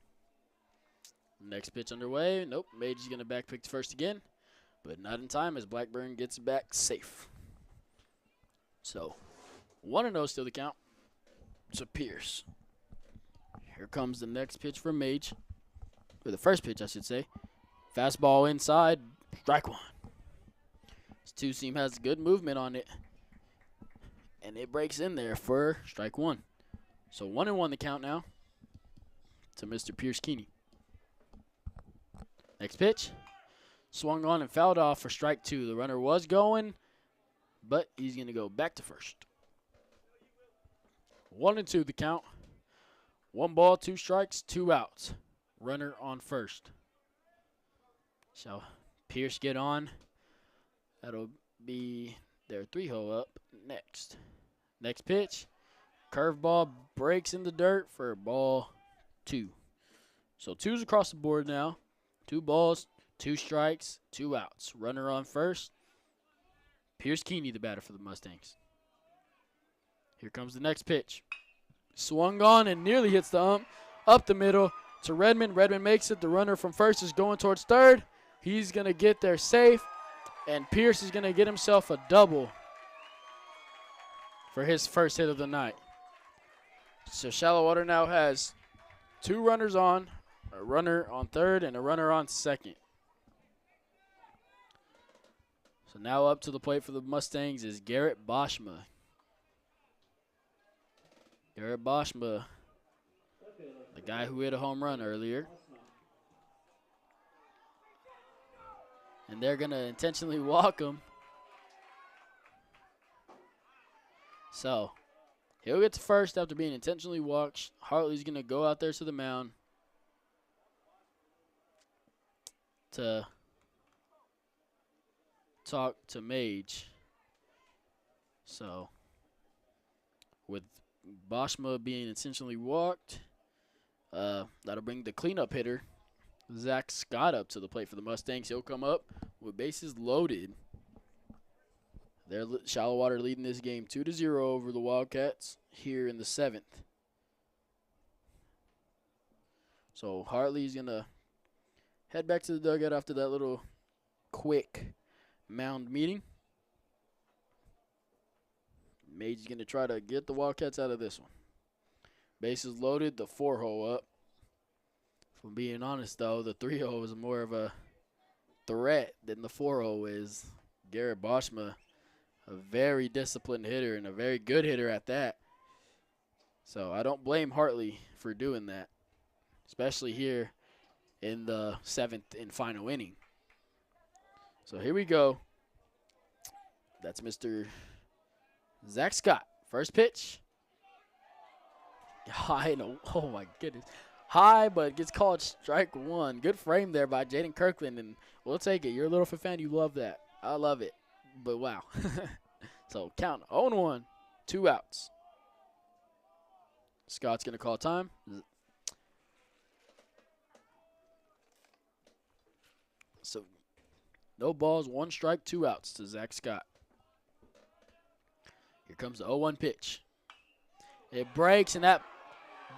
Next pitch underway. Nope. Mage is going to back pick to first again, but not in time as Blackburn gets back safe. So 1-0 still the count. To Pierce. Here comes the next pitch from Mage. Or the first pitch, I should say. Fastball inside. Strike 1. This two-seam has good movement on it. And it breaks in there for strike 1. So 1-1 the count now to Mr. Pierce Keeney. Next pitch. Swung on and fouled off for strike 2. The runner was going, but he's going to go back to first. 1-2 the count. 1 ball, 2 strikes, 2 outs. Runner on first. Shall Pierce get on? That'll be their 3-hole up next. Next pitch. Curveball breaks in the dirt for ball 2. So 2's across the board now. 2 balls, 2 strikes, 2 outs. Runner on first. Pierce Keeney, the batter for the Mustangs. Here comes the next pitch. Swung on and nearly hits the ump. Up the middle to Redmond. Redmond makes it. The runner from first is going towards third. He's going to get there safe. And Pierce is going to get himself a double for his first hit of the night. So Shallowater now has 2 runners on, a runner on third and a runner on second. So now up to the plate for the Mustangs is Garrett Boschma. Garrett Boschma, the guy who hit a home run earlier. And they're going to intentionally walk him. So he'll get to first after being intentionally walked. Hartley's going to go out there to the mound to talk to Mage. So with Boschma being intentionally walked, that'll bring the cleanup hitter, Zach Scott, up to the plate for the Mustangs. He'll come up with bases loaded. They're Shallowater leading this game 2-0 over the Wildcats here in the 7th. So Hartley's going to head back to the dugout after that little quick mound meeting. Mage is going to try to get the Wildcats out of this one. Bases loaded, the 4-hole up. If I'm being honest, though, the 3-hole is more of a threat than the 4-hole is. Garrett Boschma, a very disciplined hitter and a very good hitter at that. So I don't blame Hartley for doing that, especially here in the 7th and final inning. So here we go. That's Mr. Zach Scott. First pitch. High, no, oh my goodness. High, but gets called strike 1. Good frame there by Jaden Kirkland, and we'll take it. You're a Littlefield fan. You love that. I love it. But wow. So count 0-1, 2 outs. Scott's going to call time. So no balls, 1 strike, 2 outs to Zach Scott. Here comes the 0-1 pitch. It breaks, and that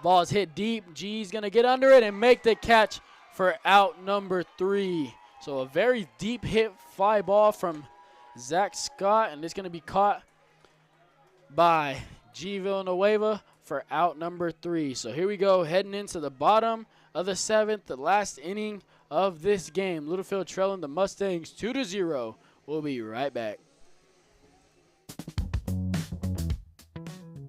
ball's hit deep. G's going to get under it and make the catch for out number 3. So a very deep hit fly ball from Zach Scott, and it's going to be caught by G. Villanueva for out number 3. So here we go, heading into the bottom of the 7th, the last inning of this game. Littlefield trailing the Mustangs 2-0. We'll be right back.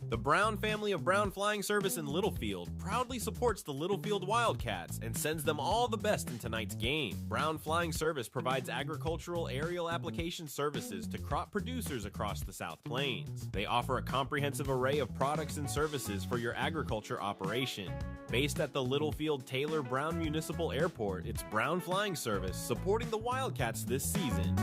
The Brown family of Brown Flying Service in Littlefield proudly supports the Littlefield Wildcats and sends them all the best in tonight's game. Brown Flying Service provides agricultural aerial application services to crop producers across the South Plains. They offer a comprehensive array of products and services for your agriculture operation. Based at the Littlefield Taylor Brown Municipal Airport, it's Brown Flying Service supporting the Wildcats this season.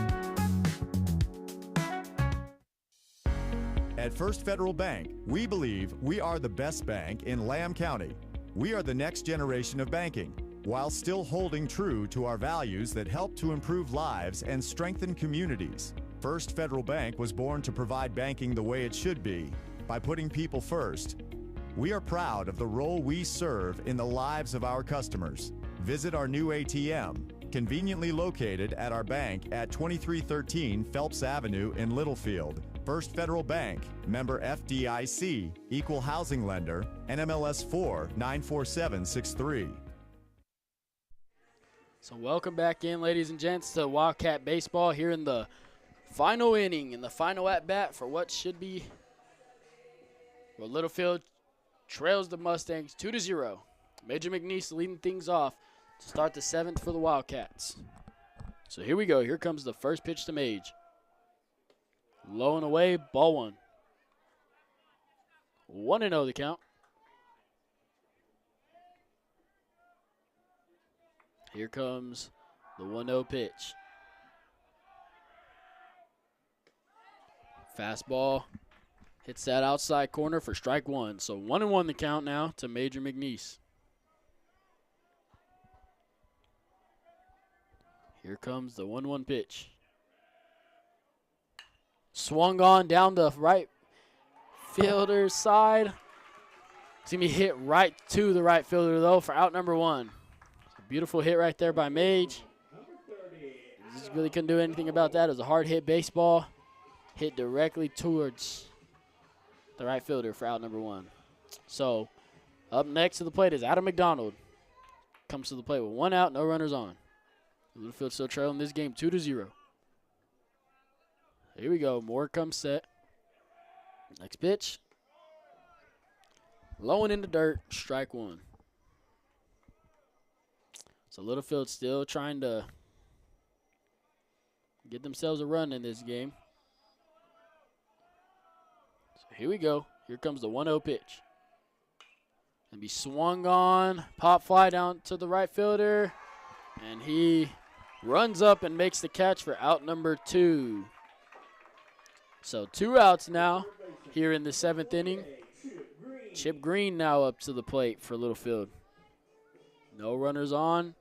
At First Federal Bank, we believe we are the best bank in Lamb County. We are the next generation of banking, while still holding true to our values that help to improve lives and strengthen communities. First Federal Bank was born to provide banking the way it should be, by putting people first. We are proud of the role we serve in the lives of our customers. Visit our new ATM, conveniently located at our bank at 2313 Phelps Avenue in Littlefield. First Federal Bank, member FDIC, equal housing lender, NMLS 4-94763. So welcome back in, ladies and gents, to Wildcat Baseball here in the final inning, in the final at-bat for what should be, well, Littlefield trails the Mustangs 2-0. Major McNeese leading things off to start the 7th for the Wildcats. So here we go. Here comes the first pitch to Mage. Low and away, ball one. 1-0 the count. Here comes the 1-0 pitch. Fastball hits that outside corner for strike one. So 1-1 the count now to Major McNeese. Here comes the 1-1 pitch. Swung on down the right fielder's side. It's going to be hit right to the right fielder, though, for out number one. A beautiful hit right there by Mage. Just really couldn't do anything about that. It was a hard hit baseball. Hit directly towards the right fielder for out number one. So up next to the plate is Adam McDonald. Comes to the plate with 1 out, no runners on. Littlefield still trailing this game 2-0. Here we go. Moore comes set. Next pitch. Low and in the dirt. Strike one. So Littlefield still trying to get themselves a run in this game. So here we go. Here comes the 1-0 pitch. And be swung on. Pop fly down to the right fielder. And he runs up and makes the catch for out number 2. So 2 outs now here in the 7th inning. Chip Green now up to the plate for Littlefield. No runners on.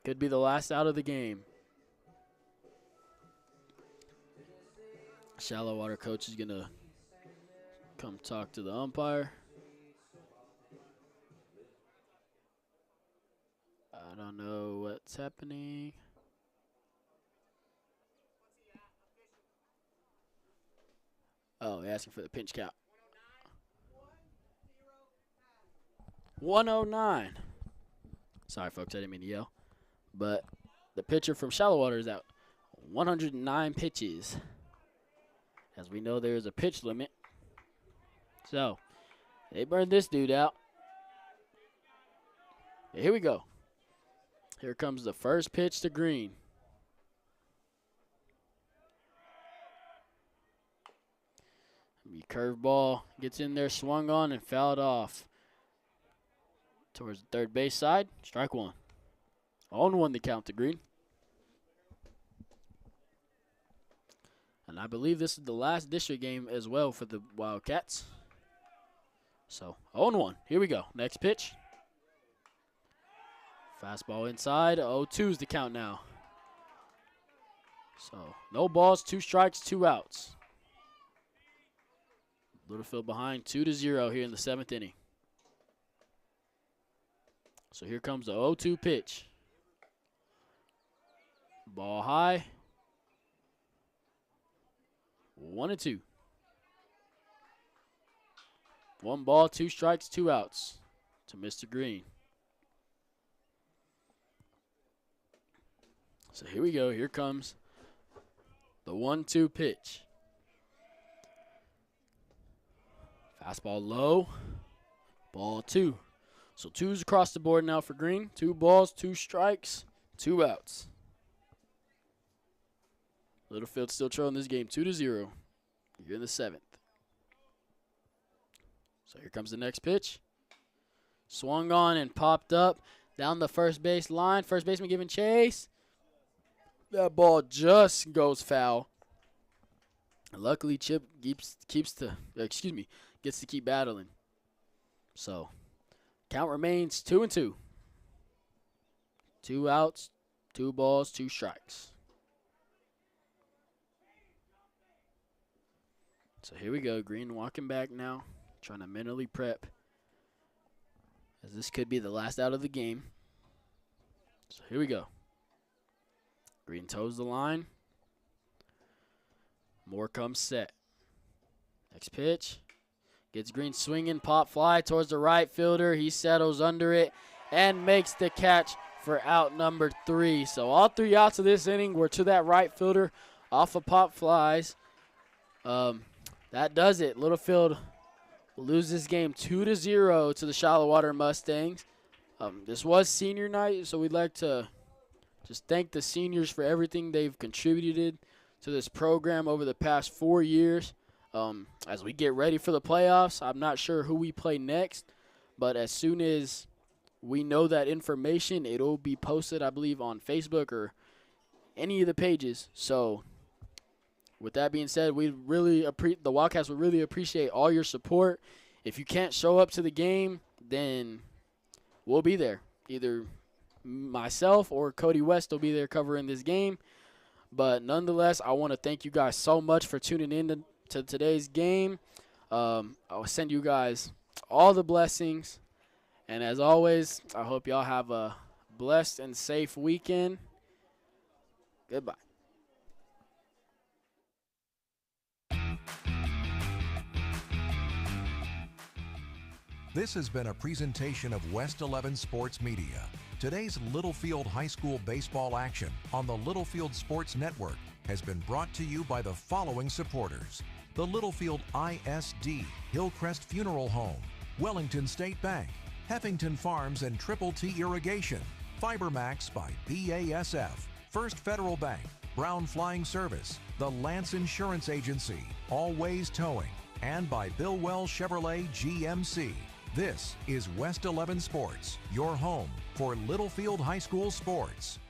Could be the last out of the game. Shallowater coach is going to come talk to the umpire. I don't know what's happening. Oh, asking for the pinch count. 109. Sorry, folks, I didn't mean to yell. But the pitcher from Shallowater is out. 109 pitches. As we know, there is a pitch limit. So, they burned this dude out. Here we go. Here comes the first pitch to Green. Curveball gets in there, swung on, and fouled off towards the third base side. Strike one. 0-1 the count to Green. And I believe this is the last district game as well for the Wildcats. So 0-1. Here we go. Next pitch. Fastball inside. 0-2 is the count now. So no balls, 2 strikes, 2 outs. Littlefield behind 2-0 here in the 7th inning. So here comes the 0-2 pitch. Ball high. 1-2. 1 ball, 2 strikes, 2 outs to Mr. Green. So here we go. Here comes the 1-2 pitch. Fastball low. Ball 2. So 2's across the board now for Green. 2 balls, 2 strikes, 2 outs. Littlefield still trailing this game 2-0. You're in the 7th. So here comes the next pitch. Swung on and popped up down the first base line. First baseman giving chase. That ball just goes foul. And luckily, Chip gets to keep battling. So count remains 2-2. 2 outs, 2 balls, 2 strikes. So here we go. Green walking back now, trying to mentally prep, as this could be the last out of the game. So here we go. Green toes the line. Moore comes set. Next pitch. Gets Green swinging, pop fly towards the right fielder. He settles under it and makes the catch for out number 3. So all 3 outs of this inning were to that right fielder off of pop flies. That does it. Littlefield loses game 2-0 to the Shallowater Mustangs. This was senior night, so we'd like to just thank the seniors for everything they've contributed to this program over the past 4 years. As we get ready for the playoffs, I'm not sure who we play next, but as soon as we know that information, it'll be posted, I believe, on Facebook or any of the pages. So with that being said, the Wildcats would really appreciate all your support. If you can't show up to the game, then we'll be there. Either myself or Cody West will be there covering this game. But nonetheless, I want to thank you guys so much for tuning in to today's game. I'll send you guys all the blessings. And as always, I hope y'all have a blessed and safe weekend. Goodbye. This has been a presentation of West 11 Sports Media. Today's Littlefield High School baseball action on the Littlefield Sports Network has been brought to you by the following supporters: the Littlefield ISD, Hillcrest Funeral Home, Wellington State Bank, Heffington Farms and Triple T Irrigation, FiberMax by BASF, First Federal Bank, Brown Flying Service, the Lance Insurance Agency, All Ways Towing, and by Bill Wells Chevrolet GMC. This is West 11 Sports, your home for Littlefield High School sports.